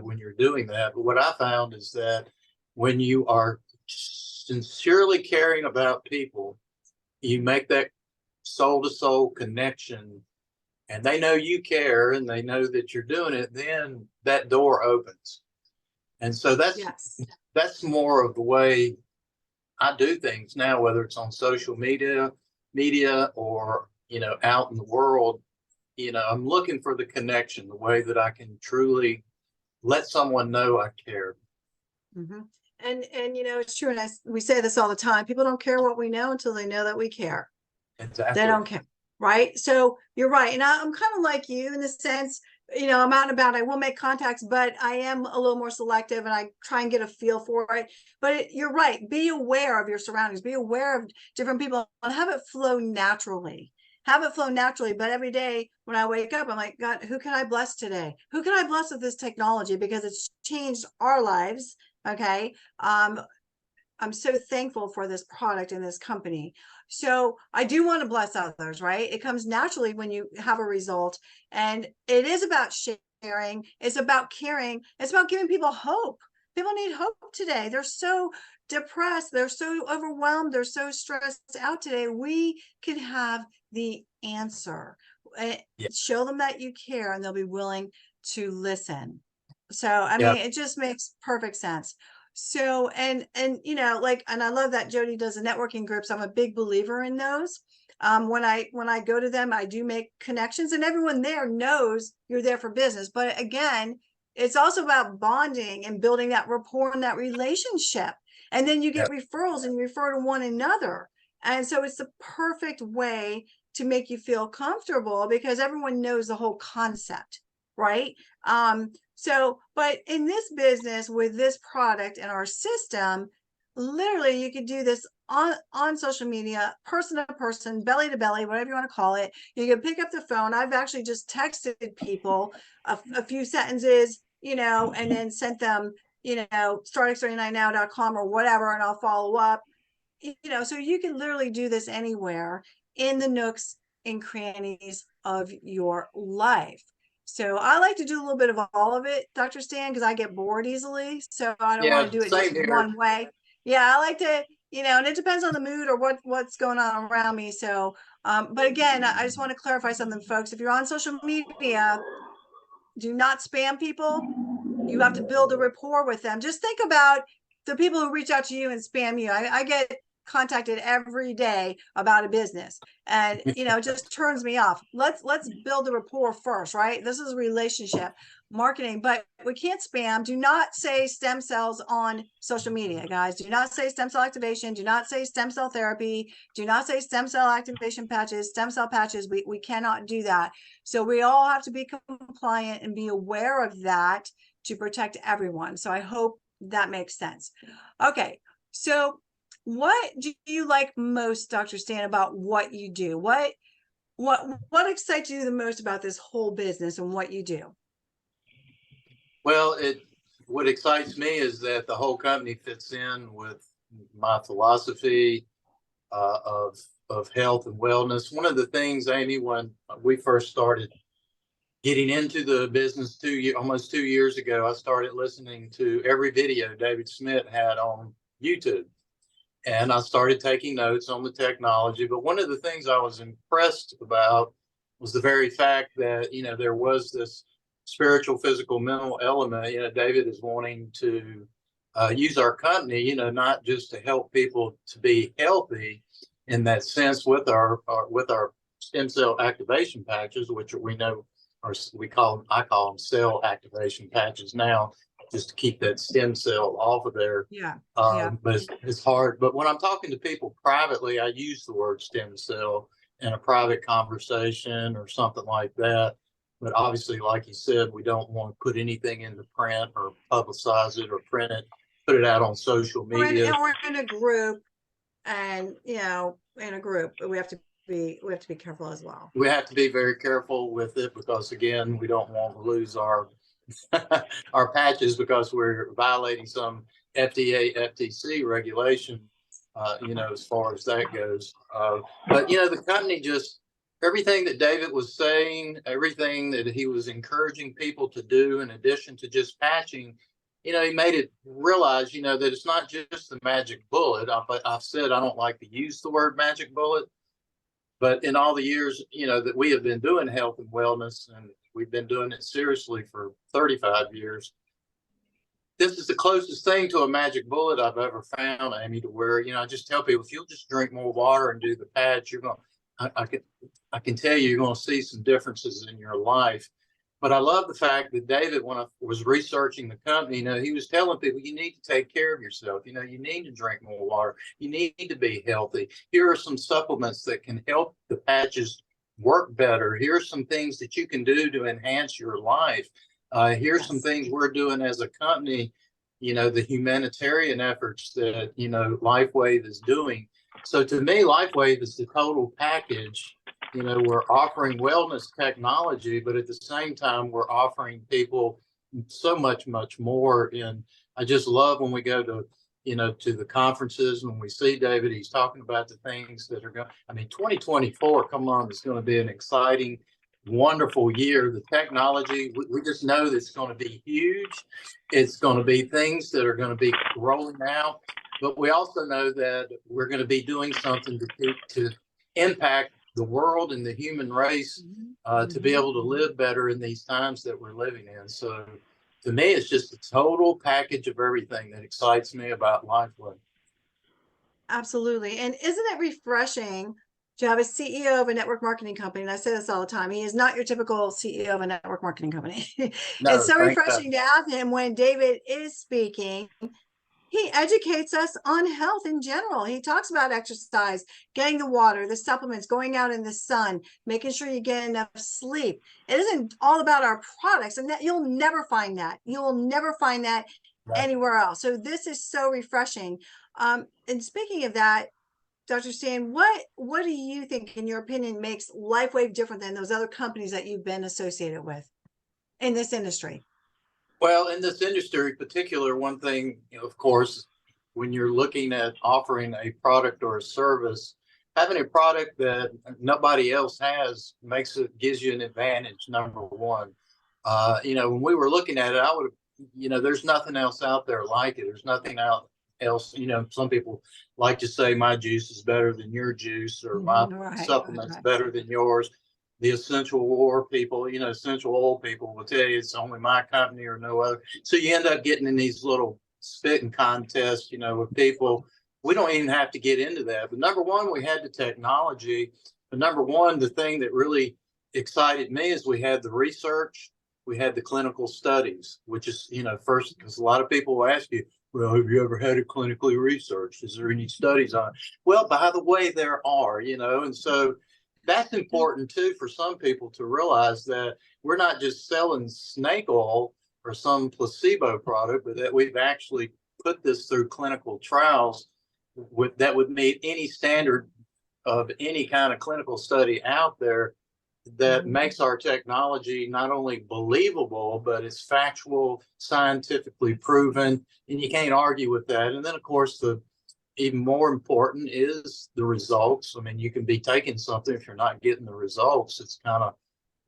when you're doing that. But what I found is that when you are sincerely caring about people, you make that soul to soul connection, and they know you care and they know that you're doing it, then that door opens. And so that's more of the way I do things now, whether it's on social media or, out in the world. I'm looking for the connection, the way that I can truly let someone know I care. And it's true. And we say this all the time. People don't care what we know until they know that we care. Exactly. They don't care. Right. So you're right. And I'm kind of like you in the sense, I'm out and about. I will make contacts, but I am a little more selective and I try and get a feel for it. But you're right. Be aware of your surroundings. Be aware of different people and have it flow naturally. But every day when I wake up, I'm like, God, who can I bless today? Who can I bless with this technology? Because it's changed our lives. Okay. I'm so thankful for this product and this company. So I do want to bless others, right? It comes naturally when you have a result, and it is about sharing. It's about caring. It's about giving people hope. People need hope today. They're so depressed. They're so overwhelmed. They're so stressed out today. We can have the answer. Show them that you care and they'll be willing to listen. So, it just makes perfect sense. So, and I love that Jody does the networking groups. I'm a big believer in those. When I go to them, I do make connections, and everyone there knows you're there for business. But again, it's also about bonding and building that rapport and that relationship. And then you get referrals and you refer to one another. And so it's the perfect way to make you feel comfortable, because everyone knows the whole concept, right? But in this business with this product and our system, literally you could do this on social media, person to person, belly to belly, whatever you want to call it. You can pick up the phone. I've actually just texted people a few sentences, and then sent them startx39now.com or whatever, and I'll follow up. So you can literally do this anywhere in the nooks and crannies of your life. So I like to do a little bit of all of it, Dr. Stan, because I get bored easily. So I don't want to do it just one way. Yeah, I like to, and it depends on the mood or what's going on around me. So, but again, I just want to clarify something, folks. If you're on social media, do not spam people. You have to build a rapport with them. Just think about the people who reach out to you and spam you. I get contacted every day about a business, and it just turns me off. Let's build a rapport first, right? This is a relationship marketing, but we can't spam. Do not say stem cells on social media, guys. Do not say stem cell activation. Do not say stem cell therapy. Do not say stem cell activation patches, stem cell patches. We cannot do that. So we all have to be compliant and be aware of that to protect everyone. So I hope that makes sense. Okay, so what do you like most, Dr. Stan, about what you do? What excites you the most about this whole business and what you do? Well, what excites me is that the whole company fits in with my philosophy of health and wellness. One of the things, Amy, when we first started getting into the business almost 2 years ago, I started listening to every video David Smith had on YouTube. And I started taking notes on the technology. But one of the things I was impressed about was the very fact that, there was this spiritual, physical, mental element. David is wanting to use our company, not just to help people to be healthy in that sense with our stem cell activation patches, which we know, or I call them cell activation patches now, just to keep that stem cell off of there. Yeah. But it's hard. But when I'm talking to people privately, I use the word stem cell in a private conversation or something like that. But obviously, like you said, we don't want to put anything into print or publicize it or print it, put it out on social media. Or in a group, and in a group, we have to be careful as well. We have to be very careful with it because, again, we don't want to lose our our patches because we're violating some FDA, FTC regulation, as far as that goes. But the company everything that David was saying, everything that he was encouraging people to do, in addition to just patching, he made it realize, that it's not just the magic bullet. I've said I don't like to use the word magic bullet, but in all the years, that we have been doing health and wellness, and we've been doing it seriously for 35 years, this is the closest thing to a magic bullet I've ever found, Amy, to where, I just tell people, if you'll just drink more water and do the patch, I can tell you're going to see some differences in your life. But I love the fact that David, when I was researching the company, he was telling people, you need to take care of yourself. You need to drink more water. You need to be healthy. Here are some supplements that can help the patches work better. Here are some things that you can do to enhance your life. Here's some things we're doing as a company, the humanitarian efforts that, LifeWave is doing. So to me, LifeWave is the total package. We're offering wellness technology, but at the same time, we're offering people so much, much more. And I just love when we go to, to the conferences, when we see David, he's talking about the things that are going, 2024, come on, it's going to be an exciting, wonderful year. The technology, we just know that it's going to be huge. It's going to be things that are going to be rolling out. But we also know that we're going to be doing something to impact the world and the human race, to be able to live better in these times that we're living in. So to me, it's just a total package of everything that excites me about LifeWave. Absolutely. And isn't it refreshing to have a CEO of a network marketing company? And I say this all the time. He is not your typical CEO of a network marketing company. No, it's so refreshing to have him when David is speaking. He educates us on health in general. He talks about exercise, getting the water, the supplements, going out in the sun, making sure you get enough sleep. It isn't all about our products, and that you'll never find that. You will never find that anywhere else. So this is so refreshing. And speaking of that, Dr. Stan, what do you think, in your opinion, makes LifeWave different than those other companies that you've been associated with in this industry? Well, in this industry in particular, one thing, of course, when you're looking at offering a product or a service, having a product that nobody else has gives you an advantage, number one. When we were looking at it, I would have, there's nothing else out there like it. There's nothing else. Some people like to say my juice is better than your juice, or my supplement's better than yours. The essential oil people, essential oil people will tell you it's only my company or no other. So you end up getting in these little spitting contests, with people. We don't even have to get into that. But number one, we had the technology. But number one, the thing that really excited me is we had the research, we had the clinical studies, which is, first, because a lot of people will ask you, well, have you ever had it clinically researched? Is there any studies on it? Well, by the way, there are, and so that's important too for some people to realize that we're not just selling snake oil or some placebo product, but that we've actually put this through clinical trials that would meet any standard of any kind of clinical study out there, that makes our technology not only believable, but it's factual, scientifically proven, and you can't argue with that. And then, of course, even more important is the results. I mean, you can be taking something if you're not getting the results. It's kind of,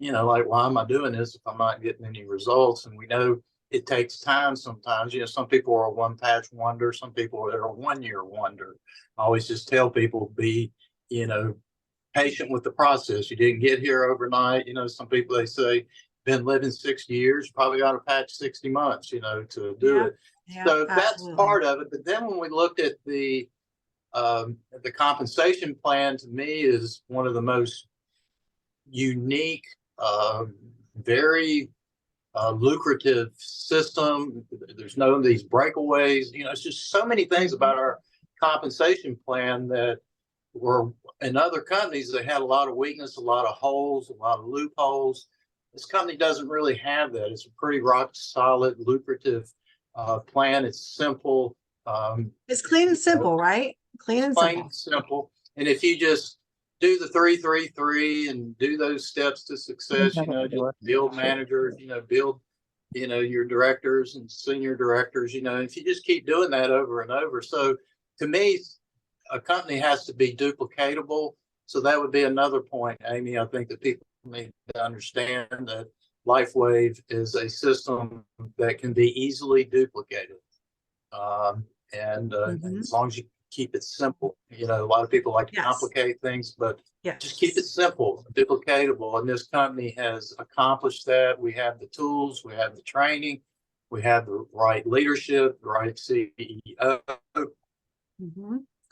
like, why am I doing this if I'm not getting any results? And we know it takes time sometimes. Some people are a one-patch wonder. Some people are a one-year wonder. I always just tell people, be, patient with the process. You didn't get here overnight. Some people, they say, been living 60 years, probably got to patch 60 months, to do it. Yeah, So absolutely. that's part of it. But then when we looked at the compensation plan, to me is one of the most unique, very lucrative system. There's no these breakaways. It's just so many things about our compensation plan that were in other companies that had a lot of weakness, a lot of holes, a lot of loopholes. This company doesn't really have that. It's a pretty rock solid, lucrative plan. It's simple. It's clean and simple, right? Clean and simple. And if you just do the 3-3-3 and do those steps to success, just build managers, build, your directors and senior directors, if you just keep doing that over and over. So to me, a company has to be duplicatable. So that would be another point, Amy. I think that people need to understand that LifeWave is a system that can be easily duplicated. And as long as you keep it simple, a lot of people like to complicate things, but just keep it simple, duplicatable. And this company has accomplished that. We have the tools, we have the training, we have the right leadership, the right CEO.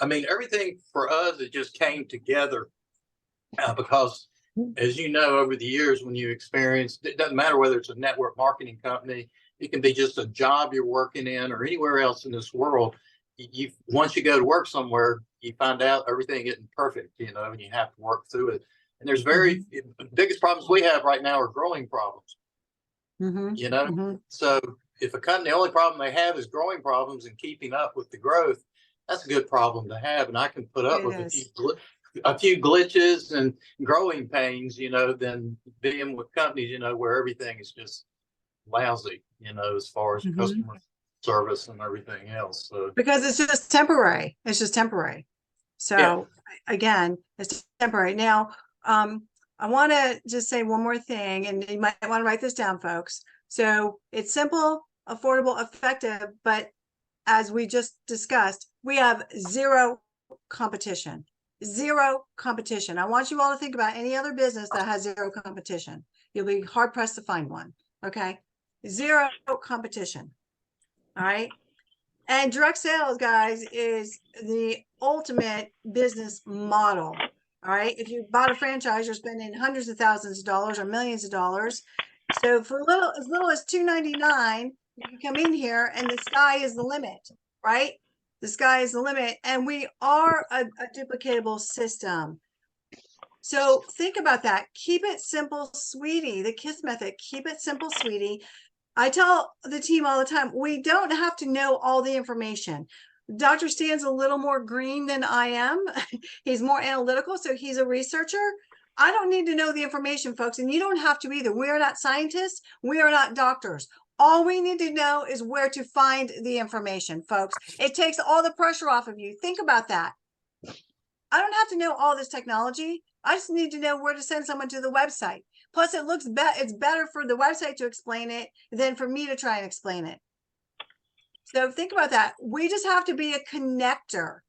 I mean, everything for us, it just came together because, as you know, over the years, when you experience, it doesn't matter whether it's a network marketing company, it can be just a job you're working in or anywhere else in this world. Once you go to work somewhere, you find out everything isn't perfect, and you have to work through it. And there's the biggest problems we have right now are growing problems, So if a company, the only problem they have is growing problems and keeping up with the growth, that's a good problem to have. And I can put up with a few glitches and growing pains, than being with companies, where everything is just lousy, as far as customer service and everything else. So because it's just temporary. It's just temporary. So again, it's temporary. Now, I want to just say one more thing, and you might want to write this down, folks. So it's simple, affordable, effective, but as we just discussed, we have zero competition. Zero competition. I want you all to think about any other business that has zero competition. You'll be hard pressed to find one. Okay. Zero competition. All right. And direct sales, guys, is the ultimate business model. All right. If you bought a franchise, you're spending hundreds of thousands of dollars or millions of dollars. So for as little as $2.99, you can come in here and the sky is the limit, right? The sky is the limit. And we are a duplicatable system. So think about that. Keep it simple, sweetie. The KISS method. Keep it simple, sweetie. I tell the team all the time, we don't have to know all the information. Dr. Stan's a little more green than I am. He's more analytical, so he's a researcher. I don't need to know the information, folks, and you don't have to either. We are not scientists. We are not doctors. All we need to know is where to find the information, folks. It takes all the pressure off of you. Think about that. I don't have to know all this technology. I just need to know where to send someone to the website. Plus, it's better for the website to explain it than for me to try and explain it. So think about that. We just have to be a connector,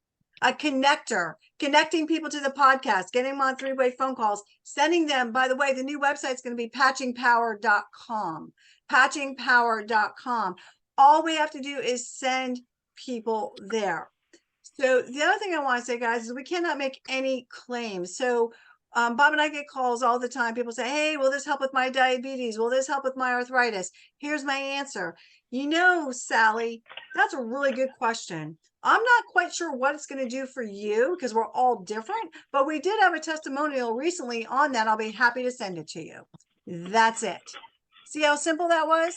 connecting people to the podcast, getting them on three-way phone calls, sending them. By the way, the new website is going to be patchingpower.com. Patchingpower.com. All we have to do is send people there. So the other thing I want to say, guys, is we cannot make any claims. So Bob and I get calls all the time. People say, hey, will this help with my diabetes? Will this help with my arthritis? Here's my answer. You know, Sally, that's a really good question. I'm not quite sure what it's going to do for you because we're all different, but we did have a testimonial recently on that. I'll be happy to send it to you. That's it. See how simple that was?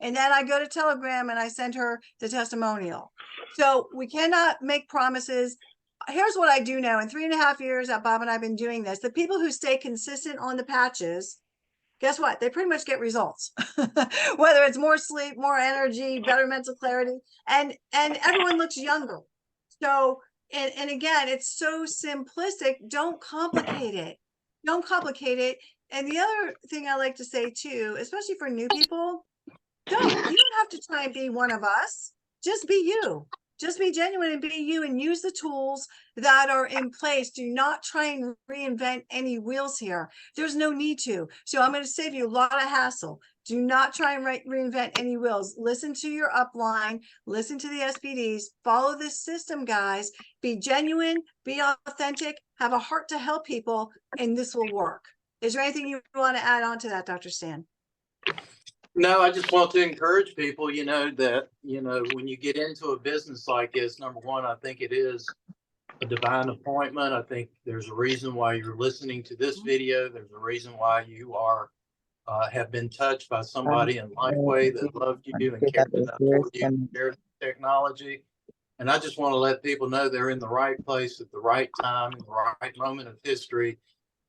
And then I go to Telegram and I send her the testimonial. So we cannot make promises. Here's what I do know. In 3.5 years that Bob and I have been doing this, the people who stay consistent on the patches, guess what? They pretty much get results, whether it's more sleep, more energy, better mental clarity, and everyone looks younger. So, and again, it's so simplistic. Don't complicate it. Don't complicate it. And the other thing I like to say too, especially for new people, you don't have to try and be one of us. Just be you. Just be genuine and be you, and use the tools that are in place. Do not try and reinvent any wheels here. There's no need to. So I'm going to save you a lot of hassle. Do not try and reinvent any wheels. Listen to your upline, listen to the SPDs, follow this system, guys. Be genuine, be authentic, have a heart to help people, and this will work. Is there anything you want to add on to that, Dr. Stan? No, I just want to encourage people, that, when you get into a business like this, number one, I think it is a divine appointment. I think there's a reason why you're listening to this video. There's a reason why you have been touched by somebody in Lifeway that loved you and cared enough for you and shared the technology. And I just want to let people know they're in the right place at the right time, in the right moment of history.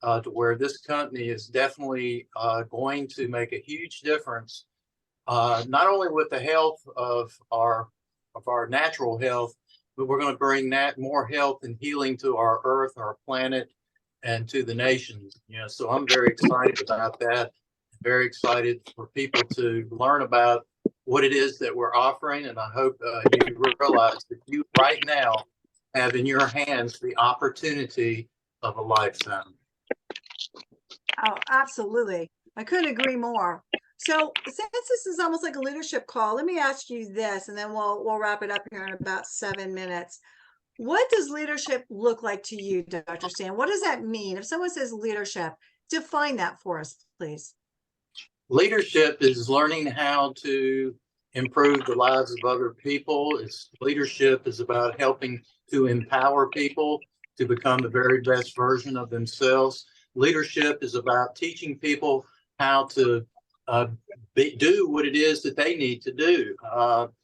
To where this company is definitely going to make a huge difference, not only with the health of our natural health, but we're going to bring that more health and healing to our earth, our planet, and to the nations. So I'm very excited about that. Very excited for people to learn about what it is that we're offering, and I hope you realize that you right now have in your hands the opportunity of a lifetime. Oh, absolutely. I couldn't agree more. So since this is almost like a leadership call, let me ask you this, and then we'll wrap it up here in about 7 minutes. What does leadership look like to you, Dr. Stan? What does that mean? If someone says leadership, define that for us, please. Leadership is learning how to improve the lives of other people. Leadership is about helping to empower people to become the very best version of themselves. Leadership is about teaching people how to do what it is that they need to do.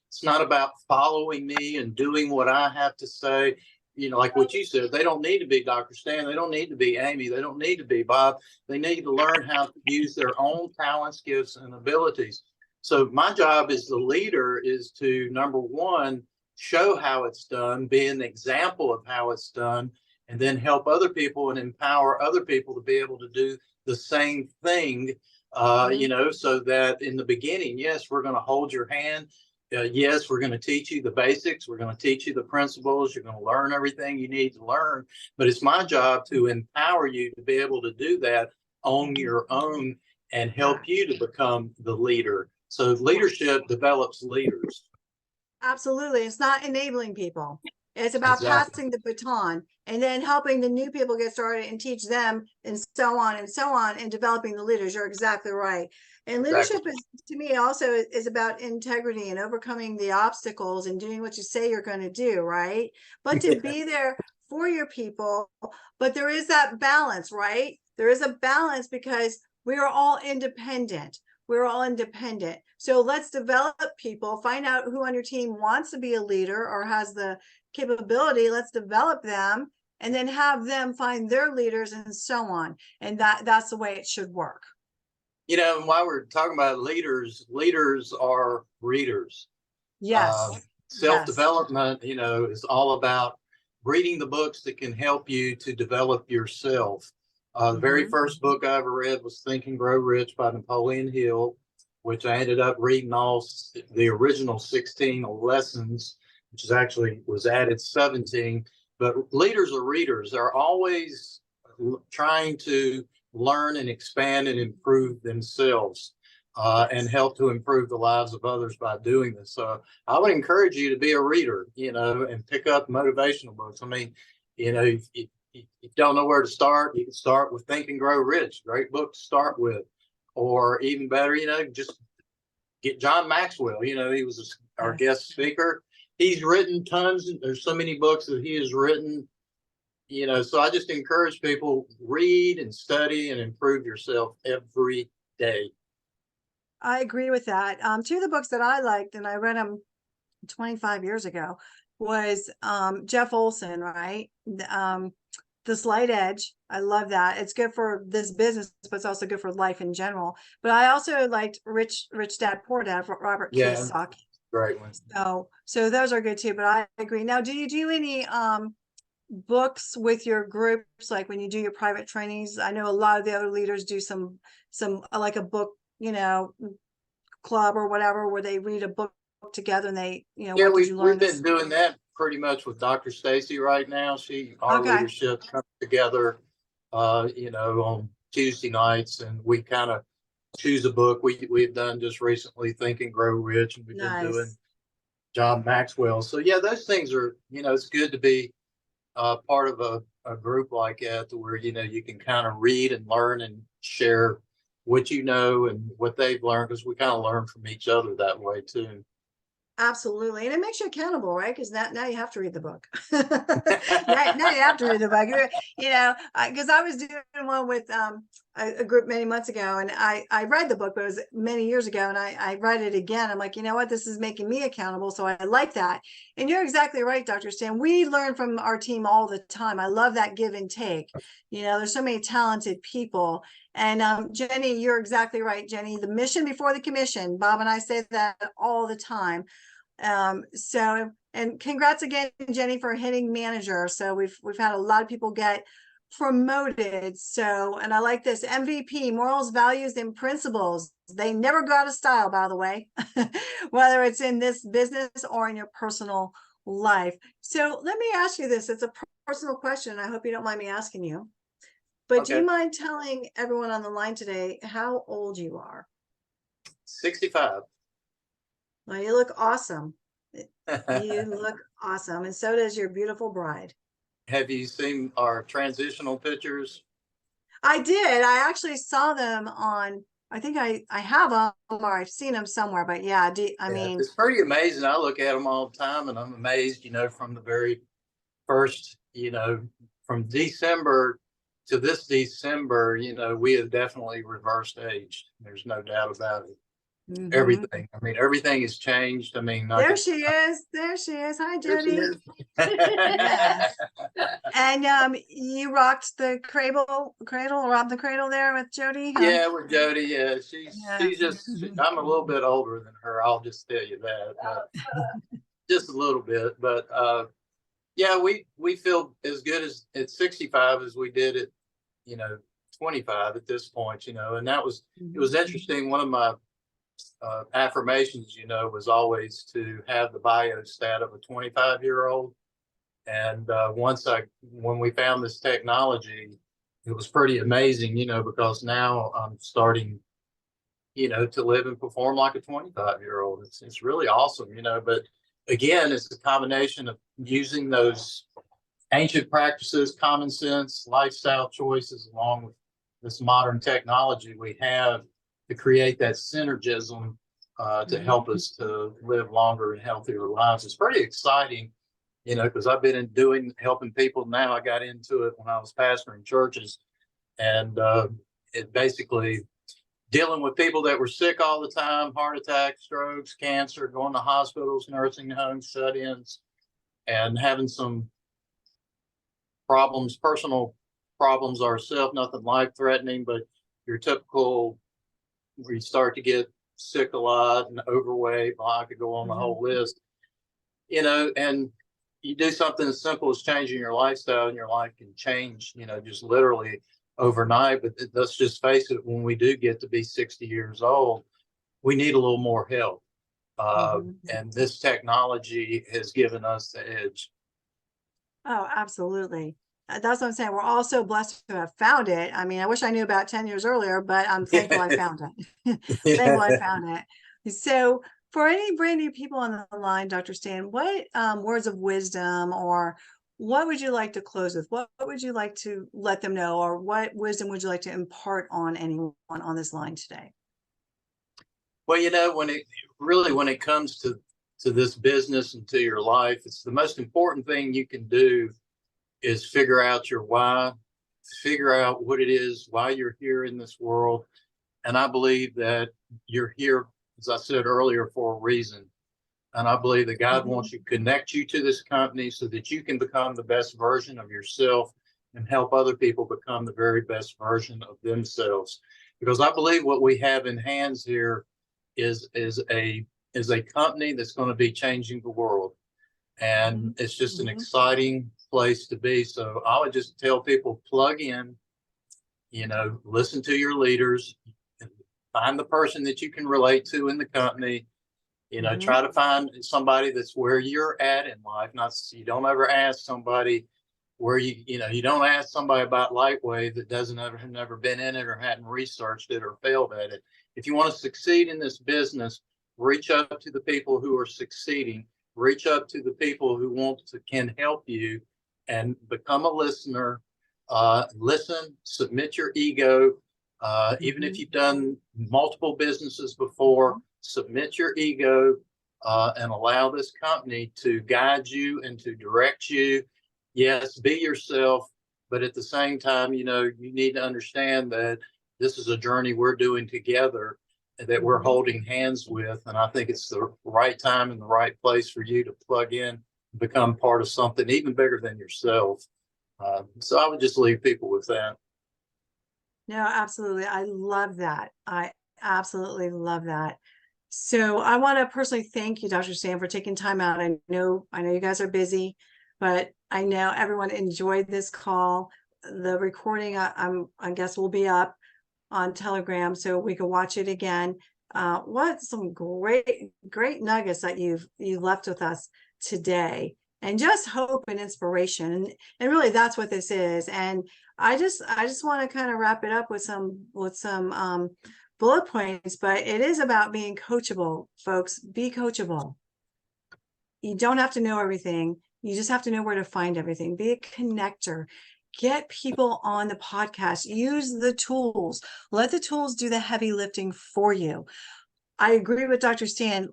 It's not about following me and doing what I have to say. Like what you said, they don't need to be Dr. Stan. They don't need to be Amy. They don't need to be Bob. They need to learn how to use their own talents, gifts, and abilities. So my job as the leader is to, number one, show how it's done, be an example of how it's done, and then help other people and empower other people to be able to do the same thing, so that in the beginning, yes, we're going to hold your hand. Yes, we're going to teach you the basics. We're going to teach you the principles. You're going to learn everything you need to learn. But it's my job to empower you to be able to do that on your own and help you to become the leader. So leadership develops leaders. Absolutely. It's not enabling people. It's about passing the baton and then helping the new people get started and teach them and so on and developing the leaders. You're exactly right. And leadership is, to me, also is about integrity and overcoming the obstacles and doing what you say you're going to do, right? But to be there for your people. But there is that balance, right? There is a balance because we are all independent. We're all independent. So let's develop people, find out who on your team wants to be a leader or has the capability. Let's develop them and then have them find their leaders and so on. And that's the way it should work. You know, and while we're talking about leaders, leaders are readers. Yes. Self-development, you know, is all about reading the books that can help you to develop yourself. The very first book I ever read was Think and Grow Rich by Napoleon Hill, which I ended up reading the original 16 lessons, which is actually was added 17. But leaders are readers. They're always trying to learn and expand and improve themselves. And help to improve the lives of others by doing this. So I would encourage you to be a reader, you know, and pick up motivational books. I mean, you know, if you don't know where to start, you can start with Think and Grow Rich, great book to start with. Or even better, you know, just get John Maxwell. You know, he was our guest speaker. He's written tons. There's so many books that he has written, you know, so I just encourage people, read and study and improve yourself every day. I agree with that. Two of the books that I liked, and I read them 25 years ago, was Jeff Olson, right? The Slight Edge. I love that. It's good for this business, but it's also good for life in general. But I also liked Rich Dad Poor Dad for Robert Kiyosaki. Great one. So those are good too. But I agree. Now, do you do any books with your groups, like when you do your private trainings? I know a lot of the other leaders do some like a book, you know, club or whatever, where they read a book together and they, you know, yeah, what did you learn? We've been doing that pretty much with Dr. Stacy right now. Our leadership comes together, you know, on Tuesday nights, and we kind of choose a book. We've done just recently Think and Grow Rich, and we've been doing John Maxwell. So yeah, those things are, you know, it's good to be part of a group like that, to where, you know, you can kind of read and learn and share what you know and what they've learned, because we kind of learn from each other that way too. Absolutely. And it makes you accountable, right? Because now you have to read the book. now you have to read the book. You know, because I was doing one with a group many months ago, and I read the book, but it was many years ago, and I read it again. I'm like, you know what? This is making me accountable. So I like that. And you're exactly right, Dr. Stan. We learn from our team all the time. I love that give and take. You know, there's so many talented people. And Jenny, you're exactly right, Jenny. The mission before the commission. Bob and I say that all the time. So, and congrats again, Jenny, for hitting manager. So we've had a lot of people get promoted. So, and I like this MVP, morals, values, and principles. They never go out of style, by the way, whether it's in this business or in your personal life. So let me ask you this. It's a personal question. I hope you don't mind me asking you. But do you mind telling everyone on the line today how old you are? 65. Well, you look awesome. You look awesome. And so does your beautiful bride. Have you seen our transitional pictures? I did. I actually saw them on, I think I have them, or I've seen them somewhere, but yeah, I mean, it's pretty amazing. I look at them all the time, and I'm amazed, you know, from the very first, you know, from December to this December, you know, we have definitely reversed age. There's no doubt about it. Everything. I mean, everything has changed. I mean, there she is. Hi, Jody. And you rocked the cradle there with Jody, huh? Yeah, with Jody. Yeah, she's just. I'm a little bit older than her. I'll just tell you that, but just a little bit. But yeah, we feel as good as at 65 as we did at, you know, 25 at this point. You know, and that was it was interesting. One of my affirmations, you know, was always to have the biostat of a 25-year-old. And when we found this technology, it was pretty amazing, you know, because now I'm starting, you know, to live and perform like a 25-year-old. It's really awesome, you know, but again, it's a combination of using those ancient practices, common sense, lifestyle choices, along with this modern technology we have to create that synergism to help us to live longer and healthier lives. It's pretty exciting, you know, because I've been helping people now. I got into it when I was pastoring churches, and it basically dealing with people that were sick all the time, heart attacks, strokes, cancer, going to hospitals, nursing homes, shut-ins, and having some problems, personal problems ourselves, nothing life-threatening, but your typical where you start to get sick a lot and overweight. Well, I could go on the whole list, you know, and you do something as simple as changing your lifestyle and your life can change, you know, just literally overnight. But let's just face it, when we do get to be 60 years old, we need a little more help. And this technology has given us the edge. Oh, absolutely. That's what I'm saying. We're all so blessed to have found it. I mean, I wish I knew about 10 years earlier, but I'm thankful I found it. Thankful I found it. So for any brand new people on the line, Dr. Stan, what words of wisdom, or what would you like to close with? What would you like to let them know, or what wisdom would you like to impart on anyone on this line today? Well, you know, when it comes to this business and to your life, it's the most important thing you can do is figure out your why, figure out what it is, why you're here in this world. And I believe that you're here, as I said earlier, for a reason. And I believe that God wants to connect you to this company so that you can become the best version of yourself and help other people become the very best version of themselves. Because I believe what we have in hands here is a company that's going to be changing the world. And it's just an exciting place to be. So I would just tell people, plug in, you know, listen to your leaders, find the person that you can relate to in the company, you know, try to find somebody that's where you're at in life. You don't ever ask somebody where you don't ask somebody about Lightwave that have never been in it or hadn't researched it or failed at it. If you want to succeed in this business, reach up to the people who are succeeding, reach up to the people who can help you, and become a listener. Listen, submit your ego. Even if you've done multiple businesses before, submit your ego and allow this company to guide you and to direct you. Yes, be yourself, but at the same time, you know, you need to understand that this is a journey we're doing together, that we're holding hands with. And I think it's the right time and the right place for you to plug in and become part of something even bigger than yourself. So I would just leave people with that. No, absolutely. I love that. I absolutely love that. So I want to personally thank you, Dr. Stan, for taking time out. I know you guys are busy, but I know everyone enjoyed this call. The recording, I guess, will be up on Telegram so we can watch it again. What some great nuggets that you've left with us today, and just hope and inspiration, and really that's what this is. And I just want to kind of wrap it up with some bullet points, but it is about being coachable, folks. Be coachable. You don't have to know everything. You just have to know where to find everything. Be a connector. Get people on the podcast. Use the tools. Let the tools do the heavy lifting for you. I agree with Dr. Stan.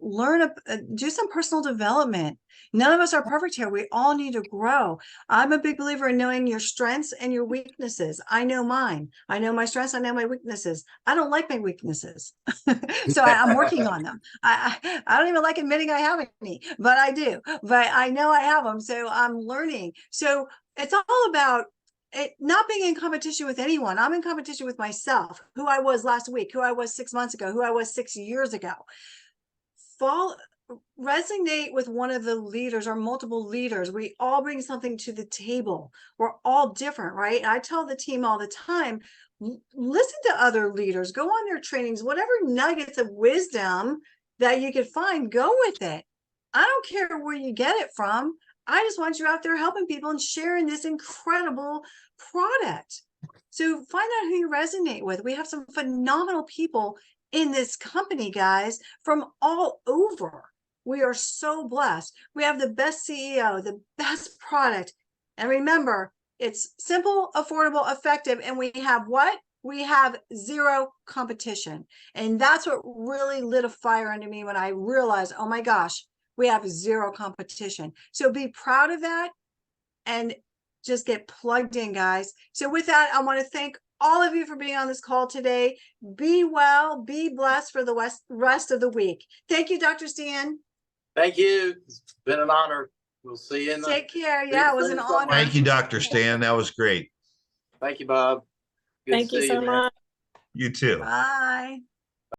Do some personal development. None of us are perfect here. We all need to grow. I'm a big believer in knowing your strengths and your weaknesses. I know mine. I know my strengths. I know my weaknesses. I don't like my weaknesses. So I'm working on them. I don't even like admitting I have any, but I do. But I know I have them. So I'm learning. So it's all about not being in competition with anyone. I'm in competition with myself, who I was last week, who I was 6 months ago, who I was 6 years ago. Resonate with one of the leaders or multiple leaders. We all bring something to the table. We're all different, right? I tell the team all the time, listen to other leaders, go on their trainings, whatever nuggets of wisdom that you could find, go with it. I don't care where you get it from. I just want you out there helping people and sharing this incredible product. So find out who you resonate with. We have some phenomenal people in this company, guys, from all over. We are so blessed. We have the best CEO, the best product. And remember, it's simple, affordable, effective. And we have what? We have zero competition. And that's what really lit a fire under me when I realized, oh my gosh, we have zero competition. So be proud of that and just get plugged in, guys. So with that, I want to thank all of you for being on this call today. Be well, be blessed for the rest of the week. Thank you, Dr. Stan. Thank you. It's been an honor. We'll see you in Take care. Yeah, it was an honor. Thank you, Dr. Stan. That was great. Thank you, Bob. Good Thank to you see so man. much. You too. Bye.